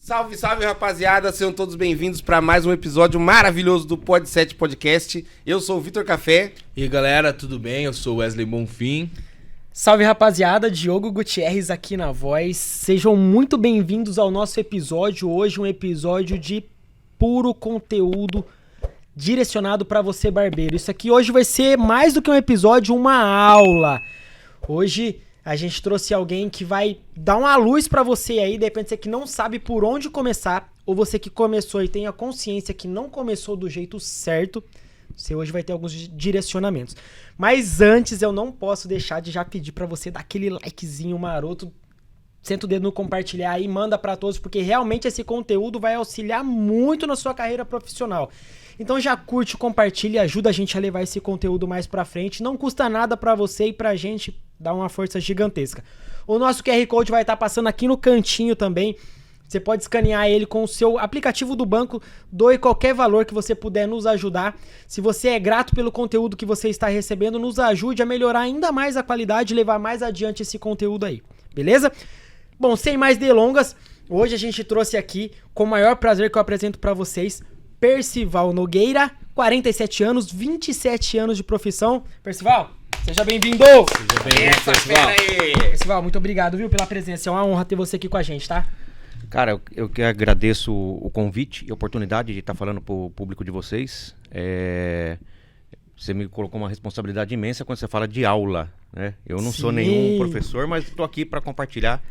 Salve, salve, rapaziada, sejam todos bem-vindos para mais um episódio maravilhoso do Pod7 Podcast. Eu sou o Vitor Café. E aí, galera, tudo bem? Eu sou o Wesley Bonfim. Salve, rapaziada, Diogo Gutierrez aqui na voz. Sejam muito bem-vindos ao nosso episódio. Hoje um episódio de puro conteúdo direcionado para você, barbeiro. Isso aqui hoje vai ser mais do que um episódio, uma aula. Hoje a gente trouxe alguém que vai dar uma luz pra você aí, de repente você que não sabe por onde começar, ou você que começou e tem a consciência que não começou do jeito certo, você hoje vai ter alguns direcionamentos. Mas antes eu não posso deixar de já pedir pra você dar aquele likezinho maroto, senta o dedo no compartilhar aí, manda pra todos, porque realmente esse conteúdo vai auxiliar muito na sua carreira profissional. Então já curte, compartilha e ajuda a gente a levar esse conteúdo mais pra frente. Não custa nada pra você e pra gente dar uma força gigantesca. O nosso QR Code vai estar passando aqui no cantinho também. Você pode escanear ele com o seu aplicativo do banco. Doe qualquer valor que você puder nos ajudar. Se você é grato pelo conteúdo que você está recebendo, nos ajude a melhorar ainda mais a qualidade e levar mais adiante esse conteúdo aí. Beleza? Bom, sem mais delongas, hoje a gente trouxe aqui, com o maior prazer que eu apresento pra vocês, Percival Nogueira, 47 anos, 27 anos de profissão. Percival, seja bem-vindo! Seja bem-vindo, Percival. Percival, muito obrigado, viu, pela presença. É uma honra ter você aqui com a gente, tá? Cara, eu que agradeço o convite e a oportunidade de estar falando pro público de vocês. Você me colocou uma responsabilidade imensa quando você fala de aula, né? Eu não sou nenhum professor, mas estou aqui para compartilhar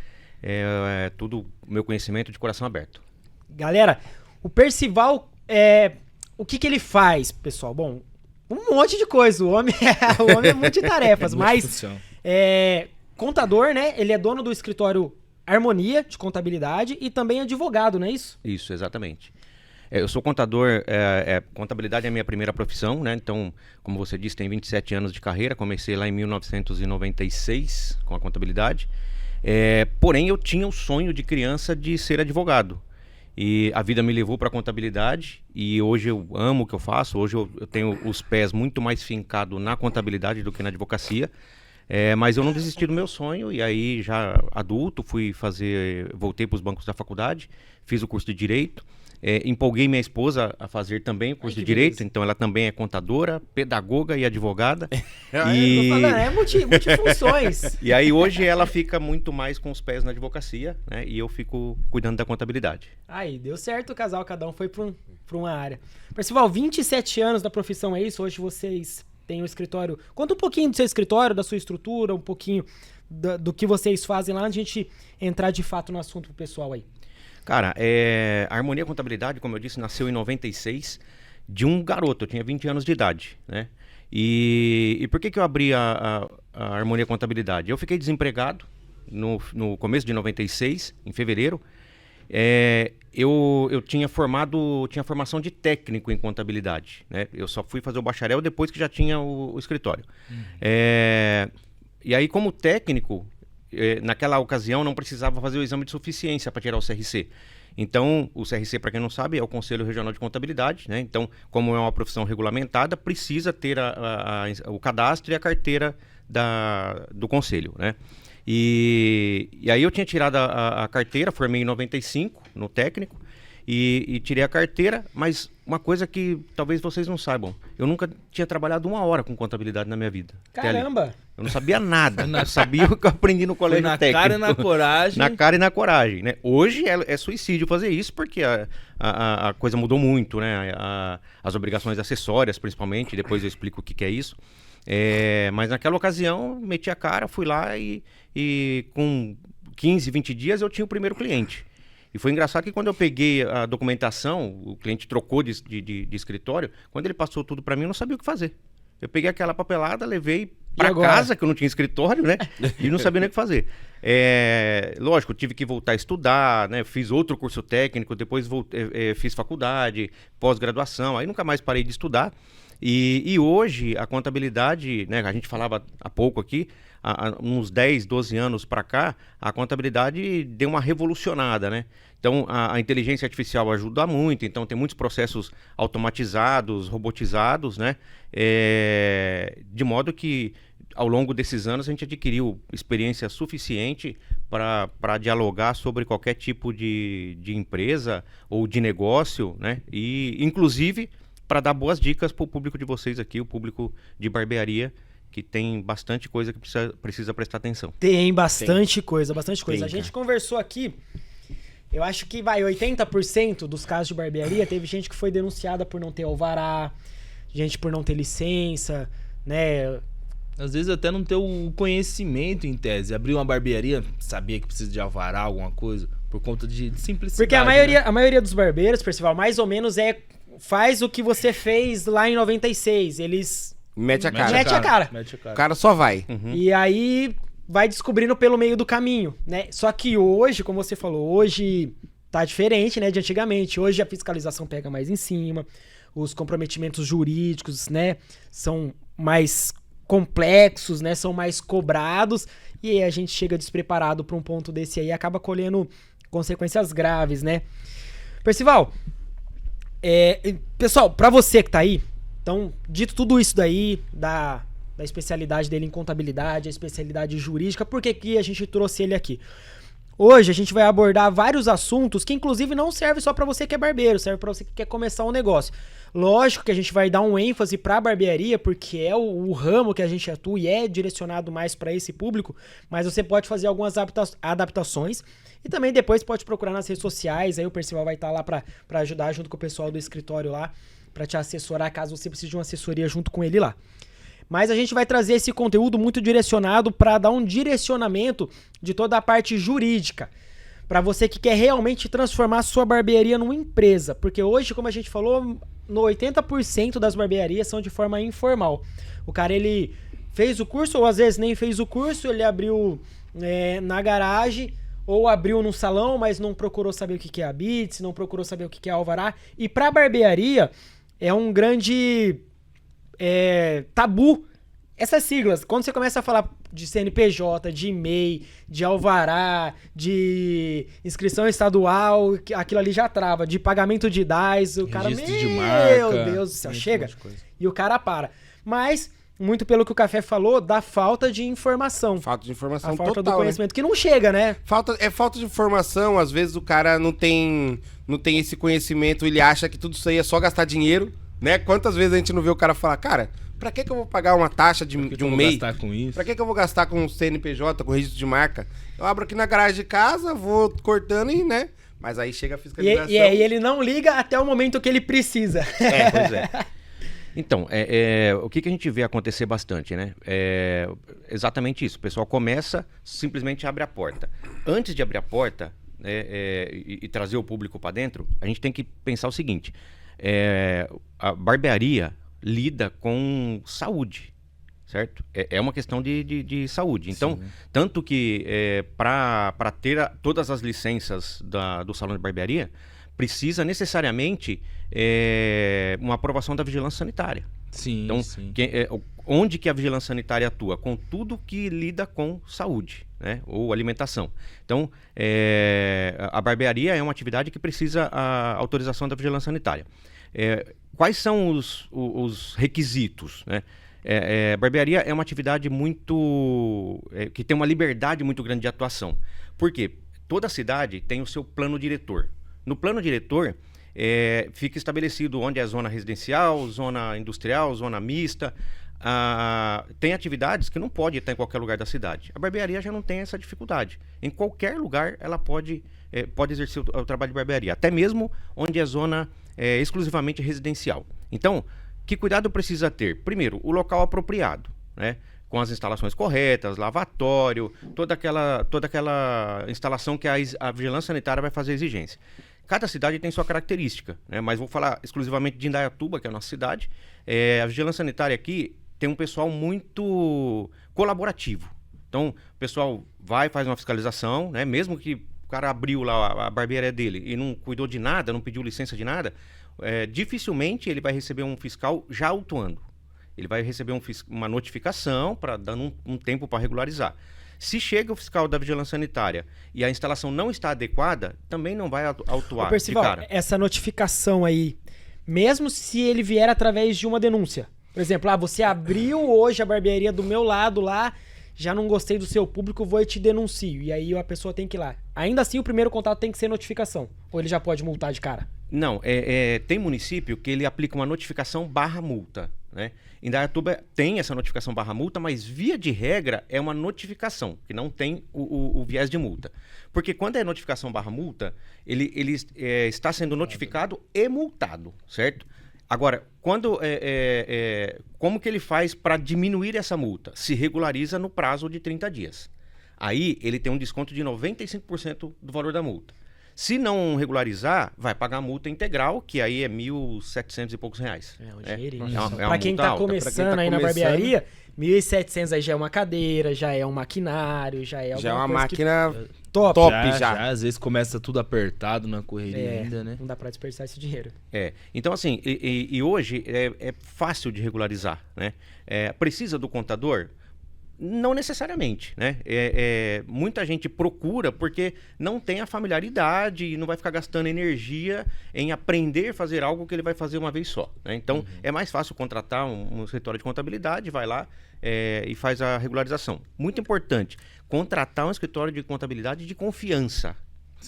tudo o meu conhecimento de coração aberto. Galera, o Percival, o que ele faz, pessoal? Bom, um monte de coisa. O homem é multitarefas, mas contador, né? Ele é dono do escritório Harmonia de contabilidade e também advogado, não é isso? Isso, exatamente. Eu sou contador, contabilidade é a minha primeira profissão, né? Então, como você disse, tenho 27 anos de carreira, comecei lá em 1996 com a contabilidade. Porém, eu tinha o sonho de criança de ser advogado. E a vida me levou para a contabilidade e hoje eu amo o que eu faço. Hoje eu tenho os pés muito mais fincados na contabilidade do que na advocacia. Mas eu não desisti do meu sonho e aí já adulto voltei para os bancos da faculdade, fiz o curso de Direito. Empolguei minha esposa a fazer também o curso de Direito, então ela também é contadora, pedagoga e advogada. Multifunções. E aí hoje ela fica muito mais com os pés na advocacia, né? E eu fico cuidando da contabilidade. Aí, deu certo o casal, cada um foi para uma área. Percival, 27 anos da profissão, é isso? Hoje vocês têm um escritório. Conta um pouquinho do seu escritório, da sua estrutura, um pouquinho do que vocês fazem lá, antes de a gente entrar de fato no assunto pro pessoal aí. Cara, a Harmonia Contabilidade, como eu disse, nasceu em 96 de um garoto, eu tinha 20 anos de idade, né? E por que eu abri a Harmonia Contabilidade? Eu fiquei desempregado no começo de 96, em fevereiro. Eu tinha formação de técnico em contabilidade, né? Eu só fui fazer o bacharel depois que já tinha o escritório. E aí, como técnico, naquela ocasião não precisava fazer o exame de suficiência para tirar o CRC. Então, o CRC, para quem não sabe, é o Conselho Regional de Contabilidade, né? Então, como é uma profissão regulamentada, precisa ter o cadastro e a carteira do Conselho, né? E aí eu tinha tirado a carteira, formei em 95 no técnico e tirei a carteira, mas uma coisa que talvez vocês não saibam, eu nunca tinha trabalhado uma hora com contabilidade na minha vida. Caramba! Eu não sabia nada, eu sabia o que eu aprendi no colégio técnico. Na cara e na coragem. Na cara e na coragem, né? Hoje é suicídio fazer isso, porque a coisa mudou muito, né? As obrigações acessórias, principalmente, depois eu explico o que é isso. Mas naquela ocasião, meti a cara, fui lá e com 15, 20 dias eu tinha o primeiro cliente. E foi engraçado que quando eu peguei a documentação, o cliente trocou de escritório, quando ele passou tudo para mim, eu não sabia o que fazer. Eu peguei aquela papelada, levei para casa, que eu não tinha escritório, né? E não sabia nem o que fazer. Lógico, eu tive que voltar a estudar, né? Fiz outro curso técnico, depois fiz faculdade, pós-graduação, aí nunca mais parei de estudar. E hoje a contabilidade, né, a gente falava há pouco aqui, há uns 10, 12 anos para cá, a contabilidade deu uma revolucionada, né? Então a inteligência artificial ajuda muito, então tem muitos processos automatizados, robotizados, né? De modo que ao longo desses anos, a gente adquiriu experiência suficiente para dialogar sobre qualquer tipo de empresa ou de negócio, né? E, inclusive, para dar boas dicas para o público de vocês aqui, o público de barbearia, que tem bastante coisa que precisa prestar atenção. Tem bastante coisa, bastante coisa. Tem, A gente cara. conversou aqui, eu acho que 80% dos casos de barbearia teve gente que foi denunciada por não ter alvará, gente por não ter licença, né? Às vezes até não ter o conhecimento em tese. Abrir uma barbearia, sabia que precisa de alvará, alguma coisa, por conta de simplicidade. Porque né? a maioria dos barbeiros, Percival, mais ou menos faz o que você fez lá em 96. Eles Mete a cara. Mete a cara. Mete a cara. O cara só vai. E aí vai descobrindo pelo meio do caminho, né? Só que hoje, como você falou, hoje tá diferente, né, de antigamente. Hoje a fiscalização pega mais em cima, os comprometimentos jurídicos, né, são mais complexos, né, são mais cobrados, e aí a gente chega despreparado para um ponto desse aí e acaba colhendo consequências graves, né? Percival, pessoal, para você que tá aí, então, dito tudo isso daí, da especialidade dele em contabilidade, a especialidade jurídica, por que a gente trouxe ele aqui? Hoje a gente vai abordar vários assuntos que inclusive não serve só para você que é barbeiro, serve para você que quer começar um negócio. Lógico que a gente vai dar um ênfase para a barbearia, porque é o ramo que a gente atua e é direcionado mais para esse público, mas você pode fazer algumas adaptações e também depois pode procurar nas redes sociais, aí o Percival vai estar lá para ajudar junto com o pessoal do escritório lá, para te assessorar caso você precise de uma assessoria junto com ele lá. Mas a gente vai trazer esse conteúdo muito direcionado para dar um direcionamento de toda a parte jurídica. Para você que quer realmente transformar a sua barbearia numa empresa. Porque hoje, como a gente falou, no 80% das barbearias são de forma informal. O cara, ele fez o curso, ou às vezes nem fez o curso, ele abriu na garagem, ou abriu num salão, mas não procurou saber o que é a BITS, não procurou saber o que é a alvará. E para barbearia, é um grande... tabu essas siglas. Quando você começa a falar de CNPJ, de MEI, de alvará, de inscrição estadual, aquilo ali já trava, de pagamento de DAS, o cara, Registro de marca, meu Deus do céu, um chega, monte de coisa. e o cara para. Mas, muito pelo que o Café falou, da falta de informação. Falta de informação A falta total, do conhecimento, que não chega, né? Falta de informação, às vezes o cara não tem esse conhecimento, ele acha que tudo isso aí é só gastar dinheiro, né? Quantas vezes a gente não vê o cara falar, cara, pra que eu vou pagar uma taxa de um MEI? Gastar com isso? Pra que eu vou gastar com CNPJ, com registro de marca? Eu abro aqui na garagem de casa, vou cortando e, né? Mas aí chega a fiscalização. E aí ele não liga até o momento que ele precisa. Pois é. Então, o que a gente vê acontecer bastante, né? É exatamente isso. O pessoal começa, simplesmente abre a porta. Antes de abrir a porta e trazer o público para dentro, a gente tem que pensar o seguinte. A barbearia lida com saúde, certo? É uma questão de saúde. Então, Sim. tanto que para ter todas as licenças do salão de barbearia, precisa necessariamente uma aprovação da vigilância sanitária. Sim, Então, sim. onde que a vigilância sanitária atua? Com tudo que lida com saúde, né? Ou alimentação. Então, a barbearia é uma atividade que precisa a autorização da vigilância sanitária. Quais são os requisitos, né? Barbearia é uma atividade que tem uma liberdade muito grande de atuação. Por quê? Toda cidade tem o seu plano diretor. No plano diretor, fica estabelecido onde é zona residencial, zona industrial, zona mista. Tem atividades que não pode estar em qualquer lugar da cidade. A barbearia já não tem essa dificuldade. Em qualquer lugar ela pode exercer o trabalho de barbearia, até mesmo onde é zona exclusivamente residencial. Então, que cuidado precisa ter? Primeiro, o local apropriado, né? Com as instalações corretas, lavatório, toda aquela instalação que a vigilância sanitária vai fazer exigência. Cada cidade tem sua característica, né? Mas vou falar exclusivamente de Indaiatuba, que é a nossa cidade. A vigilância sanitária aqui tem um pessoal muito colaborativo. Então, o pessoal faz uma fiscalização, né? Mesmo que o cara abriu lá a barbearia dele e não cuidou de nada, não pediu licença de nada, dificilmente ele vai receber um fiscal já autuando. Ele vai receber uma notificação para dando um tempo para regularizar. Se chega o fiscal da vigilância sanitária e a instalação não está adequada, também não vai autuar. Percival, de cara. essa notificação aí, mesmo se ele vier através de uma denúncia, Por exemplo, você abriu hoje a barbearia do meu lado lá, já não gostei do seu público, vou e te denuncio. E aí a pessoa tem que ir lá. Ainda assim, o primeiro contato tem que ser notificação. Ou ele já pode multar de cara? Não, tem município que ele aplica uma notificação barra multa, né? Indaiatuba tem essa notificação barra multa, mas via de regra é uma notificação, que não tem o viés de multa. Porque quando é notificação barra multa, ele está sendo notificado e multado, certo? Agora, como que ele faz para diminuir essa multa? Se regulariza no prazo de 30 dias. Aí ele tem um desconto de 95% do valor da multa. Se não regularizar, vai pagar a multa integral, que aí é 1.700 e poucos reais. É um dinheirinho. É uma Pra quem multa tá alta. começando aí na barbearia, 1.700 aí já é uma cadeira, já é um maquinário, já é Já é alguma uma coisa que- máquina top. top já. Já, às vezes começa tudo apertado na correria É, ainda, né? não dá pra desperdiçar esse dinheiro. Então, assim, e hoje é fácil de regularizar, né? Precisa do contador? Não necessariamente, né? Muita gente procura porque não tem a familiaridade e não vai ficar gastando energia em aprender a fazer algo que ele vai fazer uma vez só, né? Então, é mais fácil contratar um escritório de contabilidade, vai lá e faz a regularização. Muito importante, contratar um escritório de contabilidade de confiança,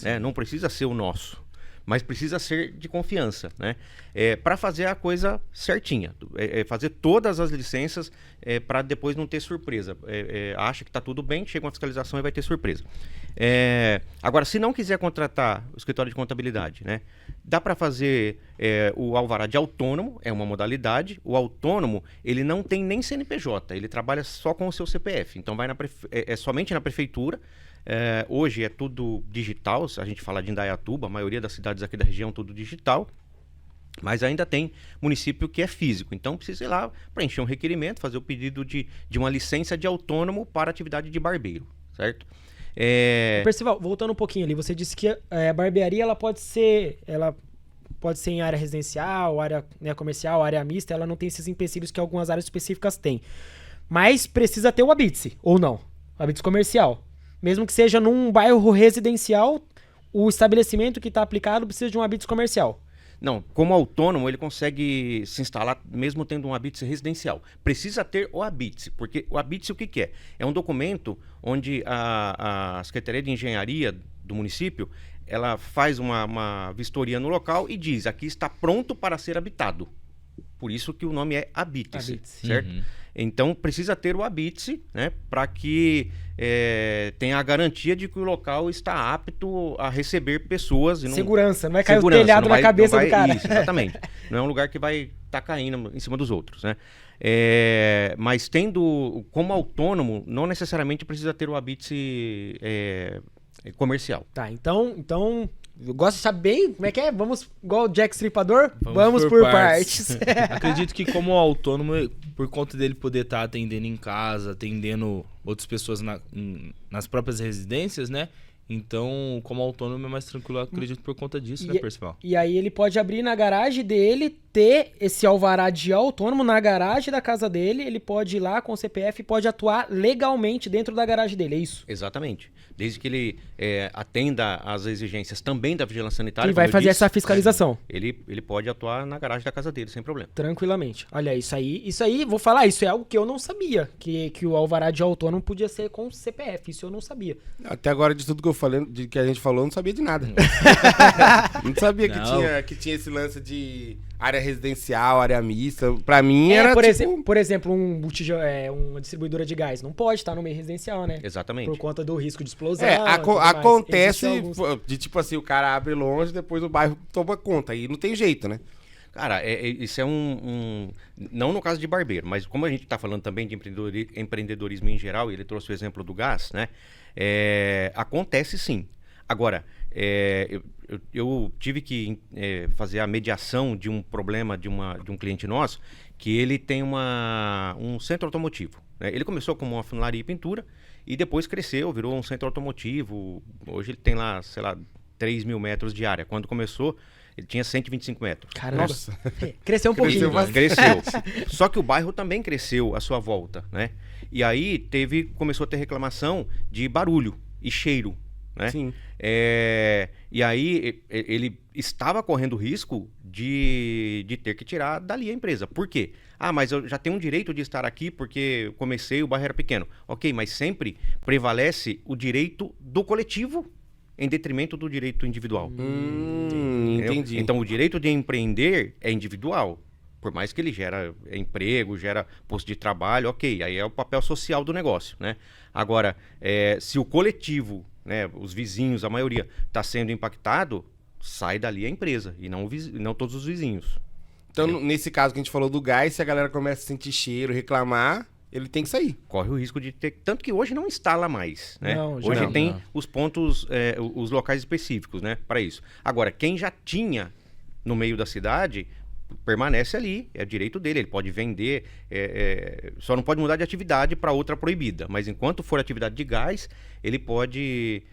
né? Não precisa ser o nosso, mas precisa ser de confiança, né? Para fazer a coisa certinha, fazer todas as licenças para depois não ter surpresa. Acha que está tudo bem, chega uma fiscalização e vai ter surpresa. Agora, se não quiser contratar o escritório de contabilidade, né? Dá para fazer o alvará de autônomo, é uma modalidade. O autônomo, ele não tem nem CNPJ, ele trabalha só com o seu CPF. Então, vai somente na prefeitura. Hoje é tudo digital, se a gente falar de Indaiatuba, a maioria das cidades aqui da região tudo digital, mas ainda tem município que é físico, então precisa ir lá preencher um requerimento, fazer o pedido de uma licença de autônomo para atividade de barbeiro, certo? Percival, voltando um pouquinho ali, você disse que a barbearia ela pode ser em área residencial, área, né, comercial, área mista, ela não tem esses empecilhos que algumas áreas específicas têm, mas precisa ter o habite-se, ou não, o habite-se comercial. Mesmo que seja num bairro residencial, o estabelecimento que está aplicado precisa de um habite comercial. Não, como autônomo ele consegue se instalar mesmo tendo um habite residencial. Precisa ter o habite, porque o habite o que é? É um documento onde a Secretaria de Engenharia do município, ela faz uma vistoria no local e diz, aqui está pronto para ser habitado. Por isso que o nome é habite-se, certo? Uhum. Então precisa ter o habite-se, né, para que tenha a garantia de que o local está apto a receber pessoas. E não... Segurança, não vai cair o telhado na cabeça do cara. Isso, exatamente. Não é um lugar que vai estar caindo em cima dos outros, né? Mas tendo como autônomo, não necessariamente precisa ter o habite comercial. Tá, então eu gosto de saber bem como é que é. Vamos, igual o Jack Stripador, vamos por partes. Acredito que como autônomo, por conta dele poder estar atendendo em casa, atendendo outras pessoas nas próprias residências, né? Então, como autônomo é mais tranquilo, eu acredito por conta disso, né, Percival? E aí ele pode abrir na garagem dele, ter esse alvará de autônomo na garagem da casa dele, ele pode ir lá com o CPF e pode atuar legalmente dentro da garagem dele, é isso? Exatamente. Desde que ele atenda às exigências também da vigilância sanitária. Ele vai fazer essa fiscalização. Ele pode atuar na garagem da casa dele, sem problema. Tranquilamente. Olha, isso aí, vou falar, isso é algo que eu não sabia, que o alvará de autônomo podia ser com CPF, isso eu não sabia. Até agora, de tudo que eu falei, que a gente falou, eu não sabia de nada. Não sabia que tinha esse lance de área residencial, área mista. Pra mim era por exemplo, uma distribuidora de gás não pode estar no meio residencial, né? Exatamente. Por conta do risco de explosão. Acontece de tipo assim, o cara abre longe, depois o bairro toma conta. Aí não tem jeito, né? Cara, isso é não no caso de barbeiro, mas como a gente está falando também de empreendedorismo em geral, e ele trouxe o exemplo do gás, né? Acontece sim. Agora, eu tive que fazer a mediação de um problema de um cliente nosso, que ele tem um centro automotivo, né? Ele começou como uma funilaria e pintura, e depois cresceu, virou um centro automotivo. Hoje ele tem lá, sei lá, 3 mil metros de área. Quando começou, ele tinha 125 metros. Caramba. Nossa. Cresceu um pouquinho. Cresceu. Só que o bairro também cresceu à sua volta, né? E aí começou a ter reclamação de barulho e cheiro. né? Sim. E aí ele estava correndo risco de ter que tirar dali a empresa. Por quê? Ah, mas eu já tenho um direito de estar aqui porque eu comecei, o bairro era pequeno. Ok, mas sempre prevalece o direito do coletivo em detrimento do direito individual. Entendeu? Entendi. Então, o direito de empreender é individual. Por mais que ele gera emprego, gera posto de trabalho, ok. Aí é o papel social do negócio, né? Agora, se o coletivo, né, os vizinhos, a maioria, está sendo impactado, sai dali a empresa e não todos os vizinhos. Então, nesse caso que a gente falou do gás, se a galera começa a sentir cheiro, reclamar, ele tem que sair. Corre o risco de ter... Tanto que hoje não instala mais, né? Não, já hoje não. tem Não. os pontos, os locais específicos, né? Para isso. Agora, quem já tinha no meio da cidade, permanece ali, é direito dele, ele pode vender, só não pode mudar de atividade para outra proibida. Mas enquanto for atividade de gás, ele pode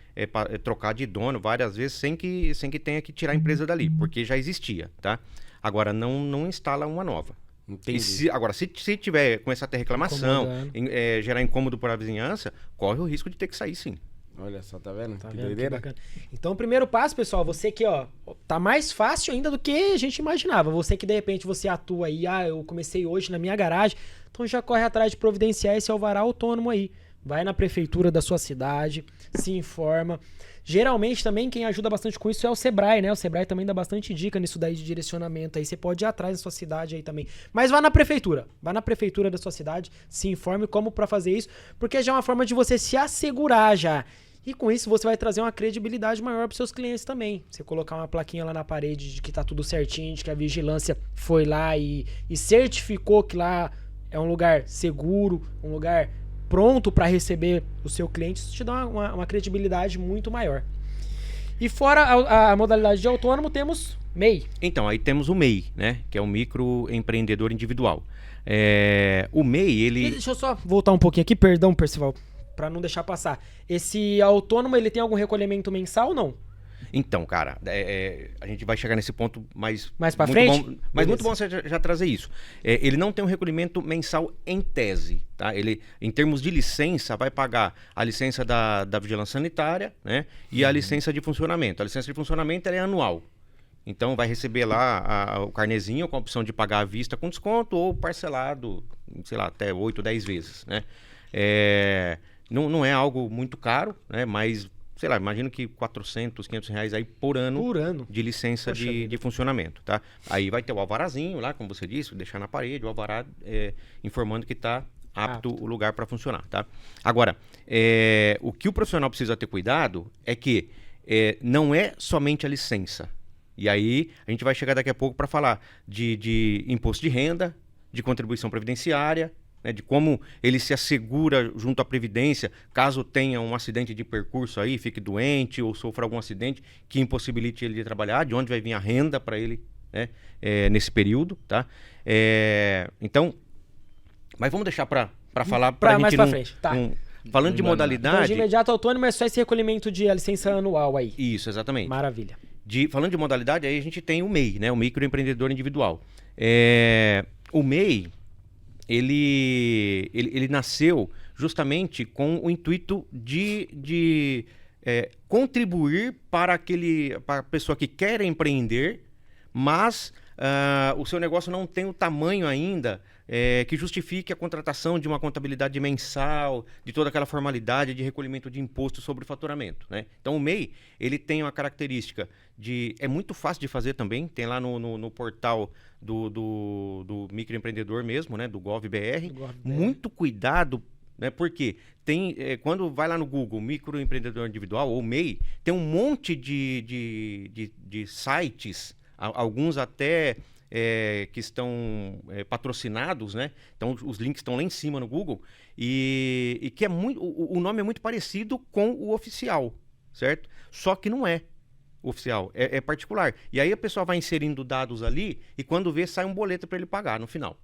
trocar de dono várias vezes sem que tenha que tirar a empresa dali, porque já existia, tá? Agora, não instala uma nova. Entendi. Se tiver, começar a ter reclamação, gerar incômodo para a vizinhança, corre o risco de ter que sair, sim. Olha só, tá vendo? Tá que vendo? Que doideira. bacana. Então, o primeiro passo, pessoal, você que, ó, tá mais fácil ainda do que a gente imaginava. Você que, de repente, você atua aí, eu comecei hoje na minha garagem, então já corre atrás de providenciar esse alvará autônomo aí. Vai na prefeitura da sua cidade, se informa. Geralmente também quem ajuda bastante com isso é o Sebrae, né? O Sebrae também dá bastante dica nisso daí de direcionamento aí. Você pode ir atrás da sua cidade aí também. Mas vá na prefeitura da sua cidade, se informe como pra fazer isso, porque já é uma forma de você se assegurar já. E com isso você vai trazer uma credibilidade maior pros seus clientes também. Você colocar uma plaquinha lá na parede de que tá tudo certinho, de que a vigilância foi lá e certificou que lá é um lugar seguro, um lugar pronto para receber o seu cliente, isso te dá uma credibilidade muito maior. E fora a modalidade de autônomo, temos MEI. Então, aí temos o MEI, né? Que é o microempreendedor individual. O MEI, ele... Deixa eu só voltar um pouquinho aqui, perdão, Percival, para não deixar passar. Esse autônomo, ele tem algum recolhimento mensal ou não? Então, cara, a gente vai chegar nesse ponto mais pra muito frente? Bom, mas muito bom você já trazer isso. Ele não tem um recolhimento mensal em tese, tá? Ele, em termos de licença, vai pagar a licença da vigilância sanitária, né? E a licença de funcionamento. A licença de funcionamento ela é anual. Então, vai receber lá o carnezinho com a opção de pagar à vista com desconto ou parcelado, sei lá, até 8, 10 vezes, né? Não é algo muito caro, né? Mas... sei lá, imagino que 400, 500 reais aí por ano de licença de funcionamento, tá? Aí vai ter o alvarazinho lá, como você disse, deixar na parede, o alvará informando que está apto o lugar para funcionar, tá? Agora, o que o profissional precisa ter cuidado é que não é somente a licença. E aí a gente vai chegar daqui a pouco para falar de imposto de renda, de contribuição previdenciária, né, de como ele se assegura junto à Previdência, caso tenha um acidente de percurso aí, fique doente ou sofra algum acidente que impossibilite ele de trabalhar, de onde vai vir a renda para ele, né, nesse período, tá? Então, mas vamos deixar para falar para a mais gente pra frente, tá. Falando de modalidade... Então, de imediato autônomo é só esse recolhimento de licença anual aí. Isso, exatamente. Maravilha. Falando de modalidade, aí a gente tem o MEI, né, o microempreendedor individual. O MEI... Ele nasceu justamente com o intuito de contribuir para a pessoa que quer empreender, mas o seu negócio não tem o tamanho ainda que justifique a contratação de uma contabilidade mensal, de toda aquela formalidade de recolhimento de imposto sobre o faturamento, né? Então o MEI ele tem uma característica é muito fácil de fazer também, tem lá no portal do microempreendedor mesmo, né? Do GovBR. Muito cuidado, né? Porque quando vai lá no Google, microempreendedor individual ou MEI, tem um monte de sites, alguns até que estão patrocinados, né? Então os links estão lá em cima no Google e que o nome é muito parecido com o oficial, certo? Só que não é oficial, é particular. E aí a pessoa vai inserindo dados ali e quando vê, sai um boleto para ele pagar no final.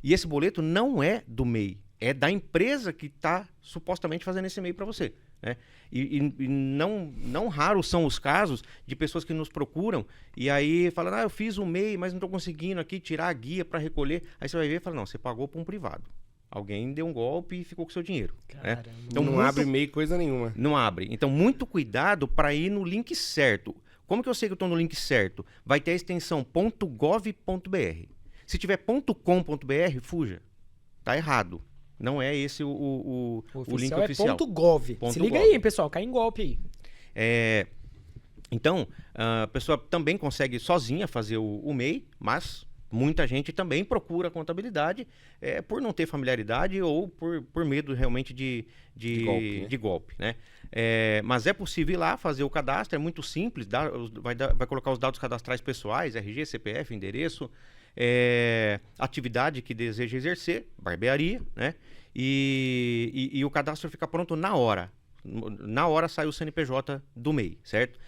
E esse boleto não é do MEI, é da empresa que está supostamente fazendo esse MEI para você, né? E não raros são os casos de pessoas que nos procuram e aí falam, eu fiz o MEI, mas não estou conseguindo aqui tirar a guia para recolher. Aí você vai ver e fala, não, você pagou para um privado. Alguém deu um golpe e ficou com seu dinheiro. Né? Caramba. Então não abre MEI coisa nenhuma. Não abre. Então, muito cuidado para ir no link certo. Como que eu sei que eu estou no link certo? Vai ter a extensão .gov.br. Se tiver .com.br, fuja. Tá errado. Não é esse o link oficial. É .gov. Se liga aí, pessoal. Cai em golpe aí. Então, a pessoa também consegue sozinha fazer o MEI, mas muita gente também procura a contabilidade por não ter familiaridade ou por medo realmente de golpe, né? Mas é possível ir lá fazer o cadastro, é muito simples, vai colocar os dados cadastrais pessoais, RG, CPF, endereço, atividade que deseja exercer, barbearia, né? E o cadastro fica pronto na hora. Na hora sai o CNPJ do MEI, certo?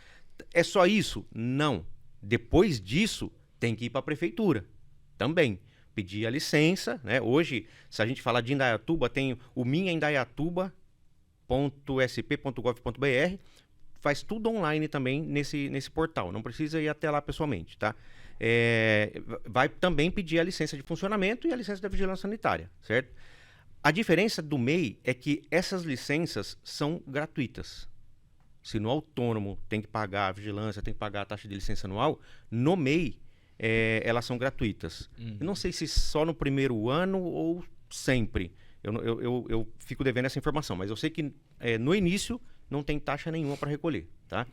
É só isso? Não. Depois disso, tem que ir para a prefeitura também. Pedir a licença, né? Hoje, se a gente falar de Indaiatuba, tem o minhaindaiatuba.sp.gov.br. Faz tudo online também nesse portal. Não precisa ir até lá pessoalmente, tá? Vai também pedir a licença de funcionamento e a licença da vigilância sanitária, certo? A diferença do MEI é que essas licenças são gratuitas. Se no autônomo tem que pagar a vigilância, tem que pagar a taxa de licença anual, no MEI elas são gratuitas. Eu não sei se só no primeiro ano ou sempre. Eu fico devendo essa informação, mas eu sei que no início não tem taxa nenhuma para recolher, tá?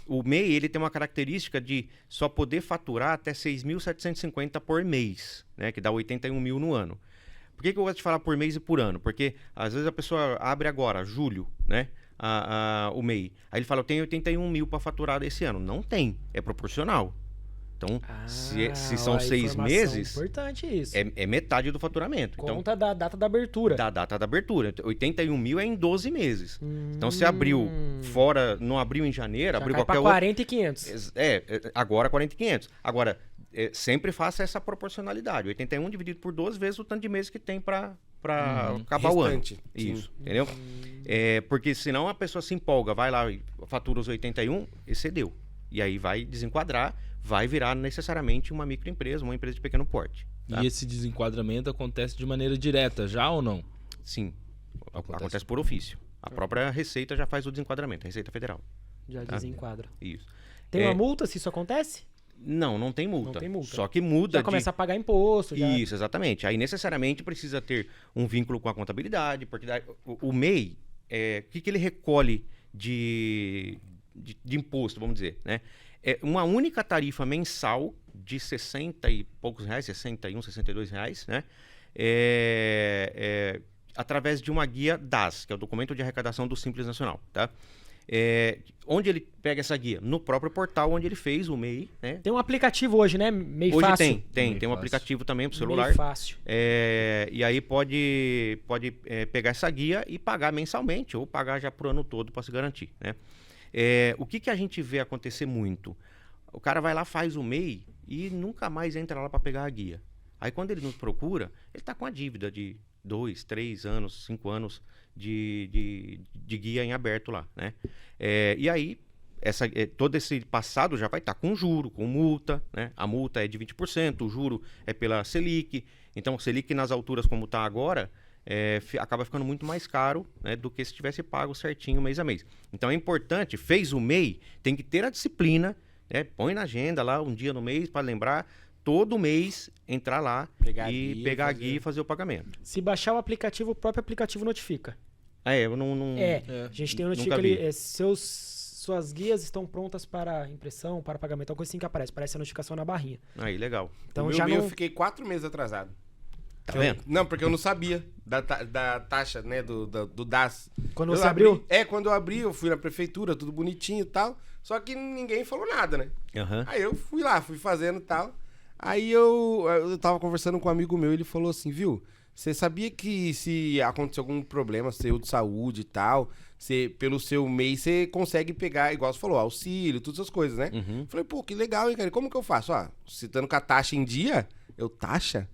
O MEI ele tem uma característica de só poder faturar até 6.750 por mês, né? Que dá 81 mil no ano. Por que eu gosto de falar por mês e por ano? Porque às vezes a pessoa abre agora, julho, né? O MEI. Aí ele fala, eu tenho 81 mil para faturar esse ano. Não tem, é proporcional. Então, se são 6 meses, importante isso. É metade do faturamento. Conta da data da abertura. Da data da abertura. 81 mil é em 12 meses. Então, se abriu fora, não abriu em janeiro, Já abriu cai qualquer pra 40 e 500. Agora 40 e 500. Agora, sempre faça essa proporcionalidade. 81 dividido por 12 vezes o tanto de meses que tem para acabar Restante. o ano. Isso, entendeu? Porque senão a pessoa se empolga, vai lá e fatura os 81, excedeu. E aí vai desenquadrar, vai virar necessariamente uma microempresa, uma empresa de pequeno porte. Tá? E esse desenquadramento acontece de maneira direta já ou não? Sim, acontece por ofício. A própria Receita já faz o desenquadramento, a Receita Federal. Já desenquadra. Isso. Tem uma multa se isso acontece? Não tem multa. Não tem multa. Só que muda Já começa a pagar imposto. Já... Isso, exatamente. Aí necessariamente precisa ter um vínculo com a contabilidade, porque o MEI, o que ele recolhe de imposto, vamos dizer, né? É uma única tarifa mensal de 60 e poucos reais, 61, 62 reais, né? Através de uma guia DAS, que é o Documento de Arrecadação do Simples Nacional, tá? Onde ele pega essa guia? No próprio portal onde ele fez o MEI, né? Tem um aplicativo hoje, né? MEI hoje Fácil. Tem um aplicativo também para o celular. MEI Fácil. E aí pode pegar essa guia e pagar mensalmente ou pagar já pro ano todo para se garantir, né? O que a gente vê acontecer muito? O cara vai lá, faz o MEI e nunca mais entra lá para pegar a guia. Aí quando ele nos procura, ele está com a dívida de 2, 3 anos, 5 anos de guia em aberto lá, né? E aí, todo esse passado já vai estar com juro, com multa, né? A multa é de 20%, o juro é pela Selic. Então, Selic nas alturas como está agora, acaba ficando muito mais caro, né, do que se tivesse pago certinho mês a mês. Então é importante, fez o MEI, tem que ter a disciplina, né, põe na agenda lá um dia no mês para lembrar, todo mês entrar lá pegar a guia e fazer o pagamento. Se baixar o aplicativo, o próprio aplicativo notifica. Eu não... A gente tem um notifica ali, suas guias estão prontas para impressão, para pagamento, uma coisa assim que aparece a notificação na barrinha. Aí, legal. Então o já meu não... eu fiquei 4 meses atrasado. Tá vendo? Não, porque eu não sabia da taxa, né, do DAS. Quando você abriu? Quando eu abri, eu fui na prefeitura, tudo bonitinho e tal, só que ninguém falou nada, né? Uhum. Aí eu fui lá, fui fazendo e tal. Aí eu tava conversando com um amigo meu, ele falou assim, viu, você sabia que se acontecer algum problema seu de saúde e tal, pelo seu MEI, você consegue pegar, igual você falou, auxílio, todas essas coisas, né? Uhum. Falei, pô, que legal, hein, cara, como que eu faço? Citando com a taxa em dia, taxa?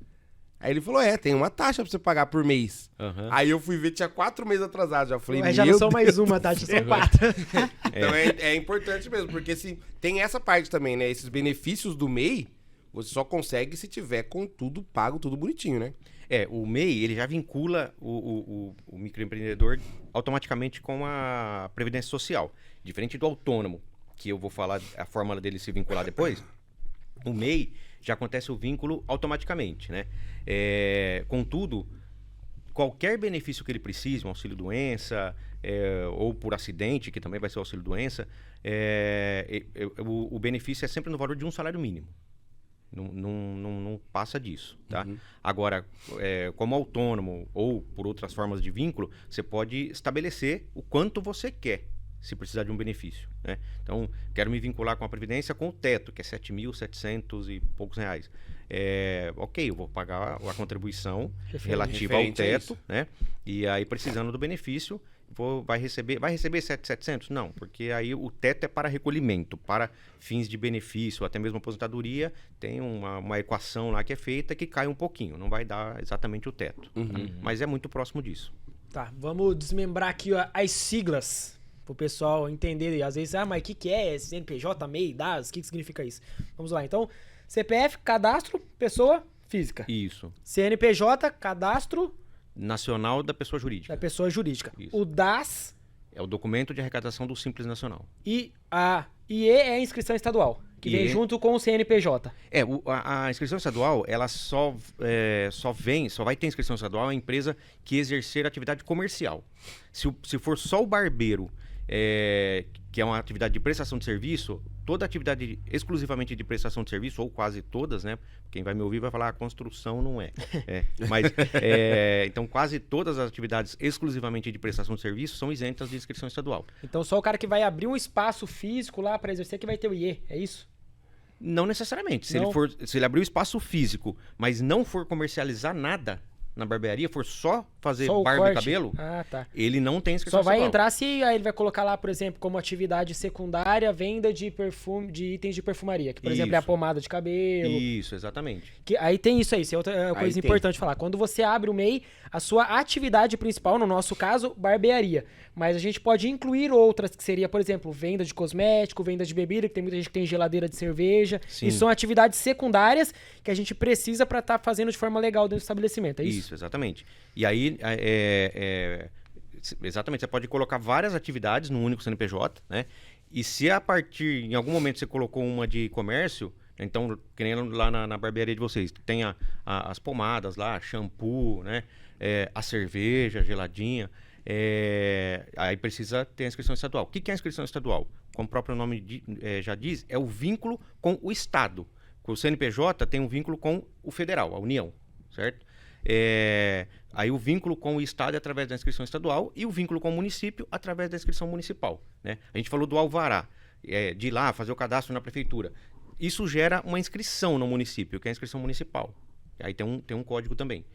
Aí ele falou, tem uma taxa pra você pagar por mês. Uhum. Aí eu fui ver, tinha 4 meses atrasado. Já falei, já não são mais uma taxa, são 4. Então é importante mesmo, porque tem essa parte também, né? Esses benefícios do MEI, você só consegue se tiver com tudo pago, tudo bonitinho, né? O MEI, ele já vincula o microempreendedor automaticamente com a Previdência Social. Diferente do autônomo, que eu vou falar a fórmula dele se vincular depois, o MEI já acontece o vínculo automaticamente, né? Contudo, qualquer benefício que ele precise, um auxílio-doença, ou por acidente, que também vai ser o auxílio-doença, o benefício é sempre no valor de um salário mínimo. Não passa disso, tá? Uhum. Agora, como autônomo ou por outras formas de vínculo, você pode estabelecer o quanto você quer, se precisar de um benefício, né? Então, quero me vincular com a Previdência com o teto, que é R$ 7.700 e poucos reais. Ok, eu vou pagar a contribuição relativa ao teto, né? E aí, precisando do benefício, vai receber 7.700? Não, porque aí o teto é para recolhimento, para fins de benefício, até mesmo aposentadoria, tem uma equação lá que é feita que cai um pouquinho, não vai dar exatamente o teto, tá? Mas é muito próximo disso. Tá, vamos desmembrar aqui as siglas pro pessoal entender. E às vezes, mas o que é CNPJ, MEI, DAS? O que significa isso? Vamos lá, então, CPF, cadastro, pessoa física. Isso. CNPJ, cadastro nacional da pessoa jurídica. Da pessoa jurídica. Isso. O DAS é o documento de arrecadação do Simples Nacional. E a IE é a inscrição estadual, que vem junto com o CNPJ. A inscrição estadual, ela só vai ter inscrição estadual a empresa que exercer atividade comercial. Se for só o barbeiro, que é uma atividade de prestação de serviço, toda atividade exclusivamente de prestação de serviço, ou quase todas, né? Quem vai me ouvir vai falar, a construção não é. Então, quase todas as atividades exclusivamente de prestação de serviço são isentas de inscrição estadual. Então, só o cara que vai abrir um espaço físico lá para exercer que vai ter o IE, é isso? Não necessariamente. Se ele abrir o espaço físico, mas não for comercializar nada na barbearia, for só fazer barba e cabelo, ele não tem inscrição estadual. Só vai estadual. entrar se aí ele vai colocar lá, por exemplo, como atividade secundária, venda de perfume, de itens de perfumaria, que por exemplo é a pomada de cabelo. Isso, exatamente. Que aí tem isso aí, isso é outra coisa importante falar. Quando você abre o MEI, a sua atividade principal, no nosso caso, barbearia. Mas a gente pode incluir outras, que seria, por exemplo, venda de cosmético, venda de bebida, que tem muita gente que tem geladeira de cerveja. Sim. E são atividades secundárias que a gente precisa para estar fazendo de forma legal dentro do estabelecimento, é isso? Isso, exatamente. E aí, exatamente, você pode colocar várias atividades num único CNPJ, né? E se em algum momento você colocou uma de comércio, então, que nem lá na barbearia de vocês, tem as pomadas lá, shampoo, né? A cerveja geladinha, aí precisa ter a inscrição estadual. O que é a inscrição estadual? Como o próprio nome já diz, é o vínculo com o Estado. O CNPJ tem um vínculo com o federal, a União, certo? Aí o vínculo com o Estado é através da inscrição estadual e o vínculo com o município através da inscrição municipal, né? A gente falou do alvará, de ir lá fazer o cadastro na prefeitura. Isso gera uma inscrição no município, que é a inscrição municipal. Aí tem um código também.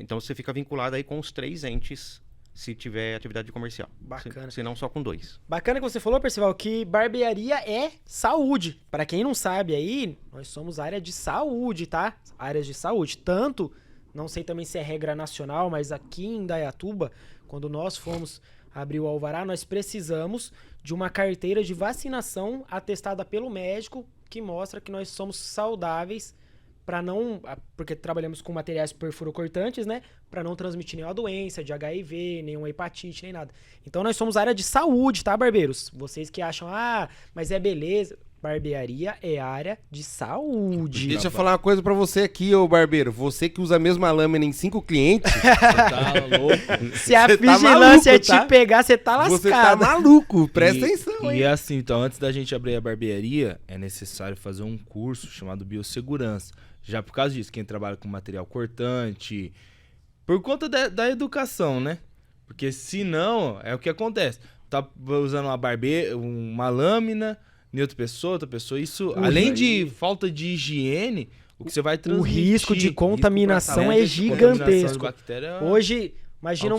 Então você fica vinculado aí com os 3 entes, se tiver atividade comercial. Bacana. Se não, só com 2. Bacana que você falou, Percival, que barbearia é saúde. Para quem não sabe aí, nós somos área de saúde, tá? Áreas de saúde. Tanto, não sei também se é regra nacional, mas aqui em Indaiatuba, quando nós fomos abrir o alvará, nós precisamos de uma carteira de vacinação atestada pelo médico que mostra que nós somos saudáveis porque trabalhamos com materiais perfurocortantes, né? Para não transmitir nenhuma doença de HIV, nenhuma hepatite, nem nada. Então nós somos área de saúde, tá, barbeiros? Vocês que acham, mas é beleza. Barbearia é área de saúde. Deixa eu falar uma coisa pra você aqui, ô barbeiro. Você que usa a mesma lâmina em 5 clientes. Você tá louco. Se a vigilância maluco, te pegar, você tá lascado. Você tá maluco, presta atenção, hein? E assim, então, antes da gente abrir a barbearia, é necessário fazer um curso chamado Biossegurança. Já por causa disso, quem trabalha com material cortante, por conta da educação, né? Porque senão, é o que acontece. Tá usando uma lâmina em outra pessoa, isso, além de falta de higiene, o que você vai transmitir... O risco de contaminação é gigantesco. Hoje, imagina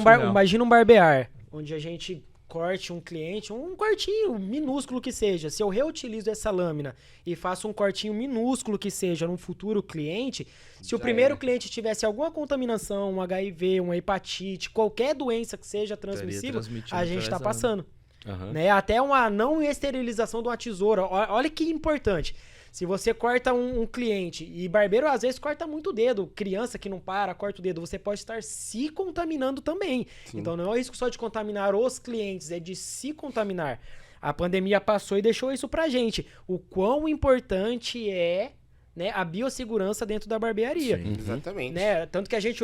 um barbear, onde a gente corte um cliente, um cortinho minúsculo que seja. Se eu reutilizo essa lâmina e faço um cortinho minúsculo que seja num futuro cliente, se o primeiro cliente tivesse alguma contaminação, um HIV, uma hepatite, qualquer doença que seja transmissível, a gente está passando. Aham. né? Até uma não esterilização de uma tesoura. Olha que importante. Se você corta um cliente, e barbeiro às vezes corta muito o dedo, criança que não para, corta o dedo, você pode estar se contaminando também. Sim. Então não é o risco só de contaminar os clientes, é de se contaminar. A pandemia passou e deixou isso pra gente. O quão importante é, né, a biossegurança dentro da barbearia. Sim. Exatamente. Né? Tanto que a gente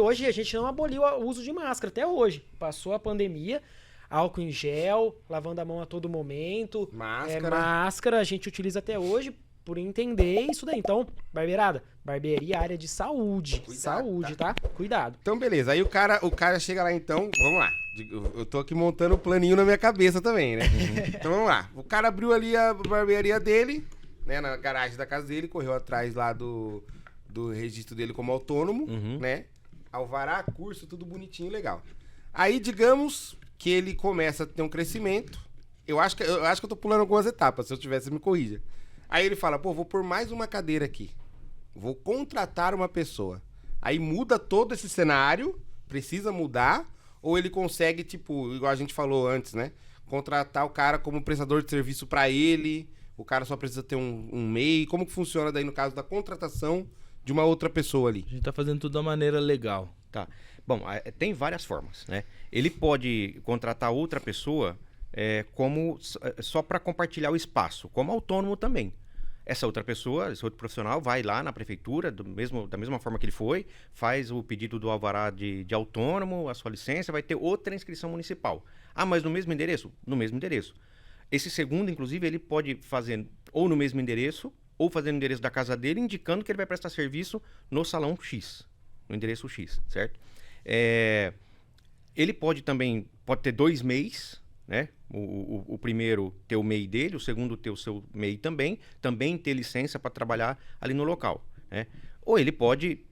não aboliu o uso de máscara até hoje. Passou a pandemia, álcool em gel, lavando a mão a todo momento. Máscara a gente utiliza até hoje por entender isso daí. Então, barbeirada, barbearia, área de saúde. Cuidado, Saúde, tá? Cuidado. Então, beleza. Aí o cara chega lá, então, vamos lá. Eu tô aqui montando o planinho na minha cabeça também, né? Então, vamos lá. O cara abriu ali a barbearia dele, né? Na garagem da casa dele, correu atrás lá do registro dele como autônomo, né? Alvará, curso, tudo bonitinho, legal. Aí, digamos que ele começa a ter um crescimento. Eu acho que eu tô pulando algumas etapas. Se eu tivesse, me corrija. Aí ele fala, pô, vou pôr mais uma cadeira aqui. Vou contratar uma pessoa. Aí muda todo esse cenário, precisa mudar, ou ele consegue, tipo, igual a gente falou antes, né? Contratar o cara como prestador de serviço pra ele, o cara só precisa ter um MEI. Como que funciona daí no caso da contratação de uma outra pessoa ali? A gente tá fazendo tudo da maneira legal. Tá. Bom, tem várias formas, né? Ele pode contratar outra pessoa como só para compartilhar o espaço, como autônomo também. Essa outra pessoa, esse outro profissional, vai lá na prefeitura, da mesma forma que ele foi, faz o pedido do alvará de autônomo, a sua licença, vai ter outra inscrição municipal. Ah, mas no mesmo endereço? No mesmo endereço. Esse segundo, inclusive, ele pode fazer ou no mesmo endereço, ou fazer no endereço da casa dele, indicando que ele vai prestar serviço no salão X, no endereço X, certo? Ele pode ter 2 MEIs, né? O primeiro ter o MEI dele, o segundo ter o seu MEI também ter licença para trabalhar ali no local, né? Ou ele pode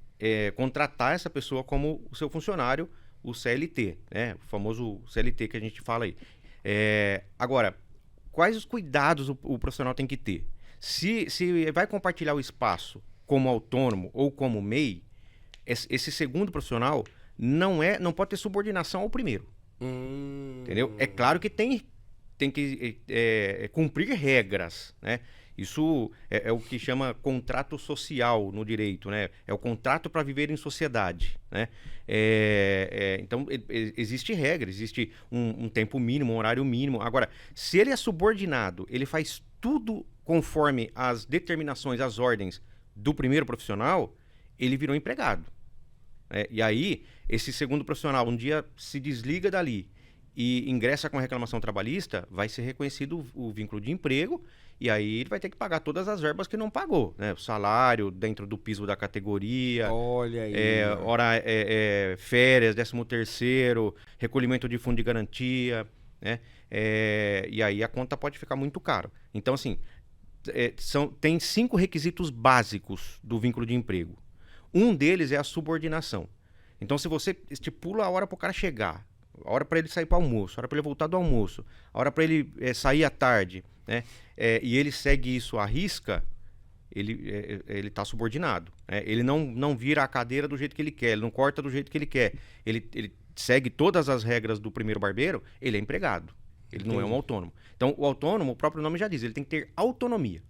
contratar essa pessoa como o seu funcionário, o CLT, né? O famoso CLT que a gente fala aí. Agora, quais os cuidados o profissional tem que ter? Se vai compartilhar o espaço como autônomo ou como MEI, esse segundo profissional não pode ter subordinação ao primeiro. Entendeu? É claro que tem que cumprir regras, né? Isso é o que chama contrato social no direito, né? É o contrato para viver em sociedade, né? Então, existe regra, existe um tempo mínimo, um horário mínimo. Agora, se ele é subordinado, ele faz tudo conforme as determinações, as ordens do primeiro profissional, ele virou empregado. E aí, esse segundo profissional um dia se desliga dali e ingressa com a reclamação trabalhista, vai ser reconhecido o vínculo de emprego e aí ele vai ter que pagar todas as verbas que não pagou, né? O salário dentro do piso da categoria, olha aí, férias, 13º, recolhimento de fundo de garantia, né? E aí a conta pode ficar muito cara. Então, assim, tem 5 requisitos básicos do vínculo de emprego. Um deles é a subordinação. Então, se você estipula a hora para o cara chegar, a hora para ele sair para o almoço, a hora para ele voltar do almoço, a hora para ele sair à tarde, né? E ele segue isso à risca, ele está subordinado. Né? Ele não vira a cadeira do jeito que ele quer, ele não corta do jeito que ele quer. Ele segue todas as regras do primeiro barbeiro, ele é empregado. Ele não é um autônomo. Então, o autônomo, o próprio nome já diz, ele tem que ter autonomia.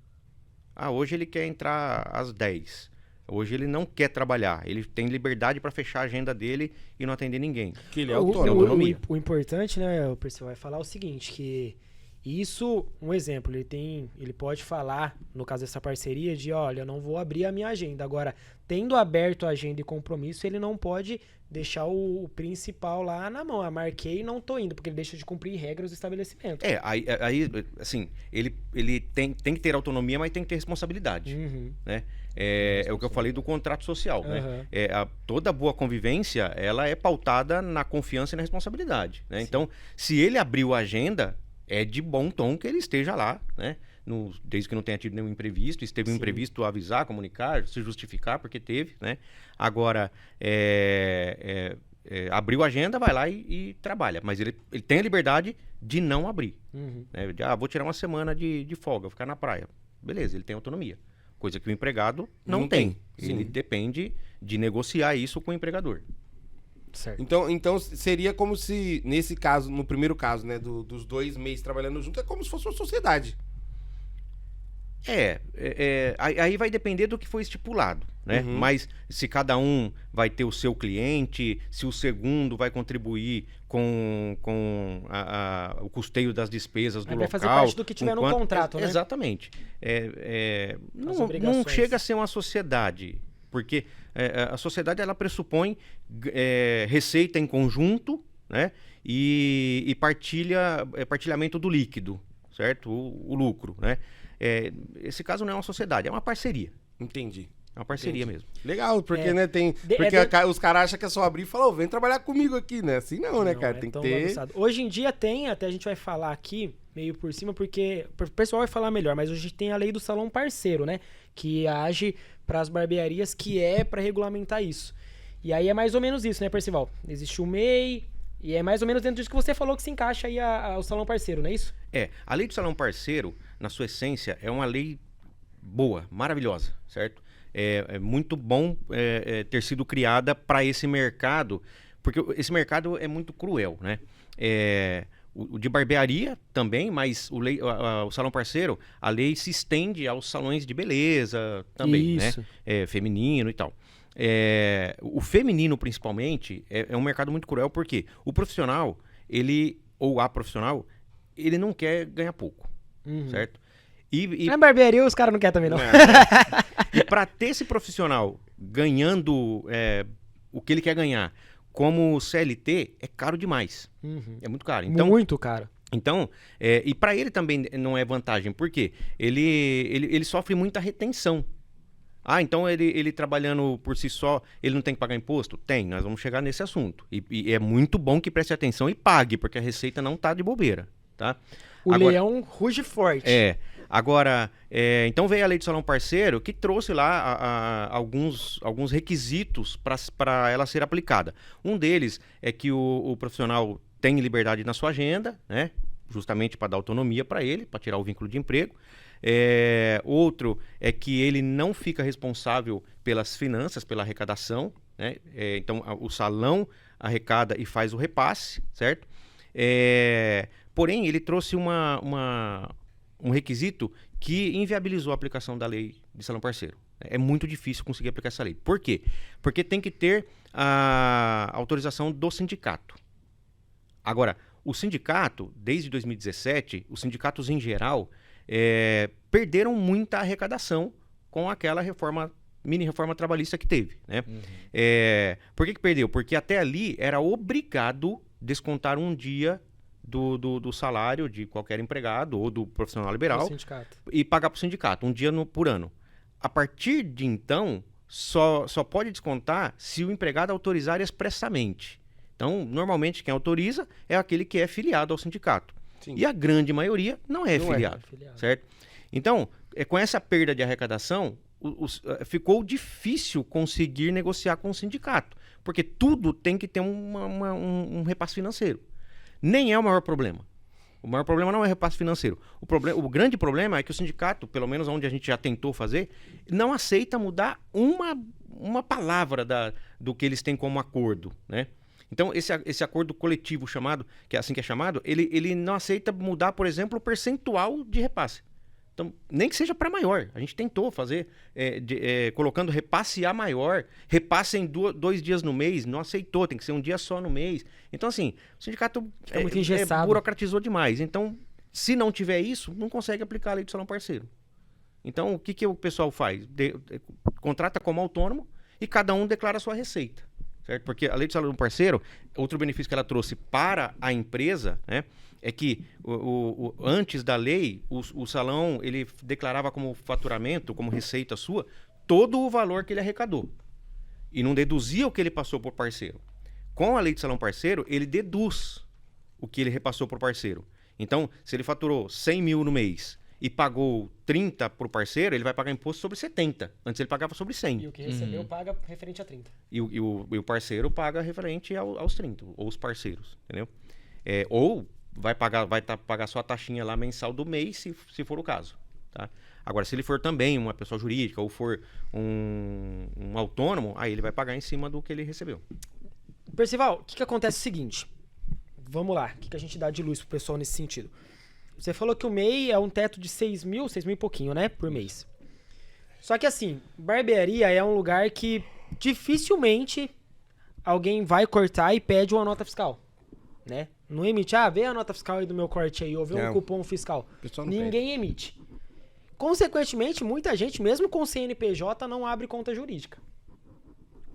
Hoje ele quer entrar às 10. Hoje ele não quer trabalhar, ele tem liberdade para fechar a agenda dele e não atender ninguém. Que ele é autônomo. O importante, né, o Percival vai falar o seguinte, que isso, um exemplo, ele pode falar, no caso dessa parceria, de olha, eu não vou abrir a minha agenda. Agora, tendo aberto a agenda e compromisso, ele não pode deixar o principal lá na mão. Marquei e não tô indo, porque ele deixa de cumprir regras do estabelecimento. Aí assim, ele tem que ter autonomia, mas tem que ter responsabilidade, né? É o que eu falei do contrato social, né? Toda boa convivência, ela é pautada na confiança e na responsabilidade, né? Então, se ele abriu a agenda, é de bom tom que ele esteja lá, né? Desde que não tenha tido nenhum imprevisto, e se teve um imprevisto, avisar, comunicar, se justificar porque teve, né? Agora, abriu a agenda, vai lá e trabalha, mas ele tem a liberdade de não abrir, né? Vou tirar uma semana de folga, vou ficar na praia. Beleza, ele tem autonomia. Coisa que o empregado não tem. Ele depende de negociar isso com o empregador. Certo. Então seria como se, nesse caso, no primeiro caso, né, dos 2 meses trabalhando junto, é como se fosse uma sociedade. Aí vai depender do que foi estipulado, né? Uhum. Mas se cada um vai ter o seu cliente, se o segundo vai contribuir com o custeio das despesas do Aí local. vai fazer parte do que tiver no contrato, né? Exatamente. Não obrigações. chega a ser uma sociedade, porque a sociedade ela pressupõe receita em conjunto, né? E partilhamento do líquido, certo? O lucro, né? Esse caso não é uma sociedade, é uma parceria. Entendi. É uma parceria mesmo. Legal, porque, É. né, tem... Porque os caras acham que é só abrir e falar, vem trabalhar comigo aqui, né? Assim não, né, cara? é Tem que tão ter... bagunçado. Hoje em dia tem, até a gente vai falar aqui, meio por cima, porque o pessoal vai falar melhor, mas hoje tem a lei do salão parceiro, né? Que age para as barbearias, que é para regulamentar isso. E aí é mais ou menos isso, né, Percival? Existe o MEI, e é mais ou menos dentro disso que você falou que se encaixa aí o salão parceiro, não é isso? A lei do salão parceiro, na sua essência, é uma lei boa, maravilhosa, certo? É muito bom ter sido criada para esse mercado, porque esse mercado é muito cruel, né? O de barbearia também, mas o salão parceiro, a lei se estende aos salões de beleza também, Isso. né? Feminino e tal. O feminino, principalmente, é um mercado muito cruel, porque o profissional, ou a profissional, ele não quer ganhar pouco, certo? Na barbearia os caras não querem também, não. E para ter esse profissional ganhando o que ele quer ganhar como CLT, é caro demais. É muito caro. Então, Muito caro. Então, e para ele também não é vantagem, porque ele sofre muita retenção. Então ele trabalhando por si só, ele não tem que pagar imposto? Tem, nós vamos chegar nesse assunto. E é muito bom que preste atenção e pague, porque a Receita não tá de bobeira, tá? Agora, leão ruge forte. Agora, então veio a lei do salão parceiro, que trouxe lá alguns requisitos para ela ser aplicada. Um deles é que o profissional tem liberdade na sua agenda, né? Justamente para dar autonomia para ele, para tirar o vínculo de emprego. Outro é que ele não fica responsável pelas finanças, pela arrecadação, né? Então o salão arrecada e faz o repasse, certo? Porém, ele trouxe um requisito que inviabilizou a aplicação da lei de salão parceiro. É muito difícil conseguir aplicar essa lei. Por quê? Porque tem que ter a autorização do sindicato. Agora, o sindicato, desde 2017, os sindicatos em geral perderam muita arrecadação com aquela mini reforma trabalhista que teve, né? Por que perdeu? Porque até ali era obrigado descontar um dia do salário de qualquer empregado ou do profissional liberal e pagar para o sindicato, um dia por ano. A partir de então, só pode descontar se o empregado autorizar expressamente. Então, normalmente, quem autoriza é aquele que é filiado ao sindicato. Sim. E a grande maioria não é filiado, certo? Então, com essa perda de arrecadação, ficou difícil conseguir negociar com o sindicato, porque tudo tem que ter um repasse financeiro. Nem é o maior problema. O maior problema não é o repasse financeiro. O grande problema é que o sindicato, pelo menos onde a gente já tentou fazer, não aceita mudar uma palavra do que eles têm como acordo, né? Então, esse acordo coletivo chamado, que é assim que é chamado, ele não aceita mudar, por exemplo, o percentual de repasse. Então, nem que seja para maior. A gente tentou fazer, colocando repasse a maior, repasse em 2 dias no mês, não aceitou, tem que ser um dia só no mês. Então, assim, o sindicato muito engessado. Burocratizou demais. Então, se não tiver isso, não consegue aplicar a lei do salão parceiro. Então, o que o pessoal faz? Contrata como autônomo e cada um declara a sua receita. Certo? Porque a lei do salão parceiro, outro benefício que ela trouxe para a empresa, né, é que antes da lei, o salão ele declarava como faturamento, como receita sua, todo o valor que ele arrecadou. E não deduzia o que ele passou por parceiro. Com a lei do salão parceiro, ele deduz o que ele repassou por parceiro. Então, se ele faturou 100 mil no mês e pagou 30 para o parceiro, ele vai pagar imposto sobre 70. Antes ele pagava sobre 100. E o que recebeu paga referente a 30. E o parceiro paga referente aos 30, ou os parceiros, entendeu? Ou vai pagar só a taxinha lá mensal do mês, se for o caso. Tá? Agora, se ele for também uma pessoa jurídica ou for um autônomo, aí ele vai pagar em cima do que ele recebeu. Percival, o que acontece é o seguinte. Vamos lá, o que a gente dá de luz pro pessoal nesse sentido? Você falou que o MEI é um teto de 6 mil e pouquinho, né? Por mês. Só que assim, barbearia é um lugar que dificilmente alguém vai cortar e pede uma nota fiscal, né? Não emite, vê a nota fiscal aí do meu corte aí, ou vê um cupom fiscal. Ninguém emite. Consequentemente, muita gente, mesmo com CNPJ, não abre conta jurídica.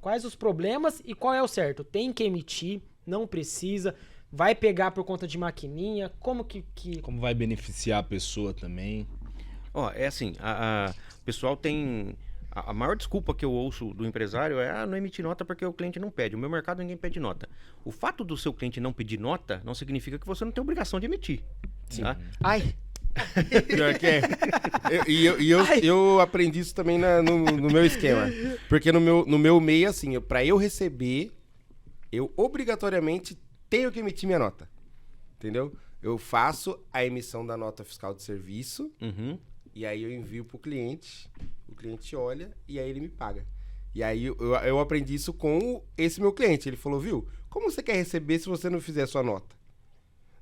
Quais os problemas e qual é o certo? Tem que emitir, não precisa, vai pegar por conta de maquininha, como que... Como vai beneficiar a pessoa também? Ó, é assim, o pessoal tem... A maior desculpa que eu ouço do empresário é não emitir nota porque o cliente não pede. O meu mercado ninguém pede nota. O fato do seu cliente não pedir nota não significa que você não tem obrigação de emitir. Sim. Tá? Ai! Pior que é. Eu aprendi isso também no meu esquema. Porque no meu MEI, assim, pra eu receber, eu obrigatoriamente tenho que emitir minha nota. Entendeu? Eu faço a emissão da nota fiscal de serviço, e aí eu envio pro cliente, o cliente olha e aí ele me paga. E aí eu aprendi isso com esse meu cliente. Ele falou, viu, como você quer receber se você não fizer a sua nota?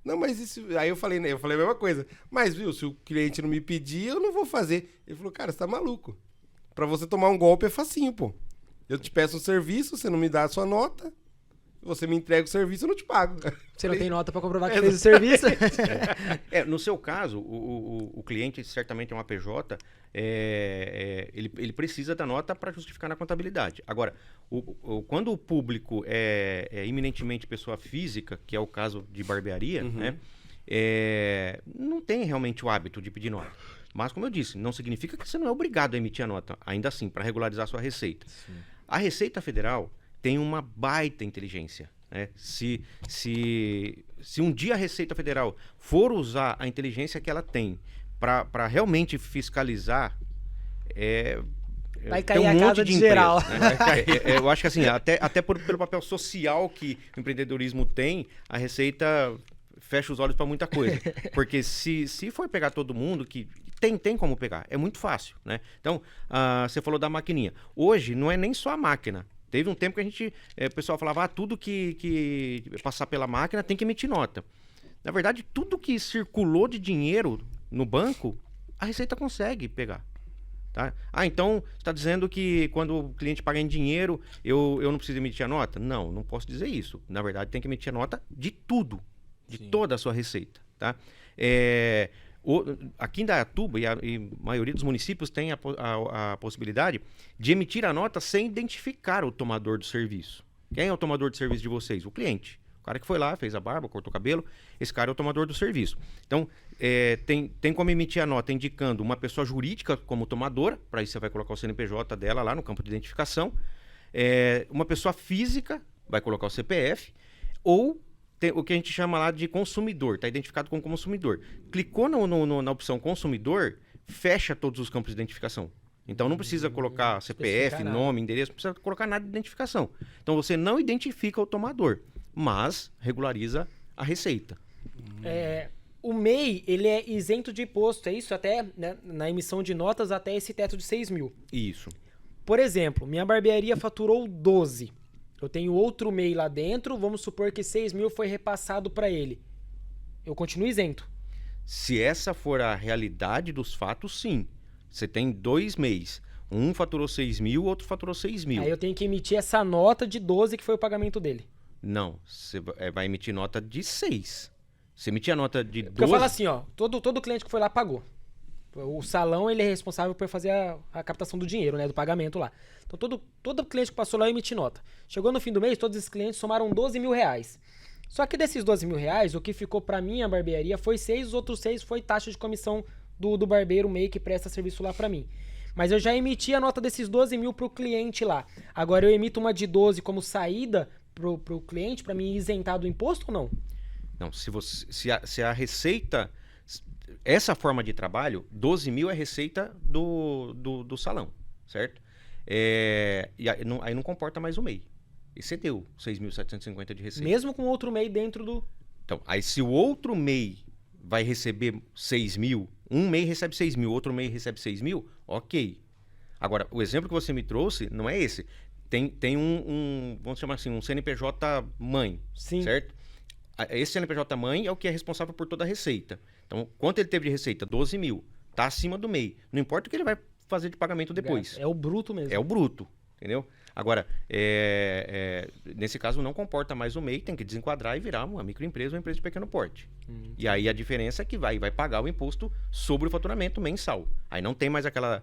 Não, mas isso... Aí eu falei a mesma coisa. Mas, viu, se o cliente não me pedir, eu não vou fazer. Ele falou, cara, você tá maluco. Pra você tomar um golpe é facinho, pô. Eu te peço um serviço, você não me dá a sua nota, você me entrega o serviço, eu não te pago. Você não tem nota pra comprovar que fez o serviço? No seu caso, o cliente certamente é uma PJ, ele precisa da nota para justificar na contabilidade. Agora, quando o público é eminentemente pessoa física, que é o caso de barbearia, né, não tem realmente o hábito de pedir nota. Mas, como eu disse, não significa que você não é obrigado a emitir a nota, ainda assim, para regularizar a sua receita. Sim. A Receita Federal tem uma baita inteligência. Né? Se um dia a Receita Federal for usar a inteligência que ela tem para realmente fiscalizar, vai cair a casa de geral. Né? Eu acho que assim, até pelo papel social que o empreendedorismo tem, a Receita fecha os olhos para muita coisa. Porque se for pegar todo mundo, que tem como pegar, é muito fácil. Né? Então, você falou da maquininha. Hoje não é nem só a máquina. Teve um tempo que o pessoal falava, tudo que passar pela máquina tem que emitir nota. Na verdade, tudo que circulou de dinheiro no banco, a Receita consegue pegar. Tá? Então, você está dizendo que quando o cliente paga em dinheiro, eu não preciso emitir a nota? Não posso dizer isso. Na verdade, tem que emitir a nota de tudo, de toda a sua receita. Tá? Aqui em Dayatuba e a maioria dos municípios tem a possibilidade de emitir a nota sem identificar o tomador do serviço. Quem é o tomador de serviço de vocês? O cliente. O cara que foi lá, fez a barba, cortou o cabelo, esse cara é o tomador do serviço. Então, tem como emitir a nota indicando uma pessoa jurídica como tomadora, para isso você vai colocar o CNPJ dela lá no campo de identificação. Uma pessoa física, vai colocar o CPF, ou tem o que a gente chama lá de consumidor, está identificado como consumidor. Clicou na opção consumidor, fecha todos os campos de identificação. Então não precisa colocar CPF, nome, endereço, não precisa colocar nada de identificação. Então você não identifica o tomador, mas regulariza a receita. O MEI, ele é isento de imposto, é isso? Até, né, na emissão de notas até esse teto de 6 mil. Isso. Por exemplo, minha barbearia faturou 12. Eu tenho outro MEI lá dentro, vamos supor que 6 mil foi repassado para ele. Eu continuo isento. Se essa for a realidade dos fatos, sim. Você tem 2 MEIs. Um faturou 6 mil, outro faturou 6 mil. Aí eu tenho que emitir essa nota de 12 que foi o pagamento dele. Não, você vai emitir nota de 6. Você emitir a nota de 12... Porque eu falo assim, todo cliente que foi lá pagou. O salão, ele é responsável por fazer a captação do dinheiro, né? Do pagamento lá. Então, todo cliente que passou lá, eu emiti nota. Chegou no fim do mês, todos esses clientes somaram 12 mil reais. Só que desses 12 mil reais, o que ficou pra minha barbearia foi 6, os outros 6 foi taxa de comissão do barbeiro MEI que presta serviço lá pra mim. Mas eu já emiti a nota desses 12 mil pro cliente lá. Agora, eu emito uma de 12 como saída pro cliente, pra me isentar do imposto ou não? Não, se a receita... Essa forma de trabalho, 12 mil é receita do salão, certo? E aí não comporta mais o MEI. Excedeu 6.750 de receita. Mesmo com outro MEI dentro do... Então, aí se o outro MEI vai receber 6 mil, um MEI recebe 6 mil, outro MEI recebe 6 mil, ok. Agora, o exemplo que você me trouxe não é esse. tem vamos chamar assim, um CNPJ mãe, Sim. certo? Esse CNPJ mãe é o que é responsável por toda a receita. Então, quanto ele teve de receita? 12 mil. Tá acima do MEI. Não importa o que ele vai fazer de pagamento depois. É o bruto mesmo. É o bruto, entendeu? Agora, nesse caso não comporta mais o MEI, tem que desenquadrar e virar uma microempresa ou uma empresa de pequeno porte. E aí a diferença é que vai pagar o imposto sobre o faturamento mensal. Aí não tem mais aquela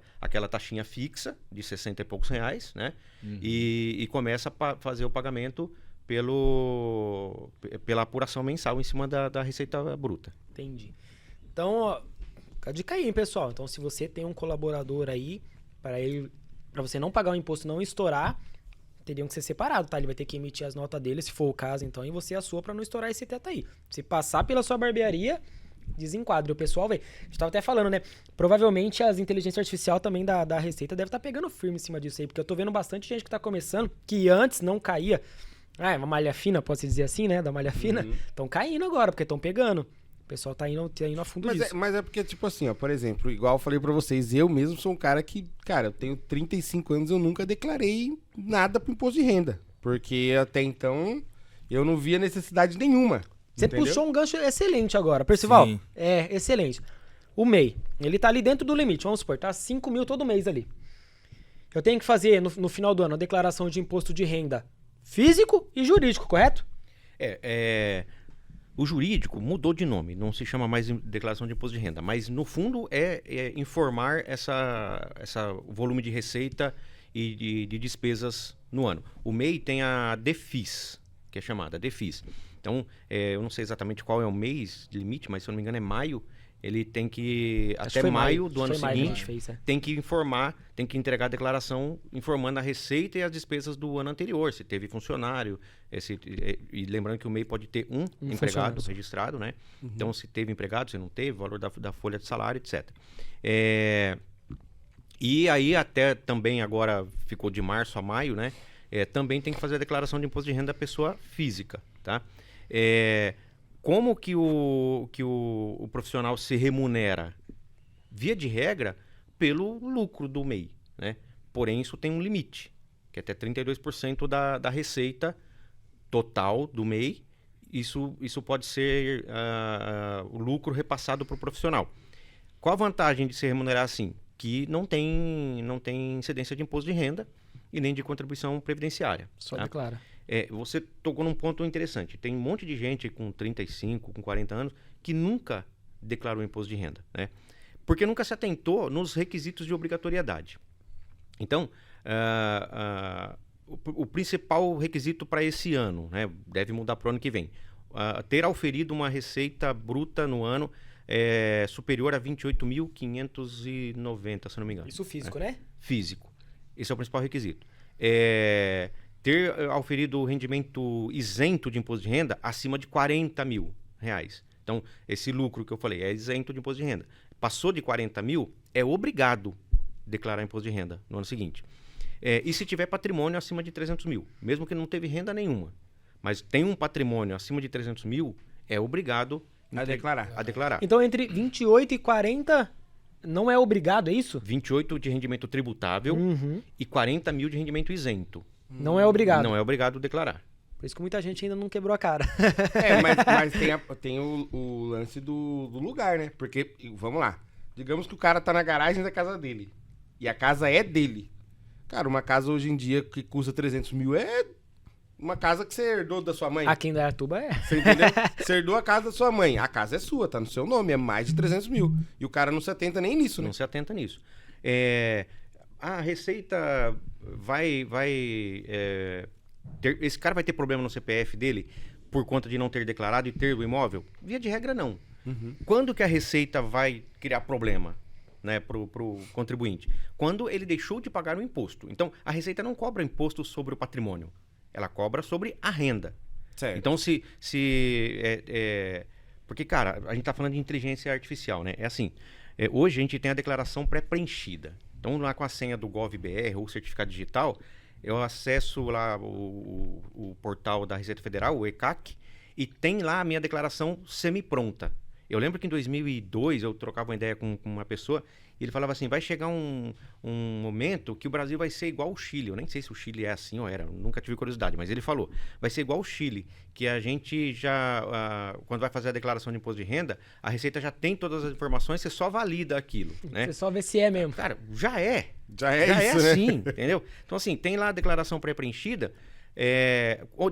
taxinha fixa de 60 e poucos reais, né? E começa a fazer o pagamento pela apuração mensal em cima da receita bruta. Entendi. Então, ó, a dica aí, hein, pessoal. Então, se você tem um colaborador aí, para você não pagar o imposto e não estourar, teriam que ser separados, tá? Ele vai ter que emitir as notas dele, se for o caso, então, e você a sua para não estourar esse teto aí. Se passar pela sua barbearia, desenquadre. O pessoal, velho, a gente tava até falando, né? Provavelmente as inteligências artificiais também da Receita deve estar pegando firme em cima disso aí, porque eu tô vendo bastante gente que tá começando, que antes não caía. É uma malha fina, posso dizer assim, né? Da malha fina. Estão caindo agora, porque estão pegando. O pessoal tá indo a fundo disso. Mas é porque, tipo assim, ó, por exemplo, igual eu falei pra vocês, eu mesmo sou um cara que, cara, eu tenho 35 anos, eu nunca declarei nada pro imposto de renda. Porque até então eu não via necessidade nenhuma. Você entendeu? puxou um gancho excelente agora. Percival, Sim. excelente. O MEI, ele tá ali dentro do limite, vamos supor, tá 5 mil todo mês ali. Eu tenho que fazer, no final do ano, a declaração de imposto de renda físico e jurídico, correto? O jurídico mudou de nome, não se chama mais declaração de imposto de renda, mas no fundo é informar essa volume de receita e de despesas no ano. O MEI tem a DEFIS, que é chamada DEFIS. Então, eu não sei exatamente qual é o mês de limite, mas se eu não me engano é maio. Ele tem que, Acho que até foi maio do ano Foi maio que a gente seguinte, fez, é. tem que informar, tem que entregar a declaração informando a receita e as despesas do ano anterior, se teve funcionário, e lembrando que o MEI pode ter um empregado funcionário só. registrado, né? Então, se teve empregado, se não teve, valor da folha de salário, etc. E aí, até também agora, ficou de março a maio, né? Também tem que fazer a declaração de imposto de renda da pessoa física, tá? Como que o profissional se remunera? Via de regra, pelo lucro do MEI, né? Porém, isso tem um limite, que é até 32% da receita total do MEI. Isso pode ser o lucro repassado para o profissional. Qual a vantagem de se remunerar assim? Que não tem incidência de imposto de renda e nem de contribuição previdenciária. Só tá? declara. Você tocou num ponto interessante. Tem um monte de gente com 35, com 40 anos que nunca declarou imposto de renda, né? Porque nunca se atentou nos requisitos de obrigatoriedade. Então, o principal requisito para esse ano, né, deve mudar para o ano que vem, ter auferido uma receita bruta no ano superior a 28.590, se não me engano. Isso físico, né? Físico. Esse é o principal requisito. Ter auferido o rendimento isento de imposto de renda acima de 40 mil reais. Então, esse lucro que eu falei é isento de imposto de renda. Passou de 40 mil, é obrigado declarar imposto de renda no ano seguinte. E se tiver patrimônio acima de 300 mil, mesmo que não teve renda nenhuma, mas tem um patrimônio acima de 300 mil, é obrigado A declarar. Então, entre 28 e 40, não é obrigado, é isso? 28 de rendimento tributável e 40 mil de rendimento isento. Não é obrigado. Não é obrigado declarar. Por isso que muita gente ainda não quebrou a cara. Mas tem o lance do lugar, né? Porque, vamos lá, digamos que o cara tá na garagem da casa dele e a casa é dele. Cara, uma casa hoje em dia que custa 300 mil é uma casa que você herdou da sua mãe. Aqui em Dayatuba é. Você entendeu? Você herdou a casa da sua mãe. A casa é sua, tá no seu nome, é mais de 300 mil. E o cara não se atenta nem nisso, né? Não se atenta nisso. A Receita esse cara vai ter problema no CPF dele por conta de não ter declarado e ter o imóvel? Via de regra, não. Quando que a Receita vai criar problema, né, pro contribuinte? Quando ele deixou de pagar o imposto. Então, a Receita não cobra imposto sobre o patrimônio. Ela cobra sobre a renda. Certo. Então, porque, cara, a gente tá falando de inteligência artificial, né? É assim, hoje a gente tem a declaração pré-preenchida. Então, lá com a senha do GovBR ou certificado digital, eu acesso lá o portal da Receita Federal, o ECAC, e tem lá a minha declaração semi-pronta. Eu lembro que em 2002 eu trocava uma ideia com uma pessoa e ele falava assim, vai chegar um momento que o Brasil vai ser igual ao Chile. Eu nem sei se o Chile é assim ou era, nunca tive curiosidade, mas ele falou, vai ser igual ao Chile, que a gente já, quando vai fazer a declaração de imposto de renda, a Receita já tem todas as informações, você só valida aquilo, né? Você só vê se é mesmo. Cara, já é isso, né? assim, entendeu? Então assim, tem lá a declaração pré-preenchida,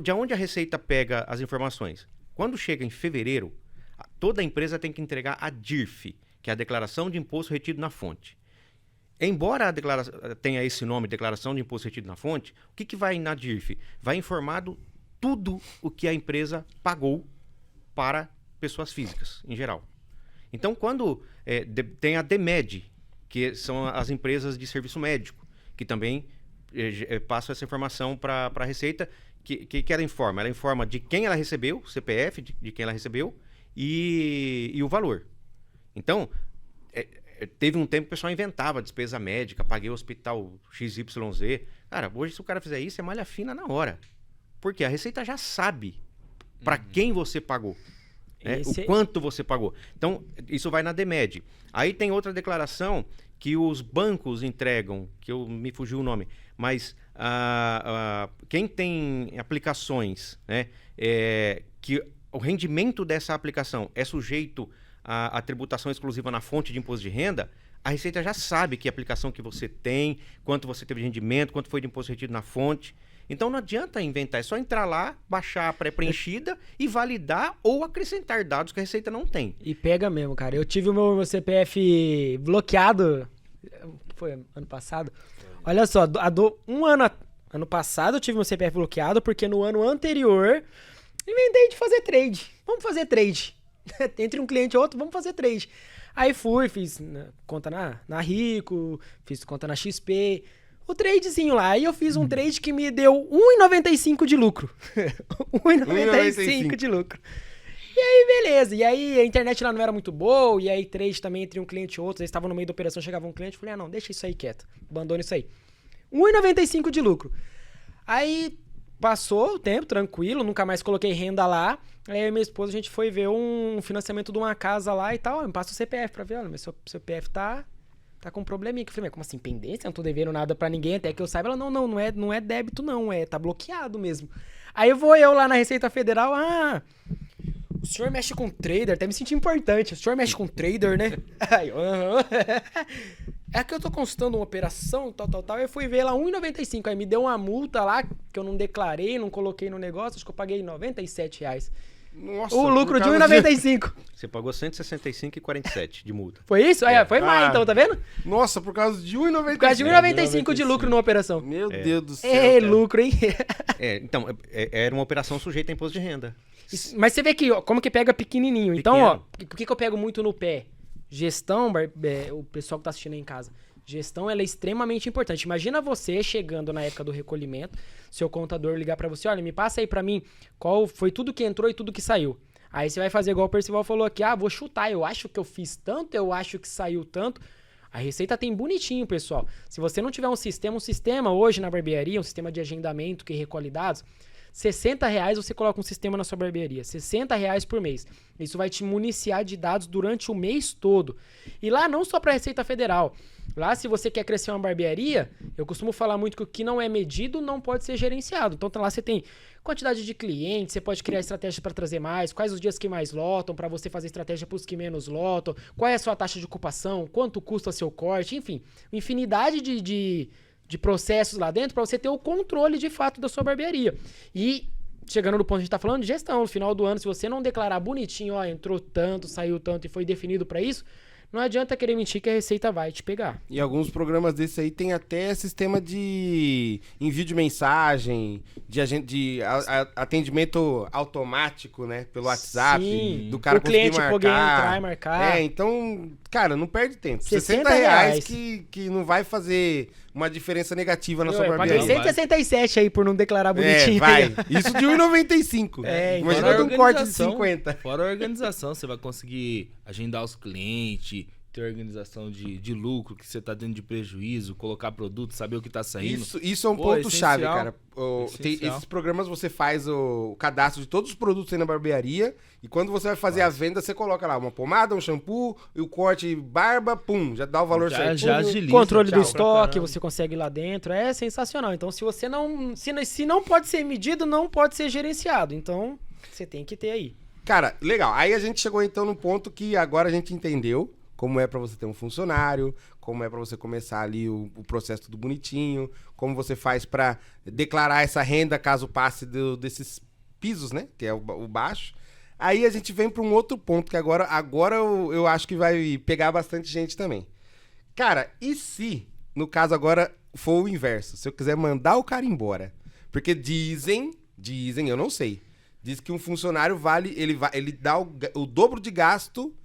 de onde a Receita pega as informações? Quando chega em fevereiro, toda a empresa tem que entregar a DIRF, que é a Declaração de Imposto Retido na Fonte. Embora a declaração tenha esse nome, Declaração de Imposto Retido na Fonte, o que vai na DIRF? Vai informado tudo o que a empresa pagou para pessoas físicas, em geral. Então, quando tem a DEMED, que são as empresas de serviço médico, que também passam essa informação para a Receita, que ela informa? Ela informa de quem ela recebeu, CPF de quem ela recebeu, e o valor. Então, teve um tempo que o pessoal inventava despesa médica, paguei o hospital XYZ. Cara, hoje se o cara fizer isso, é malha fina na hora. Porque a Receita já sabe para quem você pagou, né? O quanto você pagou. Então, isso vai na DEMED. Aí tem outra declaração que os bancos entregam, que me fugiu o nome, mas quem tem aplicações, né, que o rendimento dessa aplicação é sujeito à tributação exclusiva na fonte de imposto de renda, a Receita já sabe que aplicação que você tem, quanto você teve de rendimento, quanto foi de imposto retido na fonte. Então não adianta inventar, é só entrar lá, baixar a pré-preenchida e validar ou acrescentar dados que a Receita não tem. E pega mesmo, cara. Eu tive o meu CPF bloqueado, foi ano passado. Olha só, ano passado eu tive meu CPF bloqueado porque no ano anterior inventei de fazer trade. Vamos fazer trade. Entre um cliente e outro, vamos fazer trade. Aí fiz conta na Rico, fiz conta na XP, o tradezinho lá. Aí eu fiz um trade que me deu 1,95 de lucro. 1,95 de lucro. E aí, beleza. E aí, a internet lá não era muito boa, e aí trade também entre um cliente e outro. Eles estavam no meio da operação, chegava um cliente, falei, não, deixa isso aí quieto, abandona isso aí. 1,95 de lucro. Aí, passou o tempo, tranquilo, nunca mais coloquei renda lá. Aí eu e minha esposa, a gente foi ver um financiamento de uma casa lá e tal. Me passa o CPF pra ver, olha, meu CPF tá com um probleminha. Eu falei, mas como assim, pendência? Eu não tô devendo nada pra ninguém, até que eu saiba. Ela, não é débito não, tá bloqueado mesmo. Aí vou eu lá na Receita Federal, o senhor mexe com trader, até me senti importante. O senhor mexe com trader, né? Aí, É que eu tô consultando uma operação, tal. Eu fui ver lá 1,95. Aí me deu uma multa lá, que eu não declarei, não coloquei no negócio. Acho que eu paguei R$97. Nossa, o lucro de 1,95. Você pagou R$165,47 de multa. Foi isso? Foi mais então, tá vendo? Nossa, por causa de 1,95. Por causa de 1,95 de lucro numa operação. Meu Deus do céu. É lucro, hein? Então, era uma operação sujeita a imposto de renda. Mas você vê que, ó, como que pega pequenininho. Então, ó, por que eu pego muito no pé? Gestão, o pessoal que tá assistindo aí em casa, gestão ela é extremamente importante. Imagina você chegando na época do recolhimento, seu contador ligar pra você, olha, me passa aí pra mim qual foi tudo que entrou e tudo que saiu. Aí você vai fazer igual o Percival falou aqui, vou chutar, eu acho que eu fiz tanto, eu acho que saiu tanto. A Receita tem bonitinho, pessoal. Se você não tiver um sistema hoje na barbearia, um sistema de agendamento que recolhe dados, R$60 você coloca um sistema na sua barbearia. R$60 por mês. Isso vai te municiar de dados durante o mês todo. E lá não só para a Receita Federal. Lá, se você quer crescer uma barbearia, eu costumo falar muito que o que não é medido não pode ser gerenciado. Então lá você tem quantidade de clientes, você pode criar estratégias para trazer mais, quais os dias que mais lotam, para você fazer estratégia para os que menos lotam, qual é a sua taxa de ocupação, quanto custa seu corte, enfim, infinidade de processos lá dentro para você ter o controle de fato da sua barbearia. E chegando no ponto que a gente tá falando de gestão, no final do ano, se você não declarar bonitinho, entrou tanto, saiu tanto e foi definido para isso, não adianta querer mentir que a Receita vai te pegar. E alguns programas desses aí tem até sistema de envio de mensagem, de atendimento automático, né? Pelo WhatsApp, Sim, do cara o cliente conseguir poder marcar. entrar e marcar. Então, cara, não perde tempo. R$60 que não vai fazer uma diferença negativa na sua Eu barbearia. paguei 167 aí por não declarar bonitinho. Vai. Isso de 1,95. Então. Imagina de um corte de 50. Fora a organização, você vai conseguir agendar os clientes, ter organização de lucro, que você tá dentro de prejuízo, colocar produto, saber o que tá saindo. Isso é um Pô, ponto-chave, essencial. cara. Essencial. Esses programas você faz o cadastro de todos os produtos aí na barbearia e quando você vai fazer a venda, você coloca lá uma pomada, um shampoo e o corte barba, pum, já dá o valor certo. Já agiliza. Controle do tchau. estoque, você consegue ir lá dentro. É sensacional. Então, se você não. Se não pode ser medido, não pode ser gerenciado. Então, você tem que ter aí. Cara, legal. Aí a gente chegou então no ponto que agora a gente entendeu como é pra você ter um funcionário, como é pra você começar ali o processo tudo bonitinho, como você faz pra declarar essa renda caso passe desses pisos, né? Que é o baixo. Aí a gente vem pra um outro ponto que agora eu acho que vai pegar bastante gente também. Cara, e se, no caso agora, for o inverso? Se eu quiser mandar o cara embora? Porque dizem, eu não sei, diz que um funcionário ele dá o dobro de gasto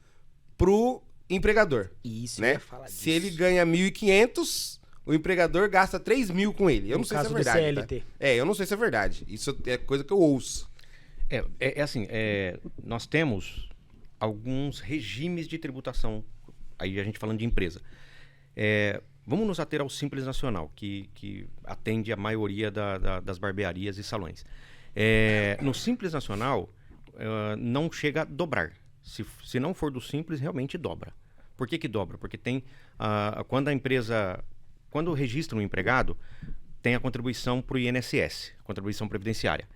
pro empregador. Isso, Né? eu ia falar disso. Se ele ganha 1.500, o empregador gasta 3.000 com ele. Eu No não sei se é caso do verdade. CLT. Tá? Eu não sei se é verdade. Isso é coisa que eu ouço. Nós temos alguns regimes de tributação, aí a gente falando de empresa. Vamos nos ater ao Simples Nacional, que atende a maioria das barbearias e salões. No Simples Nacional, não chega a dobrar. Se não for do Simples, realmente dobra. Por que dobra? Porque tem, quando registra um empregado, tem a contribuição para o INSS, contribuição previdenciária.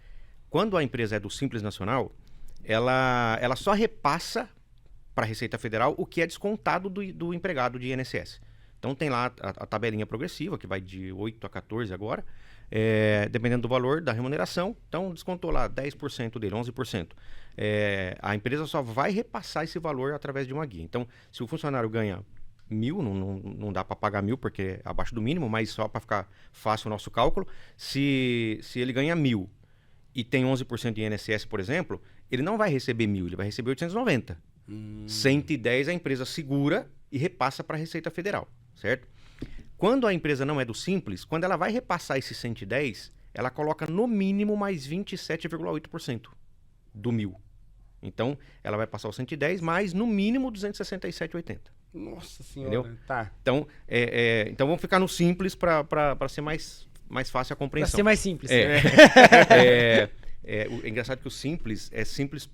Quando a empresa é do Simples Nacional, ela só repassa para a Receita Federal o que é descontado do empregado de INSS. Então tem lá a tabelinha progressiva, que vai de 8 a 14 agora, dependendo do valor da remuneração. Então descontou lá 10% dele, 11%. A empresa só vai repassar esse valor através de uma guia. Então, se o funcionário ganha 1.000, não dá para pagar 1.000 porque é abaixo do mínimo, mas só para ficar fácil o nosso cálculo, se ele ganha 1.000 e tem 11% de INSS, por exemplo, ele não vai receber 1.000, ele vai receber 890. 110 a empresa segura e repassa para a Receita Federal, certo? Quando a empresa não é do Simples, quando ela vai repassar esses 110, ela coloca no mínimo mais 27,8% do 1.000. Então, ela vai passar os 110 mais no mínimo 267,80. Nossa senhora. Entendeu? Tá. Então, então vamos ficar no Simples para ser mais fácil a Pra compreensão. ser mais simples. É engraçado que o Simples é simples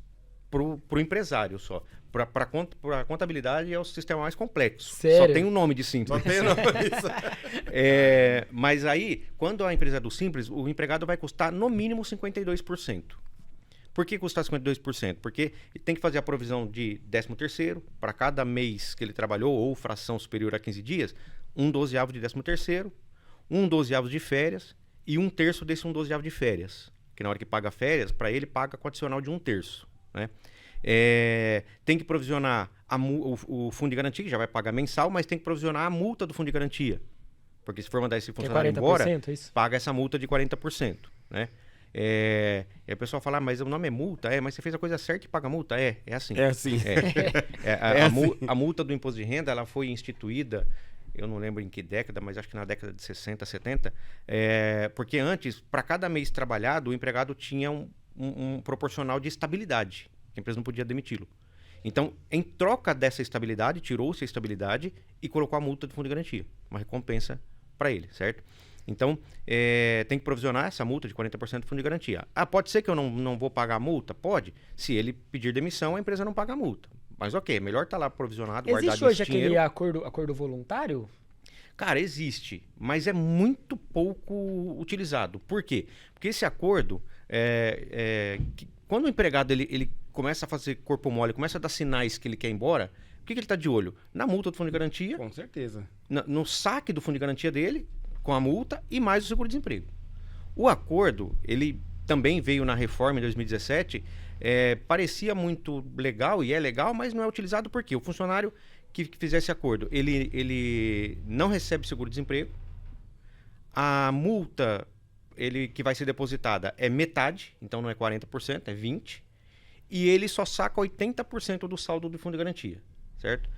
pro empresário só. Para contabilidade é o sistema mais complexo. Sério? Só tem o nome de Simples. Não tem não. Mas aí, quando a empresa é do Simples, o empregado vai custar no mínimo 52%. Por que custar 52%? Porque ele tem que fazer a provisão de 13º para cada mês que ele trabalhou ou fração superior a 15 dias, 1/12 de 13º, 1/12 de férias e 1/3 desse 1/12 de férias. Que na hora que paga férias, para ele paga com adicional de 1/3. Né? Tem que provisionar o fundo de garantia, que já vai pagar mensal, mas tem que provisionar a multa do fundo de garantia. Porque se for mandar esse funcionário embora, isso? paga essa multa de 40%. Né? E aí o pessoal fala, mas o nome é multa? Mas você fez a coisa certa e paga multa? É assim. É assim. A multa do imposto de renda ela foi instituída, eu não lembro em que década, mas acho que na década de 60, 70, porque antes, para cada mês trabalhado, o empregado tinha um proporcional de estabilidade, que a empresa não podia demiti-lo. Então, em troca dessa estabilidade, tirou-se a estabilidade e colocou a multa do fundo de garantia, uma recompensa para ele, certo? Então, tem que provisionar essa multa de 40% do fundo de garantia. Pode ser que eu não vou pagar a multa? Pode. Se ele pedir demissão, a empresa não paga a multa. Mas ok, melhor estar lá provisionado, guardado Existe hoje esse dinheiro. aquele acordo voluntário? Cara, existe, mas é muito pouco utilizado. Por quê? Porque esse acordo, quando o empregado ele começa a fazer corpo mole, começa a dar sinais que ele quer ir embora, o que ele está de olho? Na multa do fundo de garantia, Com certeza. no saque do fundo de garantia dele, com a multa e mais o seguro-desemprego. O acordo, ele também veio na reforma em 2017, parecia muito legal e é legal, mas não é utilizado porque o funcionário que fizer esse acordo, ele não recebe seguro-desemprego, a multa que vai ser depositada é metade, então não é 40%, é 20%, e ele só saca 80% do saldo do fundo de garantia, certo?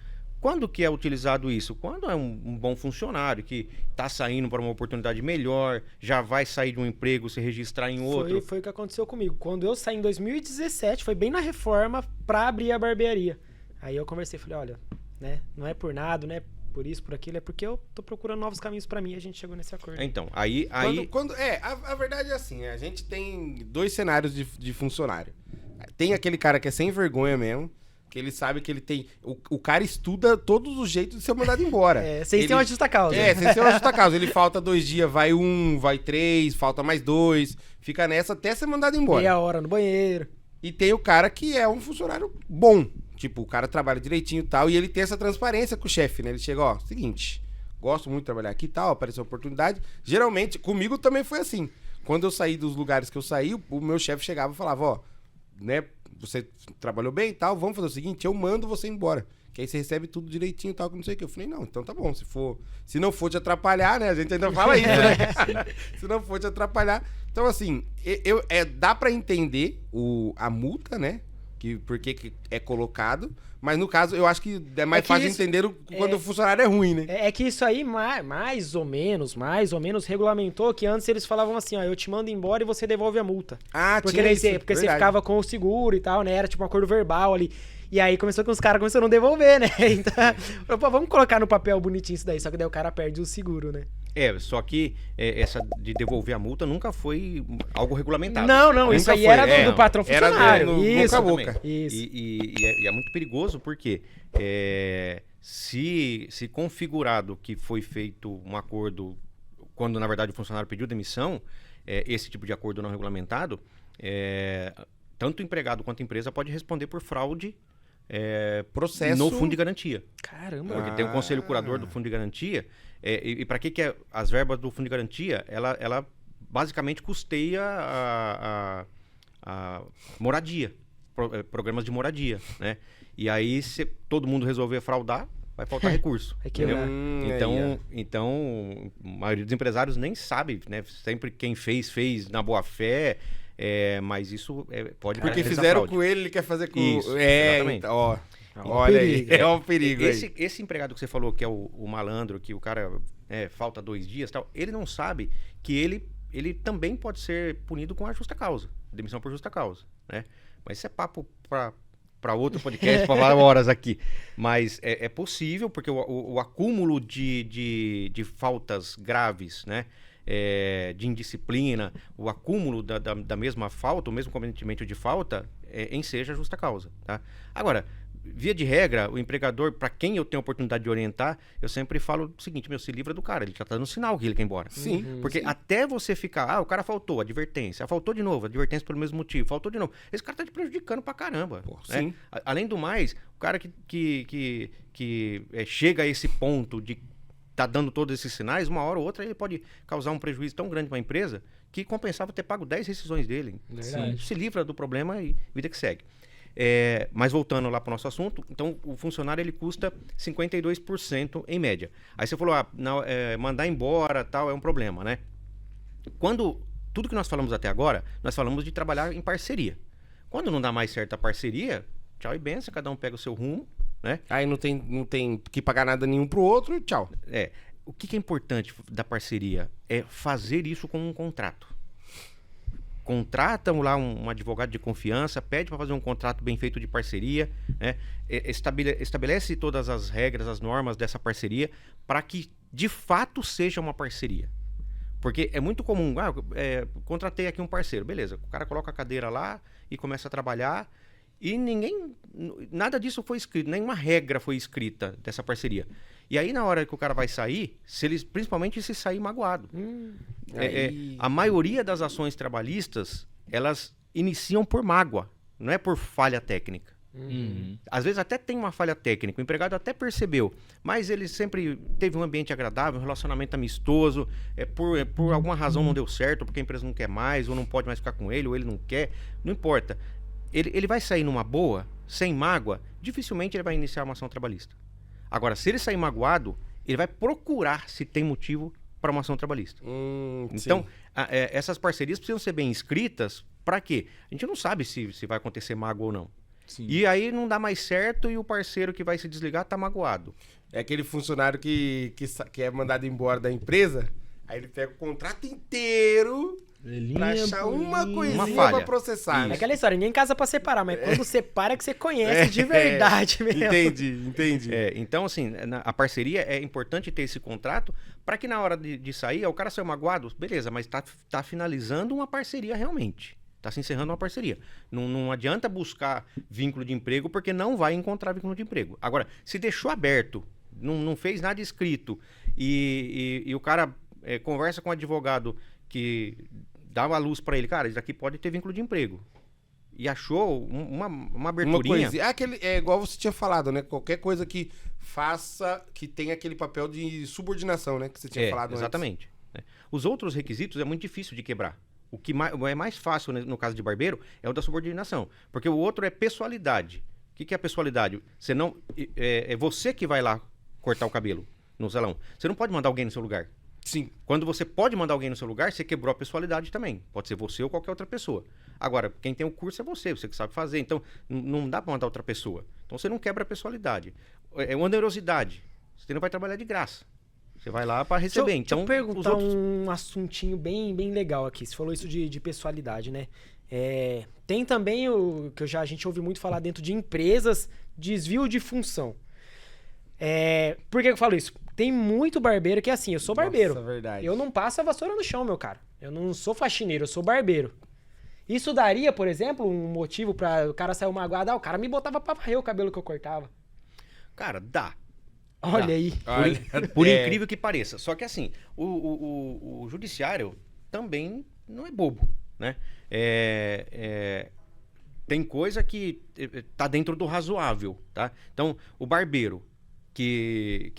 Quando que é utilizado isso? Quando é um bom funcionário que está saindo para uma oportunidade melhor, já vai sair de um emprego, se registrar em outro. Foi o que aconteceu comigo. Quando eu saí em 2017, foi bem na reforma para abrir a barbearia. Aí eu conversei, falei, olha, né? Não é por nada, não é por isso, por aquilo, é porque eu tô procurando novos caminhos pra mim e a gente chegou nesse acordo. Então, aí... A verdade é assim, a gente tem 2 cenários de funcionário. Tem aquele cara que é sem vergonha mesmo, que ele sabe que ele tem... O cara estuda todos os jeitos de ser mandado embora. Sem ser uma justa causa. Sem ser uma justa causa. Ele falta 2 dias, vai 1, vai 3, falta mais 2, fica nessa até ser mandado embora. Meia hora no banheiro. E tem o cara que é um funcionário bom. Tipo, o cara trabalha direitinho e tal, e ele tem essa transparência com o chefe, né? Ele chega, ó, seguinte, gosto muito de trabalhar aqui e tal, apareceu a oportunidade. Geralmente, comigo também foi assim. Quando eu saí dos lugares que eu saí, o meu chefe chegava e falava, ó, né, você trabalhou bem e tal, vamos fazer o seguinte, eu mando você embora. Que aí você recebe tudo direitinho e tal, que não sei o que. Eu falei, não, então tá bom, se não for te atrapalhar, né? A gente ainda fala isso, né? Se não for te atrapalhar. Então, assim, dá pra entender a multa, né? Porque é colocado, mas no caso eu acho que é mais fácil entender quando o funcionário é ruim, né? É que isso aí mais ou menos regulamentou que antes eles falavam assim, ó, eu te mando embora e você devolve a multa. Porque você ficava com o seguro e tal, né? Era tipo um acordo verbal ali. E aí começou que os caras começaram a não devolver, né? Então, pô, vamos colocar no papel bonitinho isso daí, só que daí o cara perde o seguro, né? Só que essa de devolver a multa nunca foi algo regulamentado. Não, isso aí era do patrão funcionário. Isso, boca a boca. Isso. E é muito perigoso porque se configurado que foi feito um acordo quando na verdade o funcionário pediu demissão, esse tipo de acordo não regulamentado, tanto o empregado quanto a empresa pode responder por fraude processo no fundo de garantia. Caramba. Porque tem um conselho curador do fundo de garantia. E para que as verbas do fundo de garantia? Ela basicamente custeia a moradia, programas de moradia, né? E aí, se todo mundo resolver fraudar, vai faltar recurso. Então, a maioria dos empresários nem sabe, né? Sempre quem fez na boa fé. Mas isso pode... Porque fizeram com ele quer fazer com... Isso, exatamente. Então, ó, olha aí, é um perigo. Esse empregado que você falou, que é o malandro, que o cara falta 2 dias e tal, ele não sabe que ele também pode ser punido com a justa causa, demissão por justa causa, né? Mas isso é papo para outro podcast, para várias horas aqui. Mas é possível, porque o acúmulo de faltas graves, né? De indisciplina, o acúmulo da mesma falta, o mesmo cometimento de falta, enseja justa causa, tá? Agora, via de regra, o empregador, para quem eu tenho a oportunidade de orientar, eu sempre falo o seguinte, se livra do cara, ele já tá dando sinal que ele quer ir embora. Sim. Porque até você ficar, o cara faltou, advertência, faltou de novo, advertência pelo mesmo motivo, faltou de novo. Esse cara tá te prejudicando pra caramba. Né? Sim. Além do mais, o cara que chega a esse ponto de tá dando todos esses sinais, uma hora ou outra ele pode causar um prejuízo tão grande para a empresa que compensava ter pago 10 rescisões dele. Verdade. Se livra do problema e vida que segue. Mas voltando lá para o nosso assunto, então o funcionário ele custa 52% em média. Aí você falou, mandar embora tal é um problema, né? Tudo que nós falamos até agora, nós falamos de trabalhar em parceria. Quando não dá mais certo a parceria, tchau e benção, cada um pega o seu rumo, né? Aí não tem que pagar nada nenhum pro outro e tchau. O que é importante da parceria é fazer isso com um contrato. Contrata lá um advogado de confiança, pede para fazer um contrato bem feito de parceria, né? Estabelece todas as regras, as normas dessa parceria para que de fato seja uma parceria. Porque é muito comum, contratei aqui um parceiro, beleza, o cara coloca a cadeira lá e começa a trabalhar e nada disso foi escrito, nenhuma regra foi escrita dessa parceria. E aí na hora que o cara vai sair, principalmente se sair magoado. A maioria das ações trabalhistas, elas iniciam por mágoa, não é por falha técnica. Às vezes até tem uma falha técnica, o empregado até percebeu, mas ele sempre teve um ambiente agradável, um relacionamento amistoso, por alguma razão não deu certo, porque a empresa não quer mais, ou não pode mais ficar com ele, ou ele não quer, não importa. Ele vai sair numa boa, sem mágoa, dificilmente ele vai iniciar uma ação trabalhista. Agora, se ele sair magoado, ele vai procurar se tem motivo para uma ação trabalhista. Então, essas parcerias precisam ser bem escritas. Para quê? A gente não sabe se vai acontecer mágoa ou não. Sim. E aí não dá mais certo e o parceiro que vai se desligar tá magoado. É aquele funcionário que é mandado embora da empresa, Aí ele pega o contrato inteiro pra achar uma coisinha falha. pra processar. É né? aquela história, ninguém casa pra separar, mas quando separa é que você conhece de verdade mesmo. Entendi. Então, assim, a parceria é importante ter esse contrato para que na hora de sair, o cara saiu magoado, beleza, mas tá finalizando uma parceria realmente. Tá se encerrando uma parceria. Não adianta buscar vínculo de emprego porque não vai encontrar vínculo de emprego. Agora, se deixou aberto, não fez nada escrito e o cara conversa com o advogado que dá uma luz para ele, cara, isso aqui pode ter vínculo de emprego. E achou uma aberturinha. É igual você tinha falado, né? Qualquer coisa que faça, que tenha aquele papel de subordinação, né? Que você tinha falado exatamente. Antes. Os outros requisitos é muito difícil de quebrar. O que é mais fácil no caso de barbeiro é o da subordinação. Porque o outro é pessoalidade. O que é a pessoalidade? Você não, é você que vai lá cortar o cabelo no salão. Você não pode mandar alguém no seu lugar. Sim. Quando você pode mandar alguém no seu lugar, você quebrou a pessoalidade também. Pode ser você ou qualquer outra pessoa. Agora, quem tem o curso é você que sabe fazer. Então, não dá para mandar outra pessoa. Então, você não quebra a pessoalidade. É onerosidade. Você não vai trabalhar de graça. Você vai lá para receber. Deixa eu perguntar outros... um assuntinho bem legal aqui. Você falou isso de pessoalidade, né? Tem também o que a gente ouve muito falar dentro de empresas, desvio de função. Por que eu falo isso? Tem muito barbeiro que é assim, eu sou barbeiro. Nossa, verdade. Eu não passo a vassoura no chão, meu cara. Eu não sou faxineiro, eu sou barbeiro. Isso daria, por exemplo, um motivo para o cara sair magoado? O cara me botava pra varrer o cabelo que eu cortava. Cara, dá. Olha aí. Por incrível que pareça. Só que assim, o judiciário também não é bobo, né? Tem coisa que tá dentro do razoável, tá? Então, o barbeiro que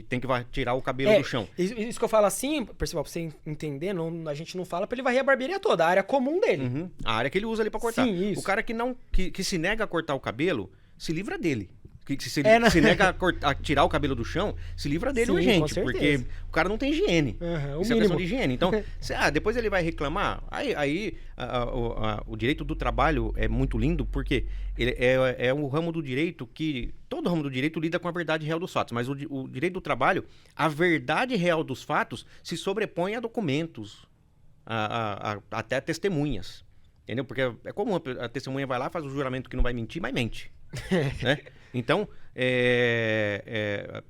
tem que tirar o cabelo do chão. Isso que eu falo assim, pessoal, pra você entender, a gente não fala pra ele varrer a barbearia toda, a área comum dele. Uhum. A área que ele usa ali pra cortar. Sim, isso. O cara que se nega a cortar o cabelo, se livra dele. Se nega a tirar o cabelo do chão, se livra dele urgente, porque o cara não tem higiene. Isso é questão de higiene. Então, depois ele vai reclamar. Aí o direito do trabalho é muito lindo, porque ele é um ramo do direito que... Todo ramo do direito lida com a verdade real dos fatos, mas o direito do trabalho, a verdade real dos fatos se sobrepõe a documentos, até a testemunhas. Entendeu? Porque é comum, a testemunha vai lá, faz o juramento que não vai mentir, mas mente. Né? Então,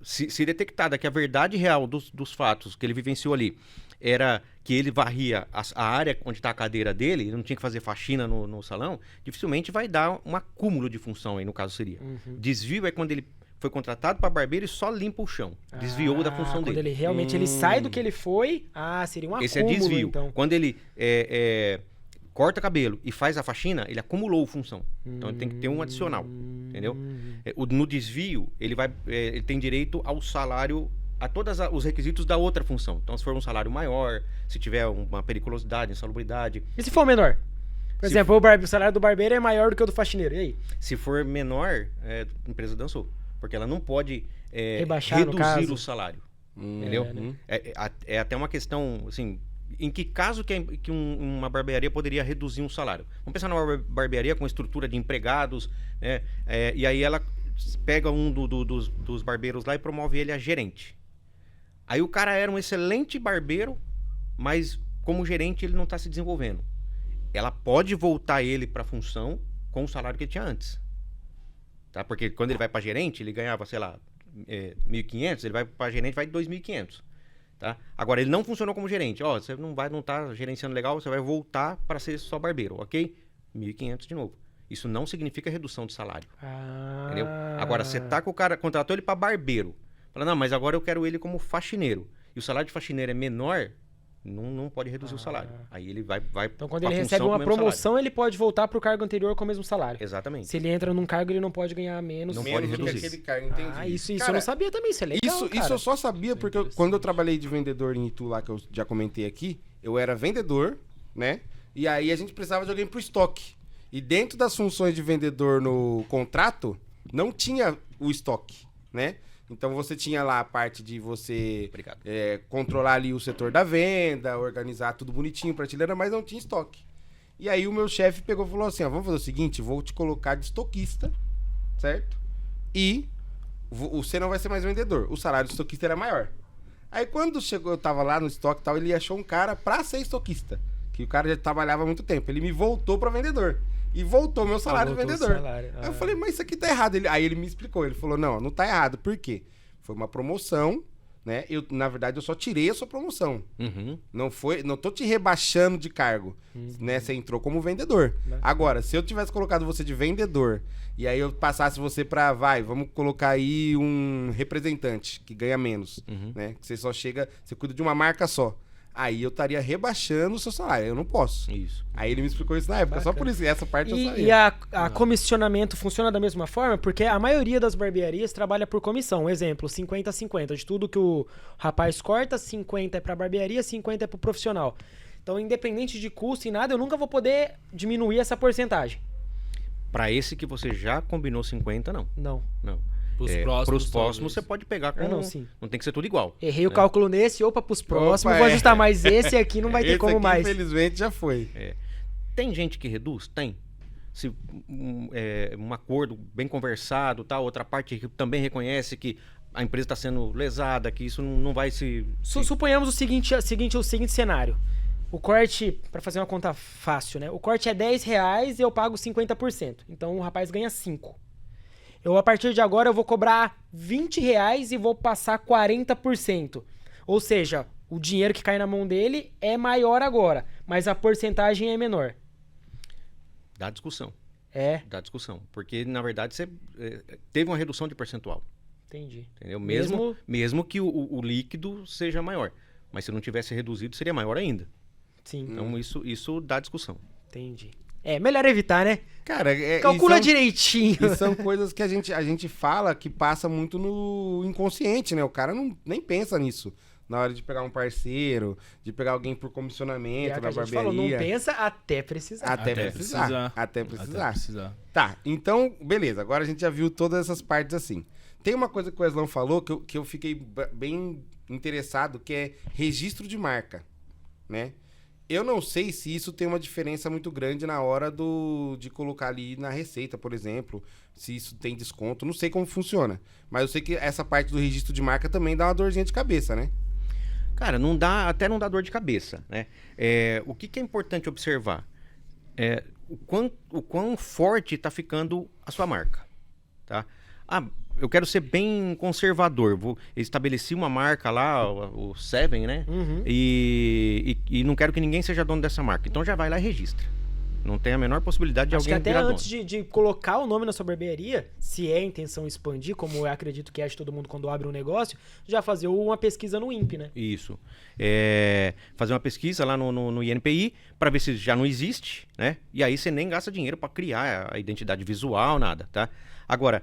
se detectada que a verdade real dos fatos que ele vivenciou ali era que ele varria a área onde está a cadeira dele, ele não tinha que fazer faxina no salão, dificilmente vai dar um acúmulo de função aí, no caso seria. Desvio é quando ele foi contratado para barbeiro e só limpa o chão. Desviou da função dele. Quando ele realmente ele sai do que ele foi, seria um acúmulo. Esse é desvio. Então. Quando ele corta cabelo e faz a faxina, ele acumulou função. Então ele tem que ter um adicional, entendeu? No desvio, ele tem direito ao salário, a todos os requisitos da outra função. Então, se for um salário maior, se tiver uma periculosidade, insalubridade... E se for menor? Por exemplo, o salário do barbeiro é maior do que o do faxineiro, e aí? Se for menor, a empresa dançou. Porque ela não pode reduzir o salário, entendeu? Né? É até uma questão, assim... Em que caso que uma barbearia poderia reduzir um salário? Vamos pensar numa barbearia com estrutura de empregados, né? E aí ela pega um dos barbeiros lá e promove ele a gerente. Aí o cara era um excelente barbeiro, mas como gerente ele não está se desenvolvendo. Ela pode voltar ele para a função com o salário que ele tinha antes. Tá? Porque quando ele vai para gerente, ele ganhava, sei lá, 1.500, ele vai para gerente, vai de 2.500. Tá? Agora, ele não funcionou como gerente. Você não tá gerenciando legal, você vai voltar para ser só barbeiro, ok? 1.500 de novo. Isso não significa redução de salário. Entendeu? Agora, você tá com o cara, contratou ele para barbeiro. Fala, não, mas agora eu quero ele como faxineiro. E o salário de faxineiro é menor, não pode reduzir o salário. Aí ele vai então, quando ele recebe uma promoção, ele pode voltar para o cargo anterior com o mesmo salário. Exatamente. Se ele entra num cargo, ele não pode ganhar menos. Não pode reduzir. Aquele cargo, entendi. Isso cara, eu não sabia também, isso é legal, Isso eu só sabia porque quando eu trabalhei de vendedor em Itu, lá que eu já comentei aqui, eu era vendedor, né? E aí a gente precisava de alguém pro estoque. E dentro das funções de vendedor no contrato, não tinha o estoque, né? Então você tinha lá a parte de você controlar ali o setor da venda, organizar tudo bonitinho, prateleira, mas não tinha estoque. E aí o meu chefe pegou e falou assim, vamos fazer o seguinte, vou te colocar de estoquista, certo? E você não vai ser mais vendedor, o salário do estoquista era maior. Aí quando chegou, eu tava lá no estoque e tal, ele achou um cara pra ser estoquista. Que o cara já trabalhava há muito tempo. Ele me voltou pra vendedor. E voltou meu salário de voltou o vendedor. salário. Aí eu falei, mas isso aqui tá errado. Aí ele me explicou. Ele falou, não tá errado. Por quê? Foi uma promoção, né? Na verdade, eu só tirei a sua promoção. Uhum. Não tô te rebaixando de cargo, né? Você entrou como vendedor. Agora, se eu tivesse colocado você de vendedor e aí eu passasse você pra, vamos colocar aí um representante que ganha menos, né? Que você só chega, você cuida de uma marca só. Aí eu estaria rebaixando o seu salário. Eu não posso. Isso. Aí ele me explicou isso na época. Só por isso. Essa parte eu sabia. E a comissionamento funciona da mesma forma? Porque a maioria das barbearias trabalha por comissão. Exemplo, 50-50. De tudo que o rapaz corta, 50 é pra barbearia, 50 é pro profissional. Então, independente de custo e nada, eu nunca vou poder diminuir essa porcentagem. Pra esse que você já combinou 50, não. Não. Pros Pros próximos, próximos você pode pegar com... não, sim. Não tem que ser tudo igual. Errei o cálculo nesse, pros próximos, Opa, vou ajustar mais esse aqui, não vai ter Esse como aqui, mais. infelizmente, já foi. Tem gente que reduz? Tem. Se um acordo bem conversado, tal, outra parte que também reconhece que a empresa está sendo lesada, que isso não vai se... Suponhamos o seguinte cenário. O corte, para fazer uma conta fácil, né? O corte é R$10 e eu pago 50%. Então o rapaz ganha 5. Eu, a partir de agora, eu vou cobrar R$20 e vou passar 40%. Ou seja, o dinheiro que cai na mão dele é maior agora, mas a porcentagem é menor. Dá discussão. Dá discussão. Porque, na verdade, você teve uma redução de percentual. Entendi. Entendeu? Mesmo que o líquido seja maior. Mas se não tivesse reduzido, seria maior ainda. Sim. Então, isso dá discussão. Entendi. Melhor evitar, né? Cara, Calcula direitinho. E são coisas que a gente fala que passa muito no inconsciente, né? O cara nem pensa nisso. Na hora de pegar um parceiro, de pegar alguém por comissionamento na barbearia. Falou, não pensa até precisar. Até precisar. Tá, então, beleza. Agora a gente já viu todas essas partes assim. Tem uma coisa que o Weslão falou que eu fiquei bem interessado, que é registro de marca, né? Eu não sei se isso tem uma diferença muito grande na hora de colocar ali na receita, por exemplo, se isso tem desconto, não sei como funciona. Mas eu sei que essa parte do registro de marca também dá uma dorzinha de cabeça, né? Cara, até não dá dor de cabeça, né? O que é importante observar? O quão forte está ficando a sua marca, tá? Eu quero ser bem conservador. Estabeleci uma marca lá, o Seven, né? Uhum. E não quero que ninguém seja dono dessa marca. Então já vai lá e registra. Não tem a menor possibilidade de Acho alguém que até virar antes de colocar o nome na sua barbearia, se é a intenção expandir, como eu acredito que é de todo mundo quando abre um negócio, já fazer uma pesquisa no INPE, né? Isso. Fazer uma pesquisa lá no INPI para ver se já não existe, né? E aí você nem gasta dinheiro para criar a identidade visual, nada, tá? Agora,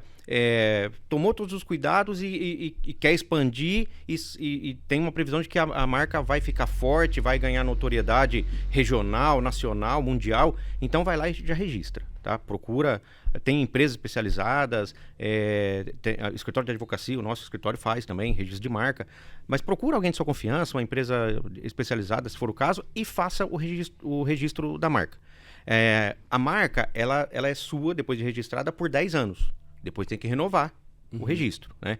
tomou todos os cuidados e quer expandir e tem uma previsão de que a marca vai ficar forte, vai ganhar notoriedade regional, nacional, mundial, então vai lá e já registra, tá? Procura, tem empresas especializadas, tem escritório de advocacia, o nosso escritório faz também, registro de marca, mas procura alguém de sua confiança, uma empresa especializada, se for o caso, e faça o registro da marca. A marca, ela é sua, depois de registrada, por 10 anos. Depois tem que renovar o registro, né?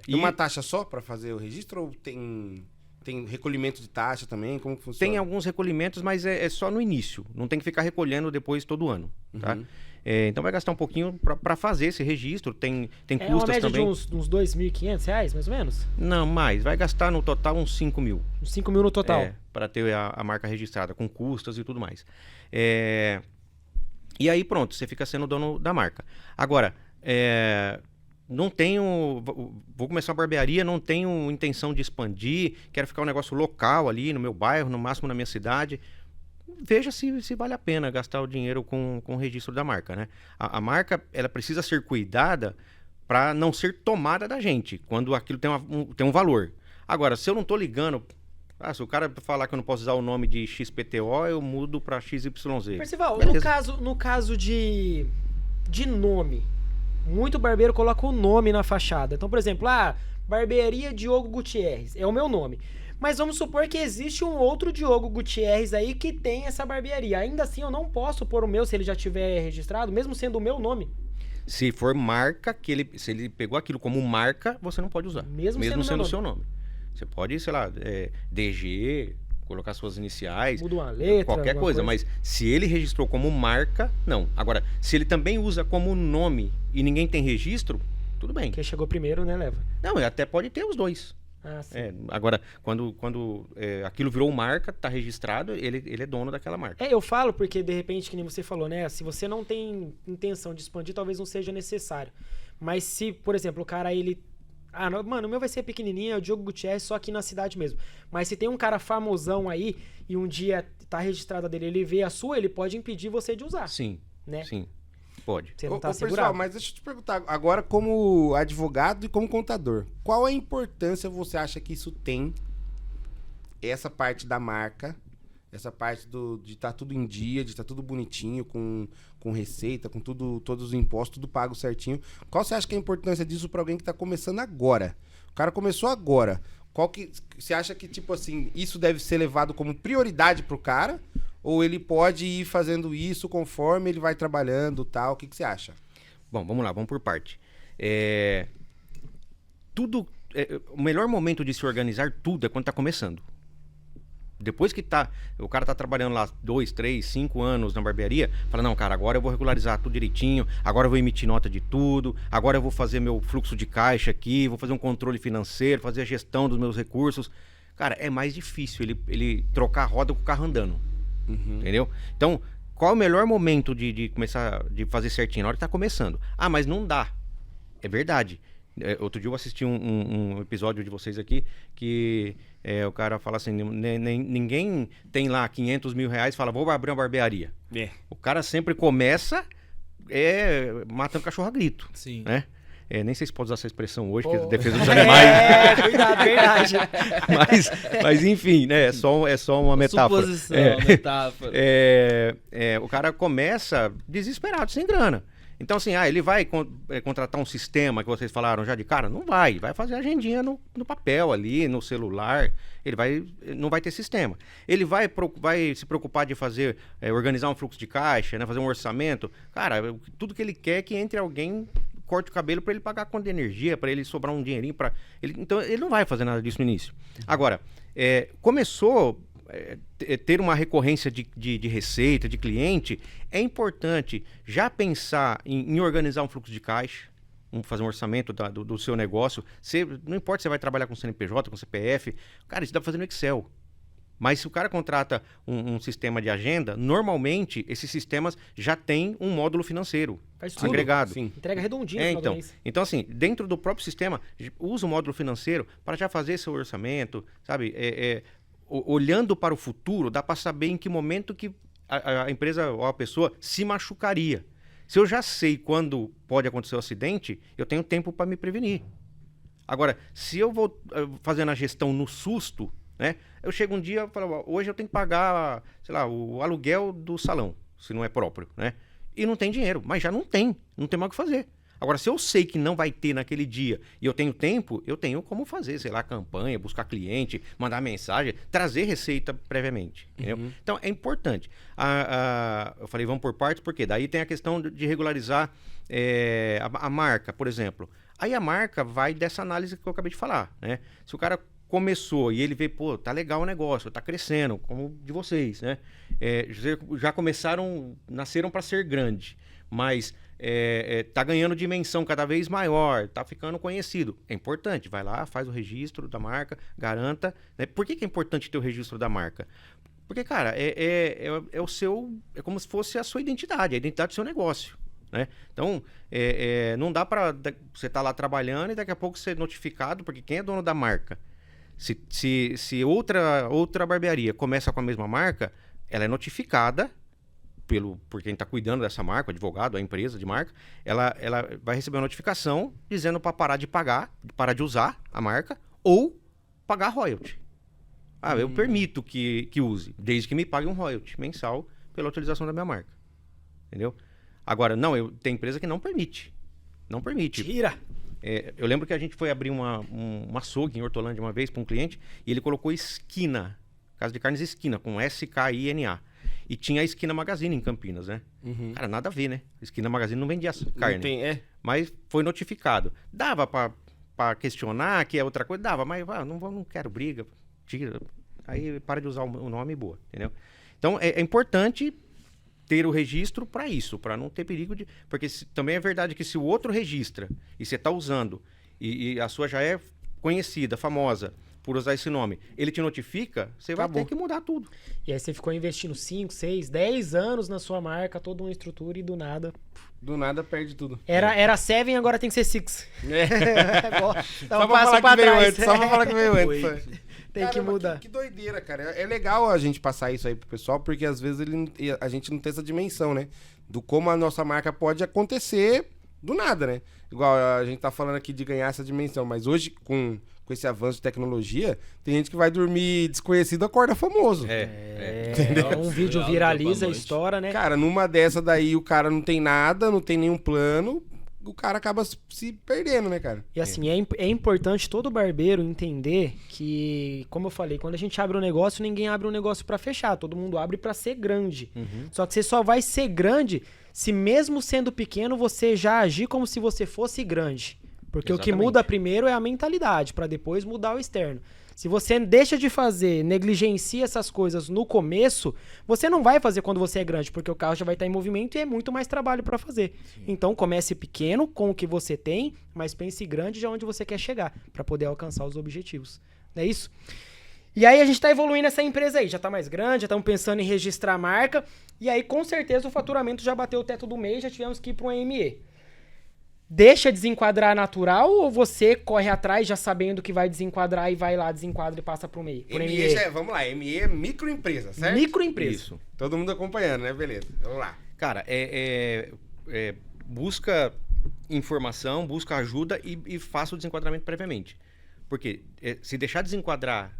Tem uma taxa só para fazer o registro ou tem recolhimento de taxa também? Como que funciona? Tem alguns recolhimentos, mas é só no início. Não tem que ficar recolhendo depois todo ano, tá? Então vai gastar um pouquinho para fazer esse registro. Tem custas uma média também. de uns R$2.500, mais ou menos? Não, mais. Vai gastar no total uns 5 mil. Uns 5 mil no total. Para ter a marca registrada, com custas e tudo mais. E aí pronto, você fica sendo dono da marca. Agora, não tenho... Vou começar uma barbearia, não tenho intenção de expandir, quero ficar um negócio local ali no meu bairro, no máximo na minha cidade. Veja se vale a pena gastar o dinheiro com o registro da marca, né? A marca, ela precisa ser cuidada para não ser tomada da gente, quando aquilo tem um valor. Agora, se eu não estou ligando... se o cara falar que eu não posso usar o nome de XPTO, eu mudo para XYZ. Percival, Beleza. no caso de nome, muito barbeiro coloca o nome na fachada. Então, por exemplo, Barbearia Diogo Gutierrez, é o meu nome. Mas vamos supor que existe um outro Diogo Gutierrez aí que tem essa barbearia. Ainda assim, eu não posso pôr o meu se ele já tiver registrado, mesmo sendo o meu nome. Se for marca, se ele pegou aquilo como marca, você não pode usar. Mesmo sendo sendo o seu nome. Você pode, sei lá, DG, colocar suas iniciais, Muda uma letra, qualquer alguma coisa, mas se ele registrou como marca, não. Agora, se ele também usa como nome e ninguém tem registro, tudo bem. Quem chegou primeiro, né, leva. Não, até pode ter os dois. Ah, sim. Agora, quando aquilo virou marca, tá registrado, ele é dono daquela marca. Eu falo porque, de repente, que nem você falou, né? Se você não tem intenção de expandir, talvez não seja necessário. Mas se, por exemplo, o cara, ele... Ah, não, mano, o meu vai ser pequenininho, é o Diogo Gutierrez, só aqui na cidade mesmo. Mas se tem um cara famosão aí e um dia tá registrada dele, ele vê a sua, ele pode impedir você de usar. Sim, né? sim, pode. Você não tá pessoal, segurado. mas deixa eu te perguntar, agora como advogado e como contador, qual a importância você acha que isso tem, essa parte da marca, essa parte de estar tudo em dia, de estar tudo bonitinho, com receita, com tudo, todos os impostos, tudo pago certinho. Qual você acha que é a importância disso para alguém que está começando agora? O cara começou agora. Qual que você acha que, tipo assim, isso deve ser levado como prioridade pro cara? Ou ele pode ir fazendo isso conforme ele vai trabalhando, tal? O que você acha? Bom, vamos lá, vamos por parte. O melhor momento de se organizar tudo é quando está começando. Depois que o cara tá trabalhando lá 2, 3, 5 anos na barbearia, fala, não, cara, agora eu vou regularizar tudo direitinho, agora eu vou emitir nota de tudo, agora eu vou fazer meu fluxo de caixa aqui, vou fazer um controle financeiro, fazer a gestão dos meus recursos. Cara, é mais difícil ele trocar a roda com o carro andando. Entendeu? Então, qual é o melhor momento de começar, de fazer certinho? Na hora que tá começando. Ah, mas não dá. É verdade. Outro dia eu assisti um episódio de vocês aqui que o cara fala assim, ninguém tem lá 500 mil reais e fala, vou abrir uma barbearia. O cara sempre começa matando cachorro a grito. Sim. Né? Nem sei se pode usar essa expressão hoje, que é defesa dos animais. Cuidado, verdade. mas enfim, né? É só uma metáfora. Suposição, metáfora. O cara começa desesperado, sem grana. Então, assim, ele vai contratar um sistema que vocês falaram já de cara? Não vai. Vai fazer agendinha no papel ali, no celular. Não vai ter sistema. Ele vai se preocupar de fazer, organizar um fluxo de caixa, né, fazer um orçamento. Cara, tudo que ele quer é que entre alguém, corte o cabelo para ele pagar a conta de energia, para ele sobrar um dinheirinho. Então, ele não vai fazer nada disso no início. Agora, começou... ter uma recorrência de receita, de cliente, é importante já pensar em organizar um fluxo de caixa, fazer um orçamento do seu negócio. Não importa se você vai trabalhar com CNPJ, com CPF, cara, isso dá pra fazer no Excel. Mas se o cara contrata um sistema de agenda, normalmente esses sistemas já têm um módulo financeiro agregado. Sim. Entrega redondinho no final do mês. Então, assim, dentro do próprio sistema, usa o módulo financeiro para já fazer seu orçamento, sabe? Olhando para o futuro, dá para saber em que momento que a empresa ou a pessoa se machucaria. Se eu já sei quando pode acontecer o acidente, eu tenho tempo para me prevenir. Agora, se eu vou fazendo a gestão no susto, né? Eu chego um dia e falo, hoje eu tenho que pagar, sei lá, o aluguel do salão, se não é próprio, né? E não tem dinheiro, mas já não tem mais o que fazer. Agora, se eu sei que não vai ter naquele dia e eu tenho tempo, eu tenho como fazer, sei lá, campanha, buscar cliente, mandar mensagem, trazer receita previamente. Entendeu? Então, é importante. Eu falei, vamos por partes, porque daí tem a questão de regularizar a marca, por exemplo. Aí a marca vai dessa análise que eu acabei de falar, né? Se o cara começou e ele vê, pô, tá legal o negócio, tá crescendo, como de vocês, né? Já nasceram para ser grande, mas... tá ganhando dimensão cada vez maior, tá ficando conhecido. É importante, vai lá, faz o registro da marca, garanta. Né? Por que é importante ter o registro da marca? Porque, cara, o seu. É como se fosse a sua identidade, a identidade do seu negócio. Né? Então, não dá para você tá lá trabalhando e daqui a pouco ser notificado, porque quem é dono da marca? Se outra barbearia começa com a mesma marca, ela é notificada por quem está cuidando dessa marca, o advogado, a empresa de marca, ela vai receber uma notificação dizendo para parar de pagar, parar de usar a marca ou pagar royalty. Eu permito que use, desde que me pague um royalty mensal pela utilização da minha marca. Entendeu? Agora, tem empresa que não permite. Não permite. Tira! Eu lembro que a gente foi abrir um açougue em Hortolândia uma vez para um cliente e ele colocou Esquina, Casa de Carnes Esquina, com S-K-I-N-A. E tinha a Esquina Magazine em Campinas, né? Cara, nada a ver, né? Esquina Magazine não vendia carne. Não tem, Mas foi notificado. Dava pra para questionar, que é outra coisa, dava, mas não quero briga, tira. Aí para de usar o nome e boa, entendeu? Então é importante ter o registro para isso, para não ter perigo de... Porque também é verdade que se o outro registra e você está usando e a sua já é conhecida, famosa, por usar esse nome, ele te notifica, você vai ter que mudar tudo. E aí você ficou investindo 5, 6, 10 anos na sua marca, toda uma estrutura e do nada... Do nada perde tudo. Era 7, agora tem que ser 6. Só pra falar que veio antes. Só pra falar que veio antes. Tem que mudar. Que doideira, cara. É legal a gente passar isso aí pro pessoal, porque às vezes a gente não tem essa dimensão, né? Do como a nossa marca pode acontecer do nada, né? Igual a gente tá falando aqui de ganhar essa dimensão, mas hoje, com esse avanço de tecnologia, tem gente que vai dormir desconhecido, acorda famoso. Um vídeo viraliza, estoura, né? Cara, numa dessa daí o cara não tem nada, não tem nenhum plano, o cara acaba se perdendo, né, cara? E assim, é importante todo barbeiro entender que, como eu falei, quando a gente abre um negócio, ninguém abre um negócio pra fechar, todo mundo abre pra ser grande. Só que você só vai ser grande se mesmo sendo pequeno, você já agir como se você fosse grande. Porque o que muda primeiro é a mentalidade, pra depois mudar o externo. Se você deixa de fazer, negligencia essas coisas no começo, você não vai fazer quando você é grande, porque o carro já vai estar em movimento e é muito mais trabalho para fazer. Sim. Então comece pequeno com o que você tem, mas pense grande de onde você quer chegar, para poder alcançar os objetivos. Não é isso? E aí a gente tá evoluindo essa empresa aí, já tá mais grande, já estamos pensando em registrar a marca, e aí com certeza o faturamento já bateu o teto do mês, já tivemos que ir para um ME. Deixa desenquadrar natural ou você corre atrás já sabendo que vai desenquadrar e vai lá, desenquadra e passa pro MEI? ME vamos lá, ME é microempresa, certo? Microempresa. Isso. Todo mundo acompanhando, né? Beleza, vamos lá. Cara, busca informação, busca ajuda e faça o desenquadramento previamente. Porque se deixar desenquadrar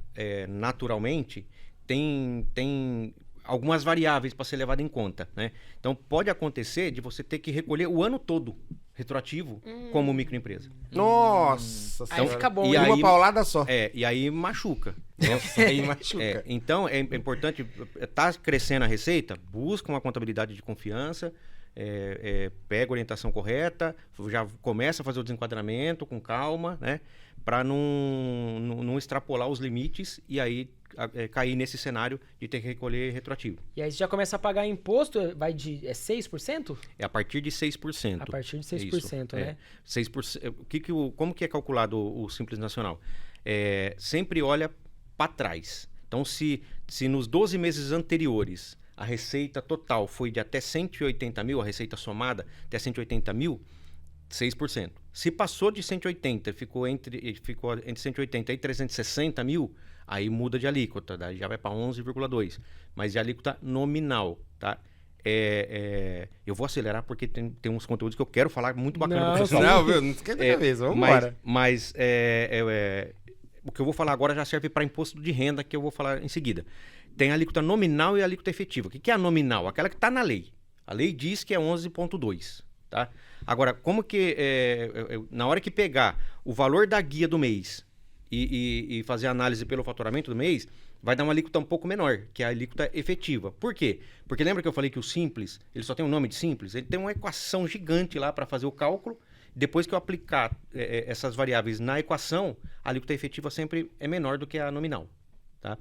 naturalmente, tem algumas variáveis para ser levado em conta, né? Então pode acontecer de você ter que recolher o ano todo retroativo como microempresa. Nossa Aí fica bom. E aí, uma paulada só. E aí machuca. Nossa, aí machuca. Então é importante, tá crescendo a receita, busca uma contabilidade de confiança, pega a orientação correta, já começa a fazer o desenquadramento com calma, né? Para não extrapolar os limites e aí cair nesse cenário de ter que recolher retroativo. E aí você já começa a pagar imposto, vai de 6%? É a partir de 6%. A partir de 6%, né? 6%. Como que é calculado o Simples Nacional? Sempre olha para trás. Então, se nos 12 meses anteriores a receita total foi de até 180 mil, a receita somada até 180 mil, 6%. Se passou de 180, ficou entre 180 e 360 mil, aí muda de alíquota, daí já vai para 11,2%. Mas de alíquota nominal, tá? Eu vou acelerar porque tem uns conteúdos que eu quero falar muito bacana com vocês. Não esquenta a cabeça, vamos embora. Mas o que eu vou falar agora já serve para imposto de renda, que eu vou falar em seguida. Tem a alíquota nominal e a alíquota efetiva. O que é a nominal? Aquela que está na lei. A lei diz que é 11,2%. Tá? Agora, como que na hora que pegar o valor da guia do mês e fazer a análise pelo faturamento do mês, vai dar uma alíquota um pouco menor, que é a alíquota efetiva. Por quê? Porque lembra que eu falei que o Simples, ele só tem um nome de Simples? Ele tem uma equação gigante lá para fazer o cálculo. Depois que eu aplicar essas variáveis na equação, a alíquota efetiva sempre é menor do que a nominal. Tá?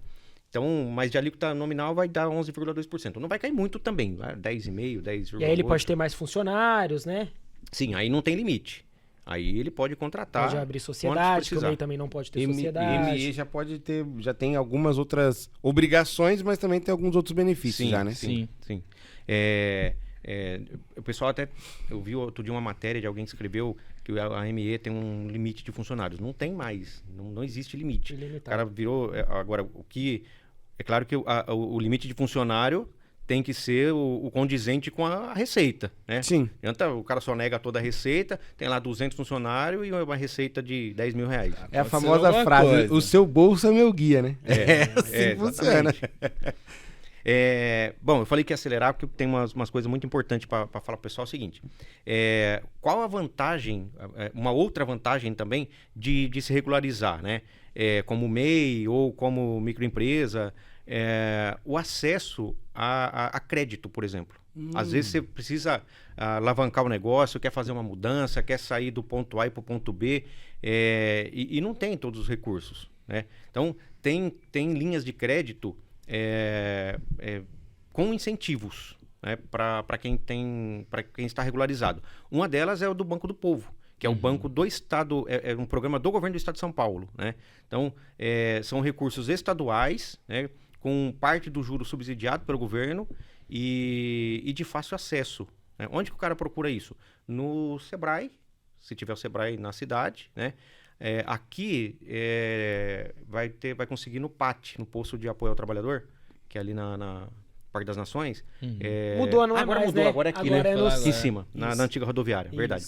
Então, mas de alíquota nominal vai dar 11,2%. Não vai cair muito também, 10,5%, 10,8%. E aí ele pode ter mais funcionários, né? Sim, aí não tem limite. Aí ele pode contratar. Pode abrir sociedade, que o MEI também não pode ter sociedade. ME já tem algumas outras obrigações, mas também tem alguns outros benefícios já, né? Sim. O pessoal até... Eu vi outro dia uma matéria de alguém que escreveu que a ME tem um limite de funcionários. Não tem mais. Não existe limite. Ilimitado. O cara virou... Agora, o que... É claro que o limite de funcionário tem que ser o condizente com a receita, né? Sim. O cara só nega toda a receita, tem lá 200 funcionários e uma receita de 10 mil reais. É a famosa frase, o seu bolso é meu guia, né? Assim funciona. Bom, eu falei que ia acelerar porque tem umas coisas muito importantes para falar pro pessoal. É o seguinte, qual a vantagem, uma outra vantagem também de se regularizar, né? Como MEI ou como microempresa, o acesso a crédito, por exemplo. Às vezes você precisa alavancar o negócio, quer fazer uma mudança, quer sair do ponto A para o ponto B, e não tem todos os recursos, né? Então, tem linhas de crédito com incentivos, né, para quem está regularizado. Uma delas é o do Banco do Povo, que é o banco do Estado, é um programa do governo do Estado de São Paulo, né? Então, são recursos estaduais, né, com parte do juro subsidiado pelo governo e de fácil acesso, né? Onde que o cara procura isso? No Sebrae, se tiver o Sebrae na cidade, né? Aqui vai conseguir no PAT, no Posto de Apoio ao Trabalhador, que é ali na Parque das Nações. Mudou, não é agora mais, mudou, né? agora é aqui, Agora né? é no- Aqui em cima, na antiga rodoviária, Isso. verdade.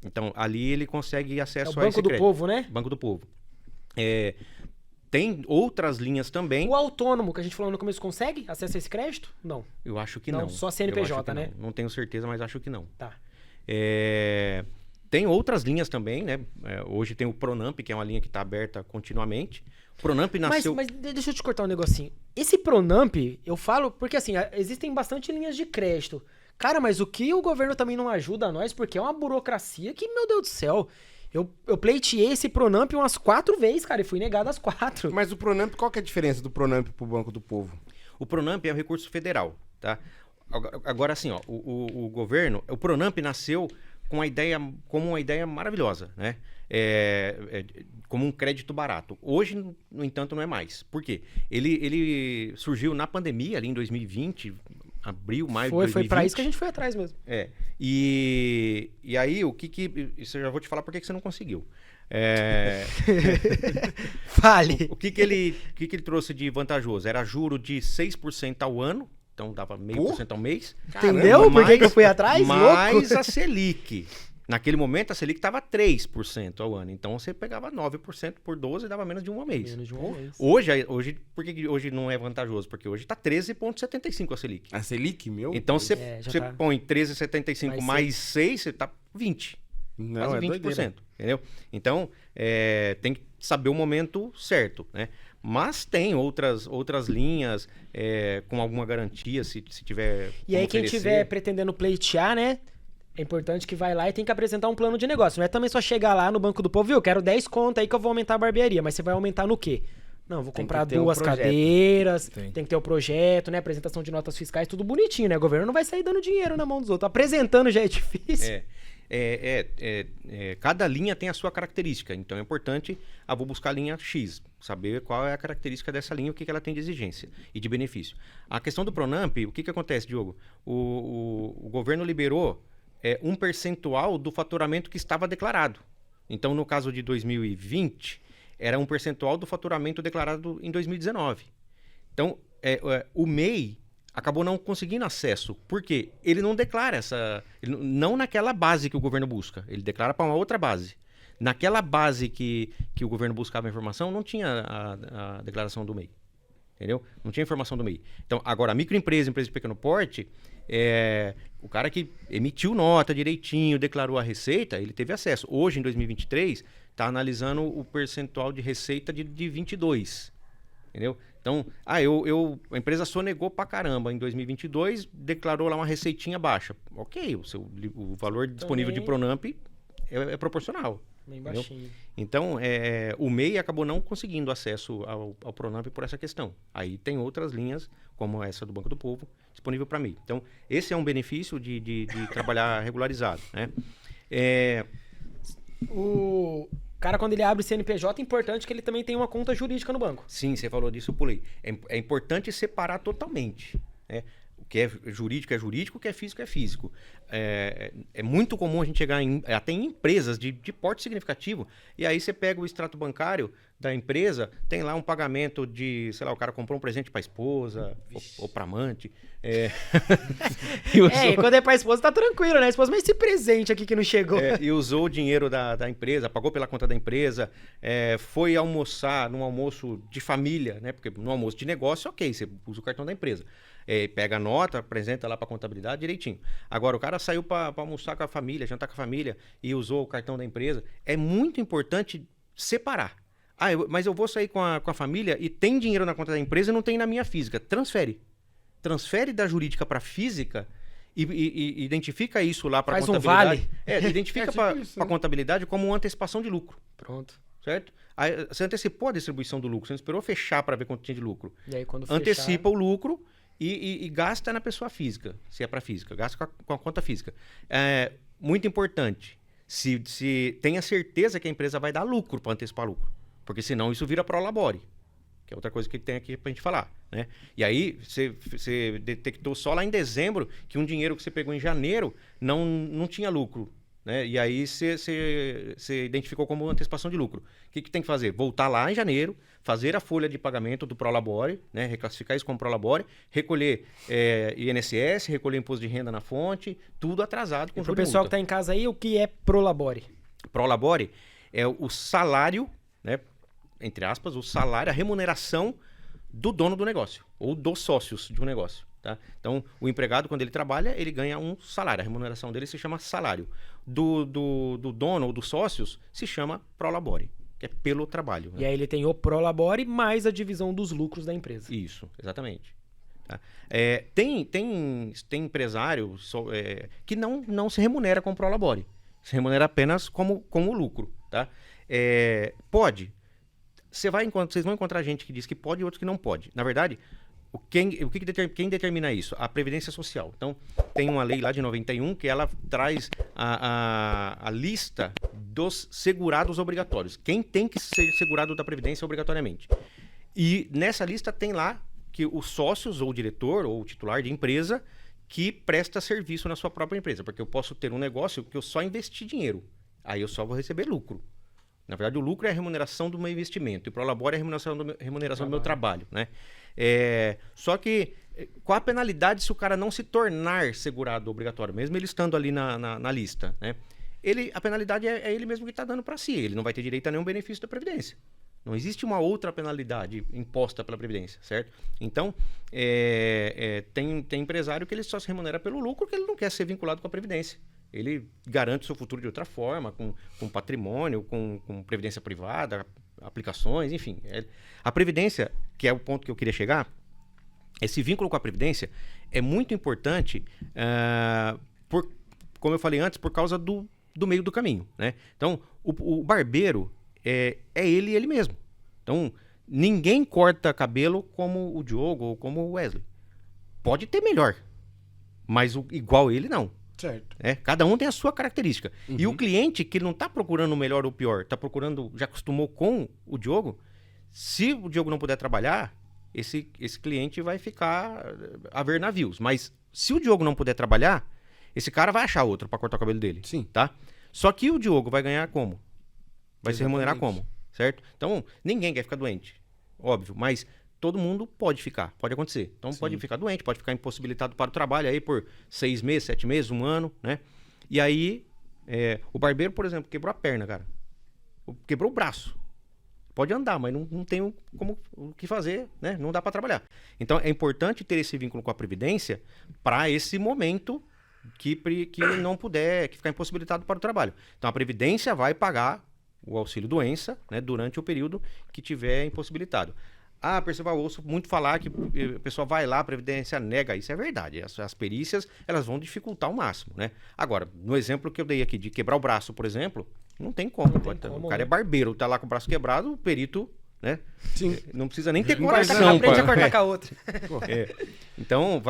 Então, ali ele consegue É o acesso a Banco esse do crédito. Povo, né? Banco do Povo. Tem outras linhas também. O autônomo que a gente falou no começo consegue acesso a esse crédito? Não. Eu acho que Não, não. só Eu CNPJ, acho que né? Não tenho certeza, mas acho que não. Tá. Tem outras linhas também, né? Hoje tem o Pronamp, que é uma linha que está aberta continuamente. O Pronamp nasceu... Mas deixa eu te cortar um negocinho. Esse Pronamp, eu falo porque assim, existem bastante linhas de crédito. Cara, mas o que o governo também não ajuda a nós, porque é uma burocracia que, meu Deus do céu, eu pleiteei esse Pronamp umas 4 vezes, cara, e fui negado as 4. Mas o Pronamp, qual que é a diferença do Pronamp pro Banco do Povo? O Pronamp é um recurso federal, tá? Agora, assim, ó, o governo... O Pronamp nasceu como uma ideia maravilhosa, né? Como um crédito barato. Hoje, no entanto, não é mais. Por quê? Ele surgiu na pandemia, ali em 2020, abril, maio de 2020. Foi pra isso que a gente foi atrás mesmo. E aí, isso eu já vou te falar por que você não conseguiu. Fale. O que ele trouxe de vantajoso? Era juro de 6% ao ano, então dava 0,5% ao mês. Entendeu por que eu fui atrás? Mais Louco. a Selic. Naquele momento, a Selic estava 3% ao ano. Então, você pegava 9% por 12 e dava menos de um ao mês. Menos de um mês. Hoje, por que hoje não é vantajoso? Porque hoje está 13,75 a Selic. A Selic, meu? Então, você já tá. põe 13,75 Mais mais 6, você está 20. Não, Quase é 20%. doideira. Entendeu? Então, tem que saber o momento certo, né? Mas tem outras linhas com alguma garantia, se tiver. E aí, como quem oferecer. tiver pretendendo pleitear, né? É importante que vai lá e tem que apresentar um plano de negócio. Não é também só chegar lá no Banco do Povo, viu? Quero 10 conto aí que eu vou aumentar a barbearia. Mas você vai aumentar no quê? Não, vou Tem comprar que ter um 2 projeto. cadeiras, Tem. tem que ter o projeto, né? Apresentação de notas fiscais, tudo bonitinho, né? O governo não vai sair dando dinheiro na mão dos outros. Apresentando já é difícil. Cada linha tem a sua característica, então é importante, vou buscar a linha X, saber qual é a característica dessa linha, o que ela tem de exigência e de benefício. A questão do Pronamp, o que acontece, Diogo? O governo liberou um percentual do faturamento que estava declarado. Então, no caso de 2020, era um percentual do faturamento declarado em 2019. Então, o MEI acabou não conseguindo acesso. Por quê? Ele não declara não naquela base que o governo busca. Ele declara para uma outra base. Naquela base que o governo buscava a informação, não tinha a declaração do MEI. Entendeu? Não tinha informação do MEI. Então, agora, a microempresa, empresa de pequeno porte, o cara que emitiu nota direitinho, declarou a receita, ele teve acesso. Hoje, em 2023, está analisando o percentual de receita de 22%. Entendeu? Então, a empresa sonegou pra caramba em 2022, declarou lá uma receitinha baixa. Ok, o valor disponível de Pronamp é proporcional. Bem entendeu? baixinho. Então, o MEI acabou não conseguindo acesso ao Pronamp por essa questão. Aí tem outras linhas, como essa do Banco do Povo, disponível para MEI. Então, esse é um benefício de trabalhar regularizado, né? O cara, quando ele abre o CNPJ, é importante que ele também tenha uma conta jurídica no banco. Sim, você falou disso, eu pulei. É importante separar totalmente, né? O que é jurídico, o que é físico. É muito comum a gente chegar até em empresas de porte significativo, e aí você pega o extrato bancário da empresa, tem lá um pagamento de, sei lá, o cara comprou um presente para a esposa ou para amante. E quando é pra esposa, tá tranquilo, né? A esposa, mas esse presente aqui que não chegou. E usou o dinheiro da empresa, pagou pela conta da empresa, foi almoçar num almoço de família, né? Porque no almoço de negócio, ok, você usa o cartão da empresa. Pega a nota, apresenta lá para contabilidade direitinho. Agora, o cara saiu para almoçar com a família, jantar com a família e usou o cartão da empresa. É muito importante separar. Mas eu vou sair com a família e tem dinheiro na conta da empresa e não tem na minha física. Transfere. Transfere da jurídica para física e identifica isso lá para a contabilidade. Identifica para a contabilidade como uma antecipação de lucro. Pronto. Certo? Aí, você antecipou a distribuição do lucro, você não esperou fechar para ver quanto tinha de lucro. E aí, quando antecipa o lucro e gasta na pessoa física, se é para física, gasta com a conta física. Muito importante, se tenha certeza que a empresa vai dar lucro para antecipar lucro, porque senão isso vira prolabore, que é outra coisa que tem aqui para a gente falar. Né? E aí você detectou só lá em dezembro que um dinheiro que você pegou em janeiro não tinha lucro. Né? E aí você identificou como antecipação de lucro. O que tem que fazer? Voltar lá em janeiro, fazer a folha de pagamento do Prolabore, né? Reclassificar isso como Prolabore, recolher INSS, recolher imposto de renda na fonte, tudo atrasado com juros de multa. Para o pessoal que está em casa aí, o que é Prolabore? Prolabore é o salário, né? Entre aspas, o salário, a remuneração do dono do negócio ou dos sócios de um negócio. Tá? Então, o empregado, quando ele trabalha, ele ganha um salário. A remuneração dele se chama salário. Do dono ou dos sócios se chama Prolabore, que é pelo trabalho. Né? E aí ele tem o Prolabore mais a divisão dos lucros da empresa. Isso, exatamente. Tá? Tem empresário que não se remunera com Prolabore. Se remunera apenas como lucro. Tá? Pode. Vocês vão encontrar gente que diz que pode e outros que não pode. Na verdade... Quem determina isso? A Previdência Social. Então, tem uma lei lá de 91 que ela traz a lista dos segurados obrigatórios. Quem tem que ser segurado da Previdência obrigatoriamente. E nessa lista tem lá que os sócios, ou o diretor, ou o titular de empresa, que presta serviço na sua própria empresa. Porque eu posso ter um negócio que eu só investi dinheiro. Aí eu só vou receber lucro. Na verdade, o lucro é a remuneração do meu investimento. E o Prolabore é a remuneração do meu trabalho, né? Só que, qual a penalidade se o cara não se tornar segurado obrigatório, mesmo ele estando ali na lista, né? A penalidade é ele mesmo que está dando para si. Ele não vai ter direito a nenhum benefício da Previdência. Não existe uma outra penalidade imposta pela Previdência, certo? Então, tem empresário que ele só se remunera pelo lucro, que ele não quer ser vinculado com a Previdência. Ele garante o seu futuro de outra forma, com patrimônio, com previdência privada, aplicações, enfim. A Previdência, que é o ponto que eu queria chegar, esse vínculo com a Previdência é muito importante, como eu falei antes, por causa do meio do caminho. Né? Então, o barbeiro é ele mesmo. Então, ninguém corta cabelo como o Diogo ou como o Wesley. Pode ter melhor, mas igual ele não. Certo. Cada um tem a sua característica. Uhum. E o cliente que não está procurando o melhor ou o pior, está procurando, já acostumou com o Diogo, se o Diogo não puder trabalhar, esse cliente vai ficar a ver navios. Mas se o Diogo não puder trabalhar, esse cara vai achar outro para cortar o cabelo dele. Sim. Tá? Só que o Diogo vai ganhar como? Vai se remunerar como? Certo? Então, ninguém quer ficar doente. Óbvio, mas... todo mundo pode acontecer. Então, pode ficar doente, pode ficar impossibilitado para o trabalho aí por 6 meses, 7 meses, 1 ano, né? E aí, o barbeiro, por exemplo, quebrou a perna, cara. Quebrou o braço. Pode andar, mas não tem o que fazer, né? Não dá para trabalhar. Então, é importante ter esse vínculo com a Previdência para esse momento que não puder, que ficar impossibilitado para o trabalho. Então, a Previdência vai pagar o auxílio-doença, né, durante o período que tiver impossibilitado. Percival, eu ouço muito falar que a pessoa vai lá, a Previdência nega. Isso é verdade. As perícias, elas vão dificultar ao máximo, né? Agora, no exemplo que eu dei aqui de quebrar o braço, por exemplo, não tem como. O cara é barbeiro, tá lá com o braço quebrado, o perito, né? Sim. Não precisa nem ter Coração, coração. aprende a cortar com a outra. Então,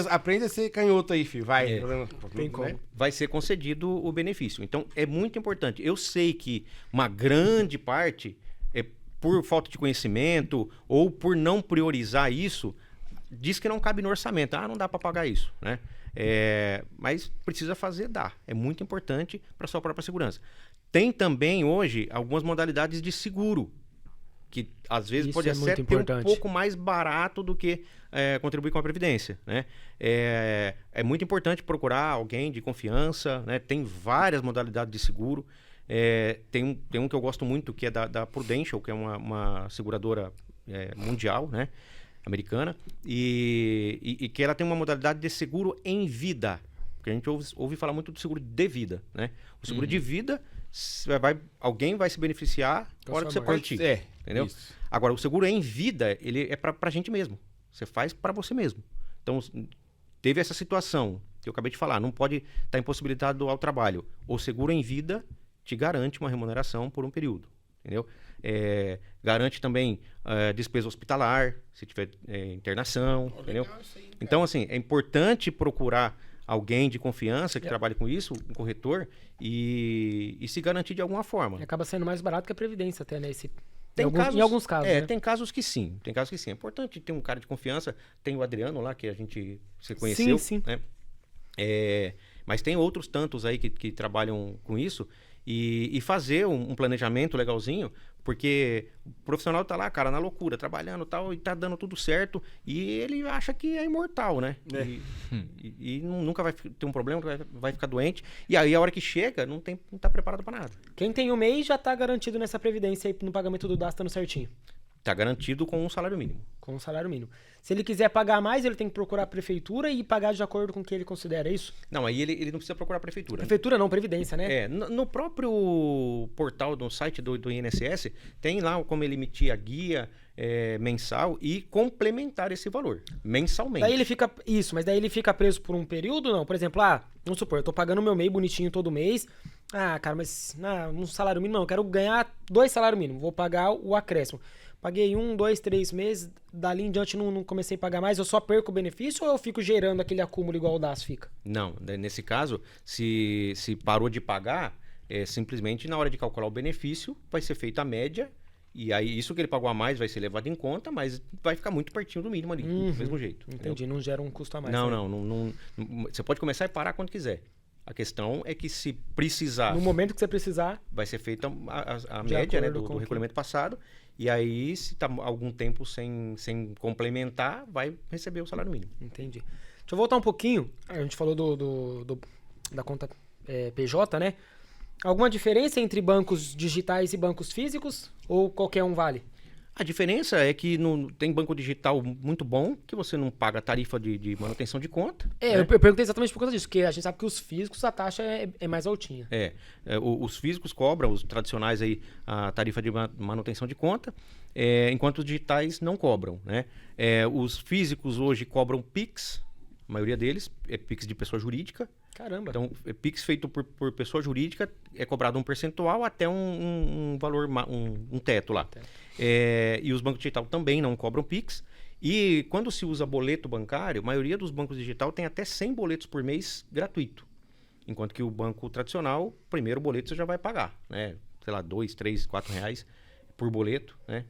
aprende a ser canhoto aí, filho. Vai. Tem como. Né? Vai ser concedido o benefício. Então, é muito importante. Eu sei que uma grande parte... por falta de conhecimento ou por não priorizar isso, diz que não cabe no orçamento. Não dá para pagar isso, né? Mas precisa fazer, dá. É muito importante para sua própria segurança. Tem também hoje algumas modalidades de seguro, que às vezes isso pode até ter um pouco mais barato do que contribuir com a Previdência, né? É muito importante procurar alguém de confiança, né? Tem várias modalidades de seguro. Tem um que eu gosto muito, que é da Prudential, que é uma seguradora mundial, né, americana, e que ela tem uma modalidade de seguro em vida, porque a gente ouve falar muito do seguro de vida, né? O seguro de vida, alguém vai se beneficiar na hora que você partir. Entendeu? Isso. Agora, o seguro em vida, ele é pra gente mesmo. Você faz para você mesmo. Então, teve essa situação que eu acabei de falar, não pode estar impossibilitado ao trabalho. O seguro em vida te garante uma remuneração por um período, entendeu? Garante também despesa hospitalar, se tiver internação, entendeu? Então, assim, é importante procurar alguém de confiança que trabalhe com isso, um corretor, e se garantir de alguma forma. E acaba sendo mais barato que a Previdência até, né? Em alguns casos, né? Tem casos que sim. Tem casos que sim. É importante ter um cara de confiança. Tem o Adriano lá, que você conheceu. Sim. Né? Mas tem outros tantos aí que trabalham com isso. E fazer um planejamento legalzinho, porque o profissional tá lá, cara, na loucura, trabalhando e tal, e tá dando tudo certo, e ele acha que é imortal, né? E nunca vai ter um problema, vai ficar doente, e aí a hora que chega, não tá preparado para nada. Quem tem um mês já tá garantido nessa Previdência aí no pagamento do DAS, estando certinho. Tá garantido com um salário mínimo. Com um salário mínimo. Se ele quiser pagar mais, ele tem que procurar a prefeitura e pagar de acordo com o que ele considera, é isso? Não, aí ele não precisa procurar a prefeitura. Prefeitura não, Previdência, né? No próprio portal, no site do INSS, tem lá como ele emitir a guia mensal e complementar esse valor, mensalmente. Daí ele fica, mas daí ele fica preso por um período, não? Por exemplo, vamos supor, eu tô pagando meu MEI bonitinho todo mês, cara, mas um salário mínimo não, eu quero ganhar 2 salários mínimos, vou pagar o acréscimo. Paguei 1, 2, 3 meses, dali em diante não comecei a pagar mais, eu só perco o benefício ou eu fico gerando aquele acúmulo igual o DAS fica? Não, nesse caso, se parou de pagar, simplesmente na hora de calcular o benefício, vai ser feita a média, e aí isso que ele pagou a mais vai ser levado em conta, mas vai ficar muito pertinho do mínimo ali, do mesmo jeito. Entendi, entendeu? Não gera um custo a mais. Não, você pode começar e parar quando quiser. A questão é que se precisar... No momento que você precisar... Vai ser feita a média, né, do recolhimento passado. E aí, se está algum tempo sem complementar, vai receber o salário mínimo. Entendi. Deixa eu voltar um pouquinho. A gente falou da conta PJ, né? Alguma diferença entre bancos digitais e bancos físicos? Ou qualquer um vale? A diferença é que tem banco digital muito bom, que você não paga tarifa de manutenção de conta. Né? Eu perguntei exatamente por causa disso, porque a gente sabe que os físicos, a taxa é mais altinha. Os físicos cobram, os tradicionais aí, a tarifa de manutenção de conta, enquanto os digitais não cobram, né? Os físicos hoje cobram PIX, a maioria deles é PIX de pessoa jurídica. Caramba. Então, PIX feito por pessoa jurídica é cobrado um percentual até um valor, um teto lá. E os bancos digitais também não cobram PIX. E quando se usa boleto bancário, a maioria dos bancos digital tem até 100 boletos por mês gratuito. Enquanto que o banco tradicional, primeiro boleto você já vai pagar, né? Sei lá, 2, 3, 4 reais por boleto, né?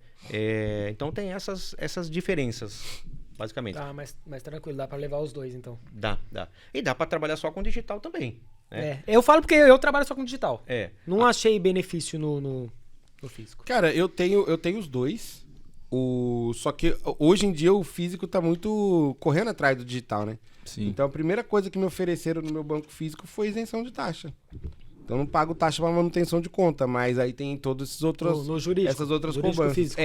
Então tem essas diferenças, basicamente. Tá, mas tranquilo, dá pra levar os dois, então. Dá. E dá pra trabalhar só com digital também. Né? Eu falo porque eu trabalho só com digital. Não Ah. achei benefício no físico. Cara, eu tenho os dois. Só que hoje em dia o físico tá muito correndo atrás do digital, né? Sim. Então a primeira coisa que me ofereceram no meu banco físico foi isenção de taxa. Então eu não pago taxa para manutenção de conta, mas aí tem todos esses outros No jurídico. essas outras Jurídico cobranças. físico.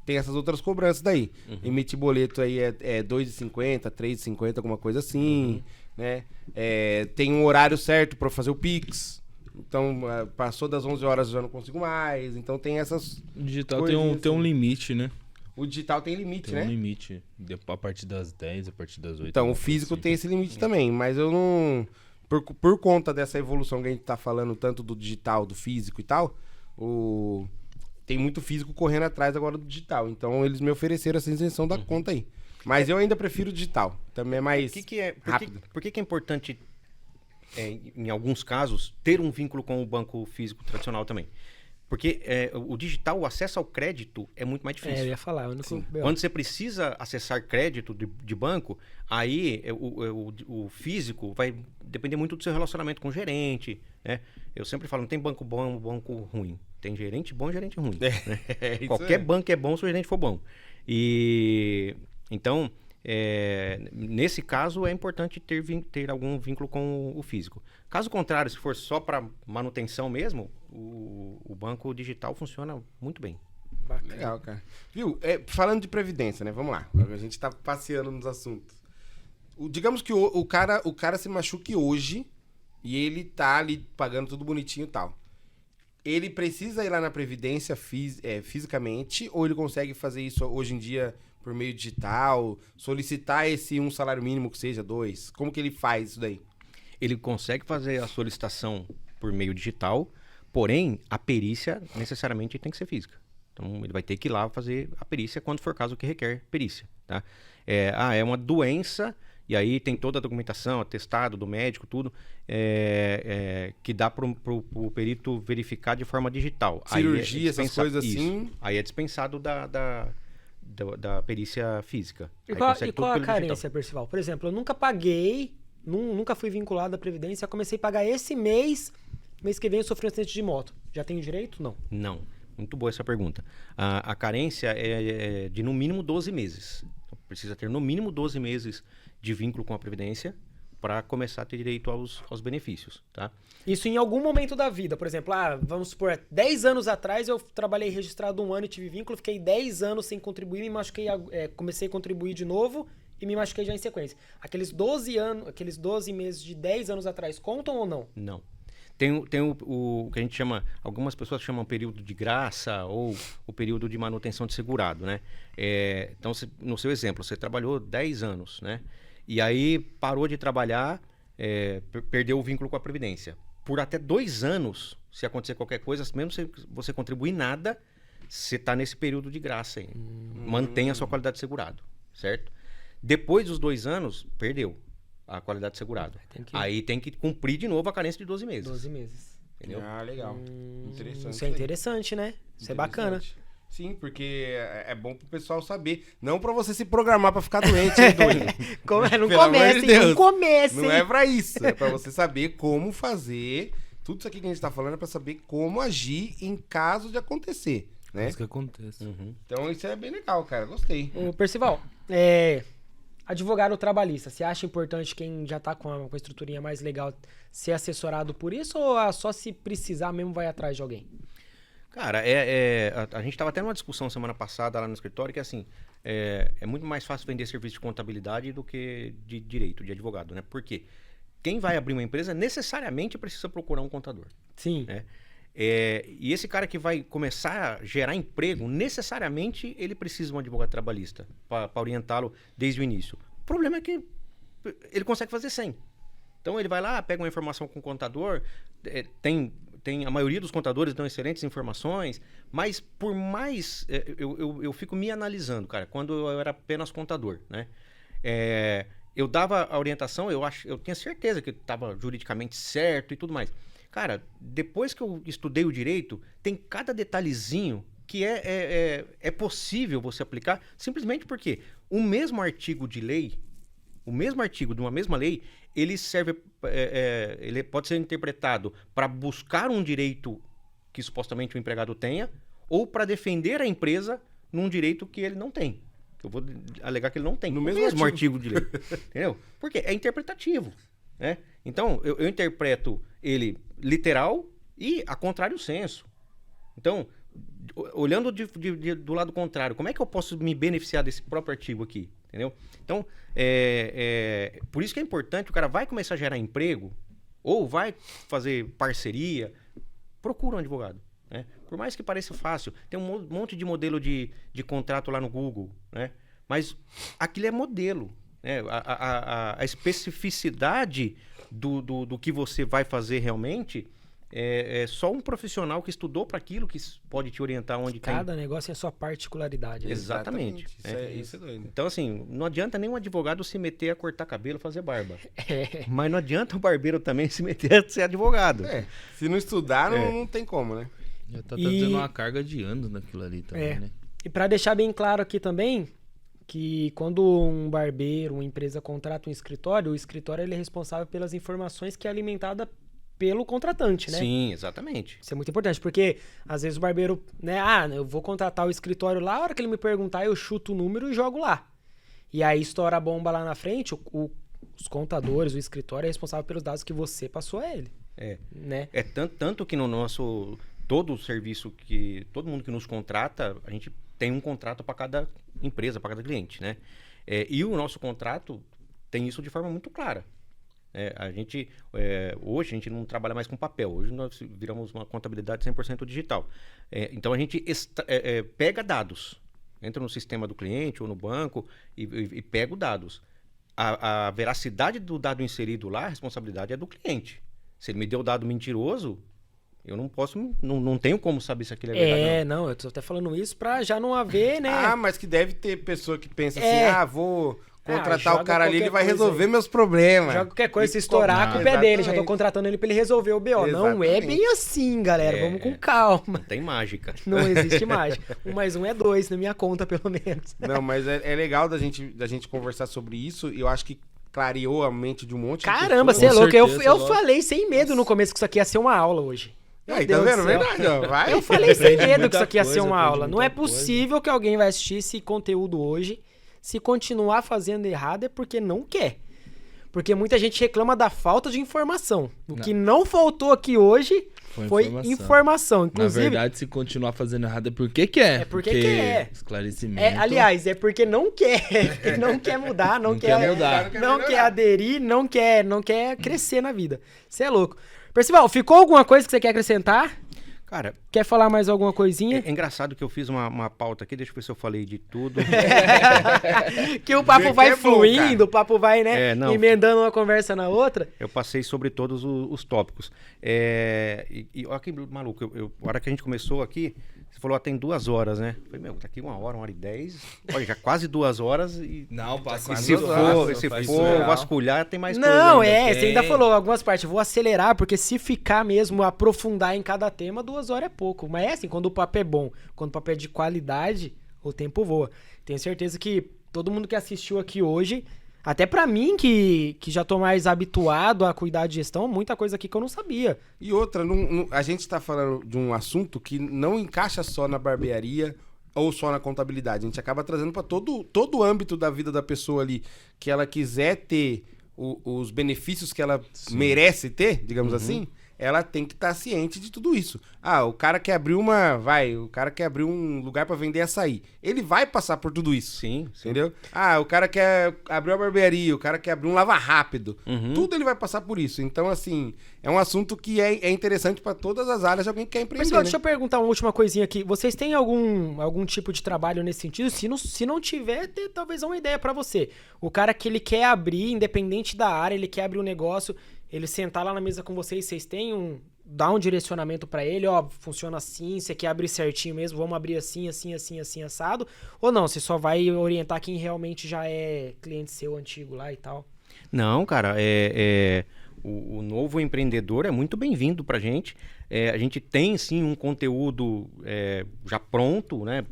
Tem essas outras cobranças daí. Emitir boleto aí é R$2,50, R$3,50, alguma coisa assim, né? Tem um horário certo para fazer o Pix. Então, passou das 11 horas eu já não consigo mais. Então tem essas O digital coisinhas tem um assim. limite, né? O digital tem limite, Tem né? um limite. A partir das 10, a partir das 8. Então, o físico tem esse limite também, mas eu não... Por conta dessa evolução que a gente tá falando, tanto do digital, do físico e tal, tem muito físico correndo atrás agora do digital. Então, eles me ofereceram essa isenção da conta aí. Mas eu ainda prefiro o digital. Também é mais rápido. Por que é importante, em alguns casos, ter um vínculo com o banco físico tradicional também? Porque o digital, o acesso ao crédito é muito mais difícil. Eu ia falar. Quando você precisa acessar crédito de banco, aí o físico vai depender muito do seu relacionamento com o gerente, né? Eu sempre falo, não tem banco bom, banco ruim. Tem gerente bom e gerente ruim. Qualquer banco é bom se o gerente for bom. Então, nesse caso, é importante ter algum vínculo com o físico. Caso contrário, se for só para manutenção mesmo, o banco digital funciona muito bem. Bacana. Legal, cara. Viu? Falando de previdência, né? Vamos lá. A gente tá passeando nos assuntos. Digamos que o cara se machuque hoje e ele tá ali pagando tudo bonitinho e tal. ele precisa ir lá na Previdência fisicamente, ou ele consegue fazer isso hoje em dia por meio digital, solicitar esse um salário mínimo que seja 2? Como que ele faz isso daí? Ele consegue fazer a solicitação por meio digital, porém, a perícia necessariamente tem que ser física. Então, ele vai ter que ir lá fazer a perícia quando for caso que requer perícia. Tá? É uma doença, e aí tem toda a documentação, atestado do médico, tudo, que dá para o perito verificar de forma digital. Cirurgia, essas coisas assim. Isso. Aí é dispensado da perícia física. E Aí qual consegue a tudo pelo carência, digital. Percival? Por exemplo, eu nunca paguei, nunca fui vinculado à Previdência, comecei a pagar esse mês que vem eu sofri um acidente de moto. Já tenho direito? Não. Não. Muito boa essa pergunta. A carência é de no mínimo 12 meses. Então, precisa ter no mínimo 12 meses de vínculo com a Previdência para começar a ter direito aos benefícios, tá? Isso em algum momento da vida. Por exemplo, vamos supor, 10 anos atrás eu trabalhei registrado 1 ano e tive vínculo, fiquei 10 anos sem contribuir, me machuquei, comecei a contribuir de novo e me machuquei já em sequência. Aqueles 12 meses de 10 anos atrás contam ou não? Não. Tem o que a gente chama, algumas pessoas chamam período de graça ou o período de manutenção de segurado, né? Então, no seu exemplo, você trabalhou 10 anos, né? E aí parou de trabalhar, perdeu o vínculo com a Previdência. Por até 2 anos, se acontecer qualquer coisa, mesmo se você contribuir nada, você está nesse período de graça aí. Mantém a sua qualidade de segurado, certo? Depois dos 2 anos, perdeu a qualidade de segurado. Aí tem que cumprir de novo a carência de 12 meses. 12 meses. Entendeu? Ah, legal. Interessante. Isso é interessante, né? Isso é bacana. Sim, porque é bom pro pessoal saber. Não pra você se programar pra ficar doente, hein, doido? Não Pelo amor de comece, Deus. não comece. Não é pra isso. É pra você saber como fazer. Tudo isso aqui que a gente tá falando é pra saber como agir em caso de acontecer, né? É isso que acontece. Então isso é bem legal, cara. Gostei. Ô, Percival, advogado trabalhista, você acha importante quem já tá com a estruturinha mais legal ser assessorado por isso ou só se precisar mesmo vai atrás de alguém? Cara, a gente estava até numa discussão semana passada lá no escritório que assim, é muito mais fácil vender serviço de contabilidade do que de direito, de advogado, né? Porque quem vai abrir uma empresa necessariamente precisa procurar um contador. Sim. Né? E esse cara que vai começar a gerar emprego, necessariamente ele precisa de um advogado trabalhista para orientá-lo desde o início. O problema é que ele consegue fazer sem. Então ele vai lá, pega uma informação com o contador, a maioria dos contadores dão excelentes informações, mas por mais... eu fico me analisando, cara, quando eu era apenas contador, né? Eu dava a orientação, eu tinha certeza que estava juridicamente certo e tudo mais. Cara, depois que eu estudei o direito, tem cada detalhezinho que é possível você aplicar, simplesmente porque o mesmo artigo de lei, o mesmo artigo de uma mesma lei, ele serve, ele pode ser interpretado para buscar um direito que supostamente o empregado tenha, ou para defender a empresa num direito que ele não tem. Eu vou alegar que ele não tem. No mesmo artigo de lei. Entendeu? Porque é interpretativo. Né? Então, eu interpreto ele literal e a contrário senso. Então, olhando do lado contrário, como é que eu posso me beneficiar desse próprio artigo aqui? Entendeu? Então, por isso que é importante, o cara vai começar a gerar emprego ou vai fazer parceria, procura um advogado. Né? Por mais que pareça fácil, tem um monte de modelo de contrato lá no Google, né? Mas aquilo é modelo. Né? A especificidade do que você vai fazer realmente é só um profissional que estudou para aquilo que pode te orientar onde cada negócio é sua particularidade. Né? Exatamente. Isso é doido. Então, assim, não adianta nenhum advogado se meter a cortar cabelo, fazer barba. Mas não adianta o barbeiro também se meter a ser advogado. Se não estudar, não tem como, né? Já tá trazendo uma carga de anos naquilo ali também, né? E para deixar bem claro aqui também, que quando um barbeiro, uma empresa contrata um escritório, o escritório ele é responsável pelas informações que é alimentada pelo contratante, né? Sim, exatamente. Isso é muito importante, porque às vezes o barbeiro, né? Eu vou contratar o escritório lá, a hora que ele me perguntar, eu chuto o número e jogo lá. E aí estoura a bomba lá na frente, os contadores, o escritório é responsável pelos dados que você passou a ele. Né? Tanto que no nosso... Todo o serviço que... Todo mundo que nos contrata, a gente tem um contrato para cada empresa, para cada cliente, né? E o nosso contrato tem isso de forma muito clara. Hoje a gente não trabalha mais com papel. Hoje nós viramos uma contabilidade 100% digital. Então a gente pega dados. Entra no sistema do cliente ou no banco e pega os dados. A veracidade do dado inserido lá, a responsabilidade é do cliente. Se ele me deu dado mentiroso, eu não posso, não tenho como saber se aquilo é verdade. Não, eu tô até falando isso pra já não haver, né? Mas que deve ter pessoa que pensa assim, vou contratar o cara ali, ele vai coisa resolver meus problemas. Joga qualquer coisa, se estourar, a culpa é dele. Já tô contratando ele pra ele resolver o BO. Não é bem assim, galera. Vamos com calma. Não tem mágica. Não existe mágica. 1 mais 1 é 2, na minha conta, pelo menos. Não, mas é legal da gente conversar sobre isso. E eu acho que clareou a mente de um monte de pessoas. Caramba, você é louco. Eu falei sem medo no começo que isso aqui ia ser uma aula hoje. Aí, tá vendo? Verdade, ó. Vai. Eu falei sem medo que isso aqui ia ser uma aula. Não é possível que alguém vai assistir esse conteúdo hoje. Se continuar fazendo errado é porque não quer. Porque muita gente reclama da falta de informação. O que não faltou aqui hoje foi informação. Inclusive, na verdade, se continuar fazendo errado é porque quer. É porque quer. Esclarecimento. Aliás, é porque não quer. Não quer mudar, não quer aderir, não quer crescer na vida. Você é louco. Percival, ficou alguma coisa que você quer acrescentar? Cara, quer falar mais alguma coisinha? É engraçado que eu fiz uma pauta aqui, deixa eu ver se eu falei de tudo. Que o papo vai fluindo, o papo vai, né, emendando uma conversa na outra. Eu passei sobre todos os tópicos. Olha que maluco, a hora que a gente começou aqui, você falou, tem 2 horas, né? Eu falei, tá aqui 1h10. Olha, já quase 2 horas e... Não, passa se for vasculhar, tem mais coisa. Não, você ainda falou algumas partes. Eu vou acelerar, porque se ficar mesmo, aprofundar em cada tema, 2 horas é pouco. Mas é assim, quando o papo é bom, quando o papo é de qualidade, o tempo voa. Tenho certeza que todo mundo que assistiu aqui hoje... Até pra mim, que já tô mais habituado a cuidar de gestão, muita coisa aqui que eu não sabia. E outra, a gente tá falando de um assunto que não encaixa só na barbearia ou só na contabilidade. A gente acaba trazendo pra todo o âmbito da vida da pessoa ali, que ela quiser ter os benefícios que ela merece ter, digamos assim, ela tem que estar ciente de tudo isso. O cara quer abrir um lugar pra vender açaí. Ele vai passar por tudo isso. Sim. Entendeu? O cara quer abrir uma barbearia, o cara quer abrir um lava rápido. Tudo ele vai passar por isso. Então, assim, é um assunto que é interessante pra todas as áreas de alguém que quer empreender. Pessoal, deixa eu perguntar uma última coisinha aqui. Vocês têm algum tipo de trabalho nesse sentido? Se não tiver, talvez uma ideia pra você. O cara que ele quer abrir, independente da área, ele quer abrir um negócio... Ele sentar lá na mesa com vocês têm dá um direcionamento pra ele, funciona assim, você quer abrir certinho mesmo, vamos abrir assim, assado, ou não, você só vai orientar quem realmente já é cliente seu antigo lá e tal? Não, cara, o novo empreendedor é muito bem-vindo pra gente. A gente tem, sim, um conteúdo já pronto, né?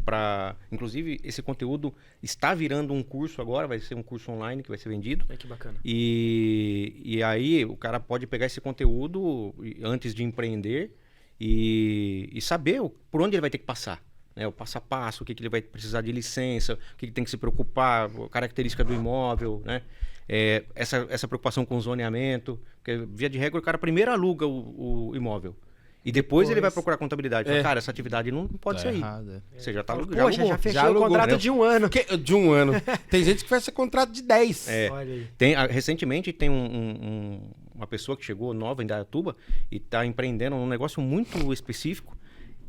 Inclusive, esse conteúdo está virando um curso agora, vai ser um curso online que vai ser vendido. Que bacana. E aí, o cara pode pegar esse conteúdo antes de empreender e saber por onde ele vai ter que passar. O passo a passo, o que ele vai precisar de licença, o que ele tem que se preocupar, a característica do imóvel, né? Essa preocupação com o zoneamento, porque via de regra o cara primeiro aluga o imóvel e depois ele vai procurar contabilidade. Fala, cara, essa atividade não pode ser aí. Você já tá alugando. Poxa, já fechou o contrato de 1 ano. De 1 ano. Tem gente que fecha contrato de 10. Olha aí. Recentemente tem uma pessoa que chegou nova em Indaiatuba e está empreendendo um negócio muito específico.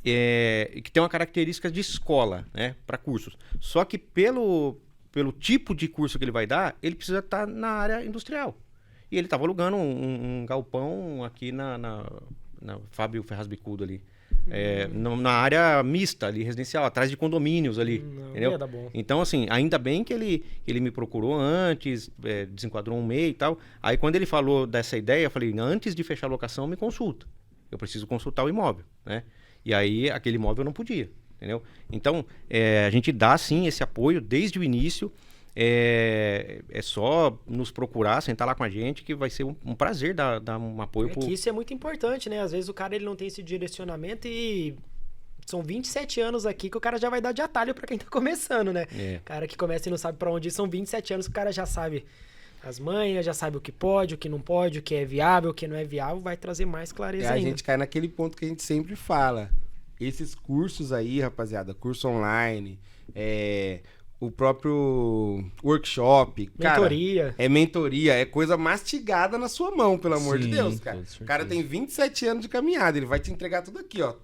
Que tem uma característica de escola, né, para cursos. Só que pelo tipo de curso que ele vai dar, ele precisa estar na área industrial. E ele estava alugando um galpão aqui na Fábio Ferraz Bicudo ali. Na área mista ali, residencial, atrás de condomínios ali. Entendeu? Ia dar bom. Então, assim, ainda bem que ele me procurou antes, desenquadrou um MEI e tal. Aí, quando ele falou dessa ideia, eu falei, antes de fechar a locação, me consulta. Eu preciso consultar o imóvel, né? E aí, aquele imóvel não podia, entendeu? Então, a gente dá, sim, esse apoio desde o início. É só nos procurar, sentar lá com a gente, que vai ser um prazer dar um apoio. Que isso é muito importante, né? Às vezes o cara ele não tem esse direcionamento e são 27 anos aqui que o cara já vai dar de atalho pra quem tá começando, né? Cara que começa e não sabe pra onde ir, são 27 anos que o cara já sabe as manhas, já sabe o que pode, o que não pode, o que é viável, o que não é viável, vai trazer mais clareza ainda. A gente cai naquele ponto que a gente sempre fala. Esses cursos aí, rapaziada, curso online, o próprio workshop, Mentoria. cara, é mentoria, é coisa mastigada na sua mão, pelo amor de Sim, Deus, com cara. certeza. O cara tem 27 anos de caminhada, ele vai te entregar tudo aqui, ó,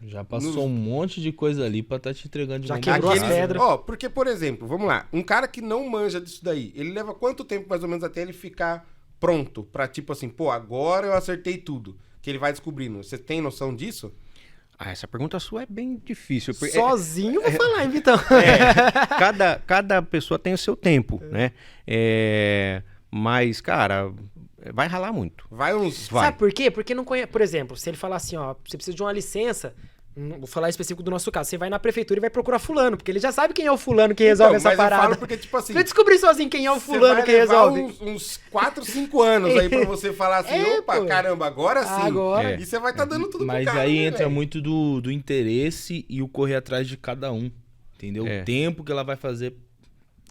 Já passou um monte de coisa ali pra tá te entregando de Já mão quebrou as beijada. pedras. Ó, porque, por exemplo, vamos lá, um cara que não manja disso daí, ele leva quanto tempo mais ou menos até ele ficar pronto pra, tipo assim, pô, agora eu acertei tudo, que ele vai descobrindo. Você tem noção disso? Ah, essa pergunta sua é bem difícil. porque- Sozinho vou falar, hein, Vitão? cada pessoa tem o seu tempo, né? Mas, cara, vai ralar muito. Vai uns... Vai. Sabe por quê? Porque não conhece. Por exemplo, se ele falar assim, ó, você precisa de uma licença. Vou falar específico do nosso caso. Você vai na prefeitura e vai procurar fulano, porque ele já sabe quem é o fulano que resolve essa mas eu parada. falo porque, tipo assim... Você descobrir sozinho quem é o Você fulano vai que levar resolve. uns 4, 5 anos aí pra você falar assim, É, opa, pô. caramba, agora sim. Agora. E você vai estar dando tudo Mas pro cara, aí né, entra velho? muito do interesse e o correr atrás de cada um. Entendeu? É. O tempo que ela vai fazer,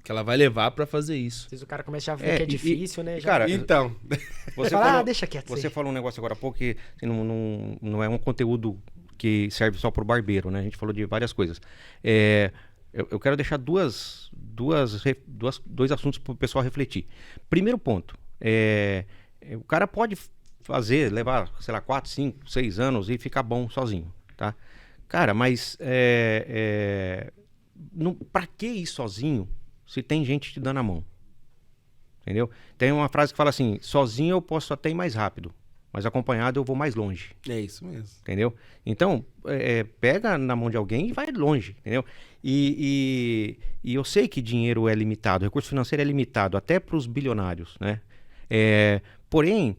que ela vai levar pra fazer isso. Às vezes o cara começa a ver que é difícil, né? Já... Cara, Então, você fala, falou, deixa quieto. você isso aí. falou um negócio agora há pouco que assim, não é um conteúdo que serve só pro barbeiro, né? A gente falou de várias coisas. Eu quero deixar dois assuntos pro pessoal refletir. Primeiro ponto, o cara pode levar, sei lá, 4, 5, 6 anos e ficar bom sozinho, tá? Cara, mas pra que ir sozinho se tem gente te dando a mão? Entendeu? Tem uma frase que fala assim, sozinho eu posso até ir mais rápido, mas acompanhado eu vou mais longe. é isso mesmo. Entendeu? Então, pega na mão de alguém e vai longe, entendeu? E eu sei que dinheiro é limitado, recurso financeiro é limitado, até para os bilionários, né? Porém,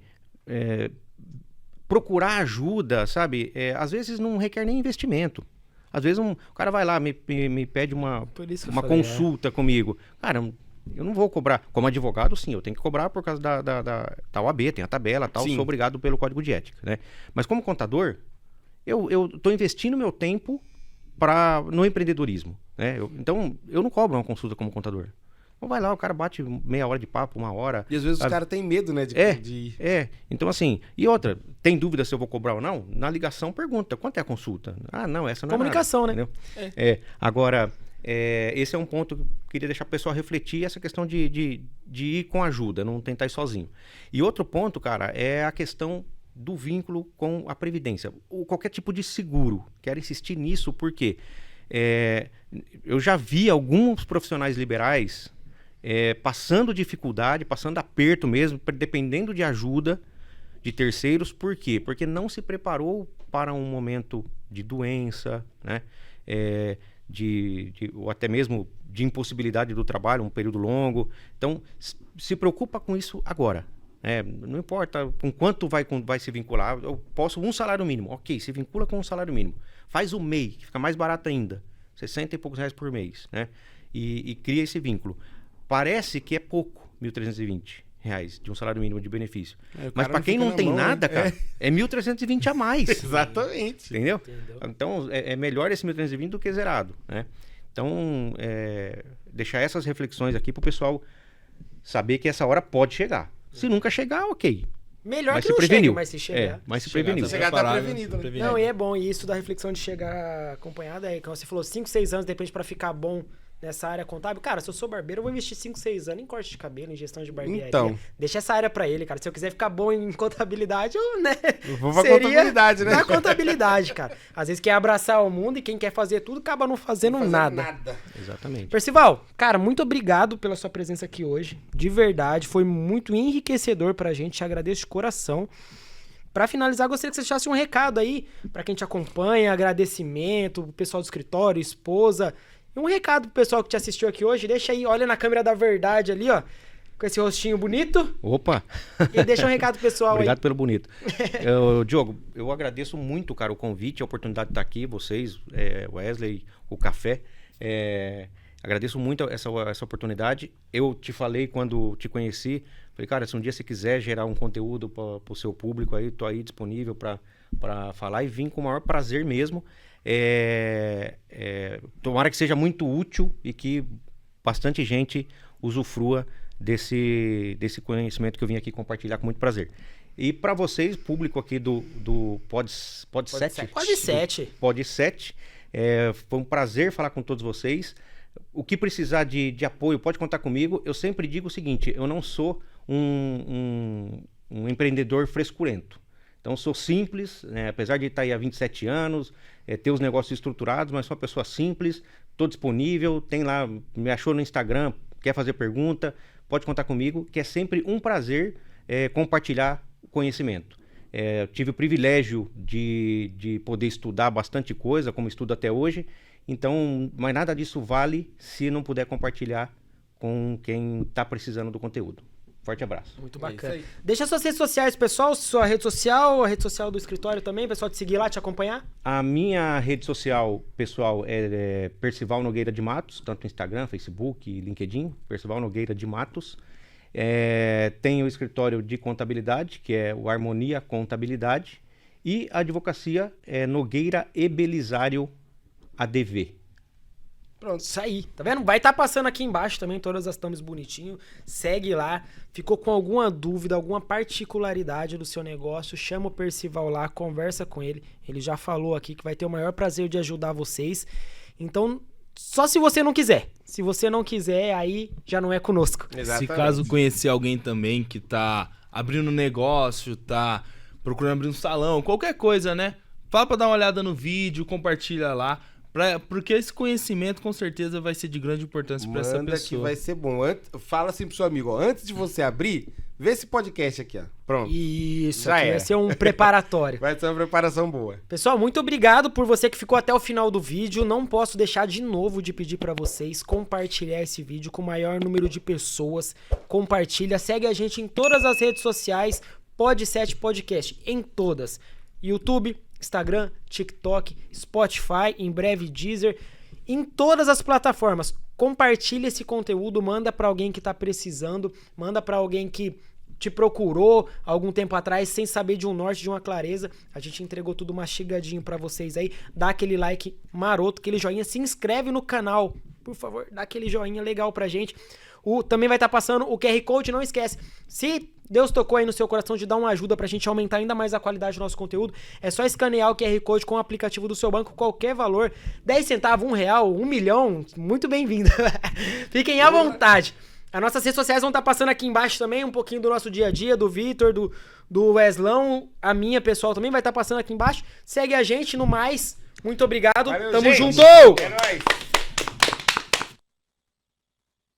procurar ajuda, sabe? Às vezes não requer nem investimento. Às vezes o cara vai lá, me pede uma Por isso que eu uma falei, consulta comigo. Cara, eu não vou cobrar. Como advogado, sim, eu tenho que cobrar por causa da OAB, tem a tabela tal, Sim. sou obrigado pelo código de ética, né? Mas como contador, eu tô investindo meu tempo no empreendedorismo, né? Então, eu não cobro uma consulta como contador. Então vai lá, o cara bate meia hora de papo, 1 hora. E às vezes os sabe? caras têm medo, né, de... Então assim, e outra, tem dúvida se eu vou cobrar ou não? Na ligação pergunta, quanto é a consulta? Ah, não, essa não Comunicação, é nada, né? entendeu? Agora, esse é um ponto que eu queria deixar o pessoal refletir, essa questão de ir com ajuda, não tentar ir sozinho. E outro ponto, cara, é a questão do vínculo com a Previdência. Qualquer tipo de seguro. Quero insistir nisso porque eu já vi alguns profissionais liberais passando dificuldade, passando aperto mesmo, dependendo de ajuda de terceiros. Por quê? Porque não se preparou para um momento de doença, né? Ou até mesmo de impossibilidade do trabalho, um período longo. Então, se preocupa com isso agora. Não importa com quanto vai se vincular. Eu posso um salário mínimo. Ok, se vincula com um salário mínimo. Faz o MEI, que fica mais barato ainda. 60 e poucos reais por mês, né? E cria esse vínculo. Parece que é pouco, R$1.320 de um salário mínimo de benefício. Mas para quem não tem nada, cara, é 1.320 a mais. Exatamente. Entendeu? Então, é melhor esse 1.320 do que zerado, né? Então, deixar essas reflexões aqui pro pessoal saber que essa hora pode chegar. Se nunca chegar, ok. Melhor Mas que se não preveniu. chegue, mas se chegar. Mas se Chegar, preveniu. tá Chegar tá preparado, prevenido, né? Não, e é bom. E isso da reflexão de chegar acompanhada, como você falou, 5, 6 anos, de repente, pra ficar bom nessa área contábil. Cara, se eu sou barbeiro, eu vou investir 5, 6 anos em corte de cabelo, em gestão de barbearia. Então. Deixa essa área pra ele, cara. Se eu quiser ficar bom em contabilidade, eu, né? Eu vou pra contabilidade, né? Na contabilidade, cara. Às vezes quer abraçar o mundo e quem quer fazer tudo acaba não fazendo nada. Exatamente. Percival, cara, muito obrigado pela sua presença aqui hoje. De verdade, foi muito enriquecedor pra gente. Te agradeço de coração. Pra finalizar, gostaria que você deixasse um recado aí pra quem te acompanha, agradecimento, o pessoal do escritório, esposa. E um recado pro pessoal que te assistiu aqui hoje. Deixa aí, olha na câmera da verdade ali, ó. Com esse rostinho bonito. Opa! E deixa um recado pro pessoal Obrigado aí. pelo bonito. Diogo, eu agradeço muito, cara, o convite, a oportunidade de estar aqui, vocês, Wesley, o café. Agradeço muito essa oportunidade. Eu te falei quando te conheci, falei, cara, se um dia você quiser gerar um conteúdo para o seu público aí, tô aí disponível para falar e vim com o maior prazer mesmo. Tomara que seja muito útil e que bastante gente usufrua desse conhecimento que eu vim aqui compartilhar com muito prazer. E para vocês, público aqui do Pod 7, Pode 7. foi um prazer falar com todos vocês. o que precisar de apoio, pode contar comigo. Eu sempre digo o seguinte, eu não sou um empreendedor frescurento. Então, sou simples, né? Apesar de estar aí há 27 anos, ter os negócios estruturados, mas sou uma pessoa simples, estou disponível, tem lá, me achou no Instagram, quer fazer pergunta, pode contar comigo, que é sempre um prazer compartilhar conhecimento. Eu tive o privilégio de poder estudar bastante coisa, como estudo até hoje, então, mas nada disso vale se não puder compartilhar com quem está precisando do conteúdo. Forte abraço. Muito É bacana. isso aí. Deixa suas redes sociais, pessoal. Sua rede social, a rede social do escritório também, pessoal te seguir lá, te acompanhar. A minha rede social pessoal é Percival Nogueira de Matos, tanto no Instagram, Facebook, LinkedIn, Percival Nogueira de Matos. Tem o escritório de contabilidade, que é o Harmonia Contabilidade, e a advocacia é Nogueira e Belisário ADV. Pronto, isso aí. Tá vendo? Vai estar passando aqui embaixo também, todas as thumbs bonitinho. Segue lá. Ficou com alguma dúvida, alguma particularidade do seu negócio, chama o Percival lá, conversa com ele. Ele já falou aqui que vai ter o maior prazer de ajudar vocês. Então, só se você não quiser. Se você não quiser, aí já não é conosco. Exatamente. Se caso conhecer alguém também que tá abrindo negócio, tá procurando abrir um salão, qualquer coisa, né? Fala pra dar uma olhada no vídeo, compartilha lá. Porque esse conhecimento com certeza vai ser de grande importância para essa Manda pessoa. que vai ser bom. Fala assim pro seu amigo, ó, antes de você abrir, vê esse podcast aqui, ó. Pronto. Isso, Já aqui vai era. ser um preparatório. Vai ser uma preparação boa. Pessoal, muito obrigado por você que ficou até o final do vídeo. Não posso deixar de novo de pedir pra vocês compartilhar esse vídeo com o maior número de pessoas. Compartilha, segue a gente em todas as redes sociais, Pod7 Podcast, em todas. YouTube, Instagram, TikTok, Spotify, em breve Deezer, em todas as plataformas. Compartilha esse conteúdo, manda pra alguém que tá precisando, manda pra alguém que te procurou algum tempo atrás sem saber de um norte, de uma clareza. A gente entregou tudo mastigadinho pra vocês aí. Dá aquele like maroto, aquele joinha, se inscreve no canal, por favor, dá aquele joinha legal pra gente. Também vai estar passando o QR Code, não esquece. Se Deus tocou aí no seu coração de dar uma ajuda pra gente aumentar ainda mais a qualidade do nosso conteúdo, é só escanear o QR Code com o aplicativo do seu banco, qualquer valor, 10 centavos, R$1, 1 milhão, muito bem-vindo. Fiquem à vontade. As nossas redes sociais vão estar passando aqui embaixo também, um pouquinho do nosso dia a dia, do Vitor, do Weslão, a minha pessoal também vai estar passando aqui embaixo. Segue a gente no mais. Muito obrigado. Valeu, Tamo gente. junto! É nóis.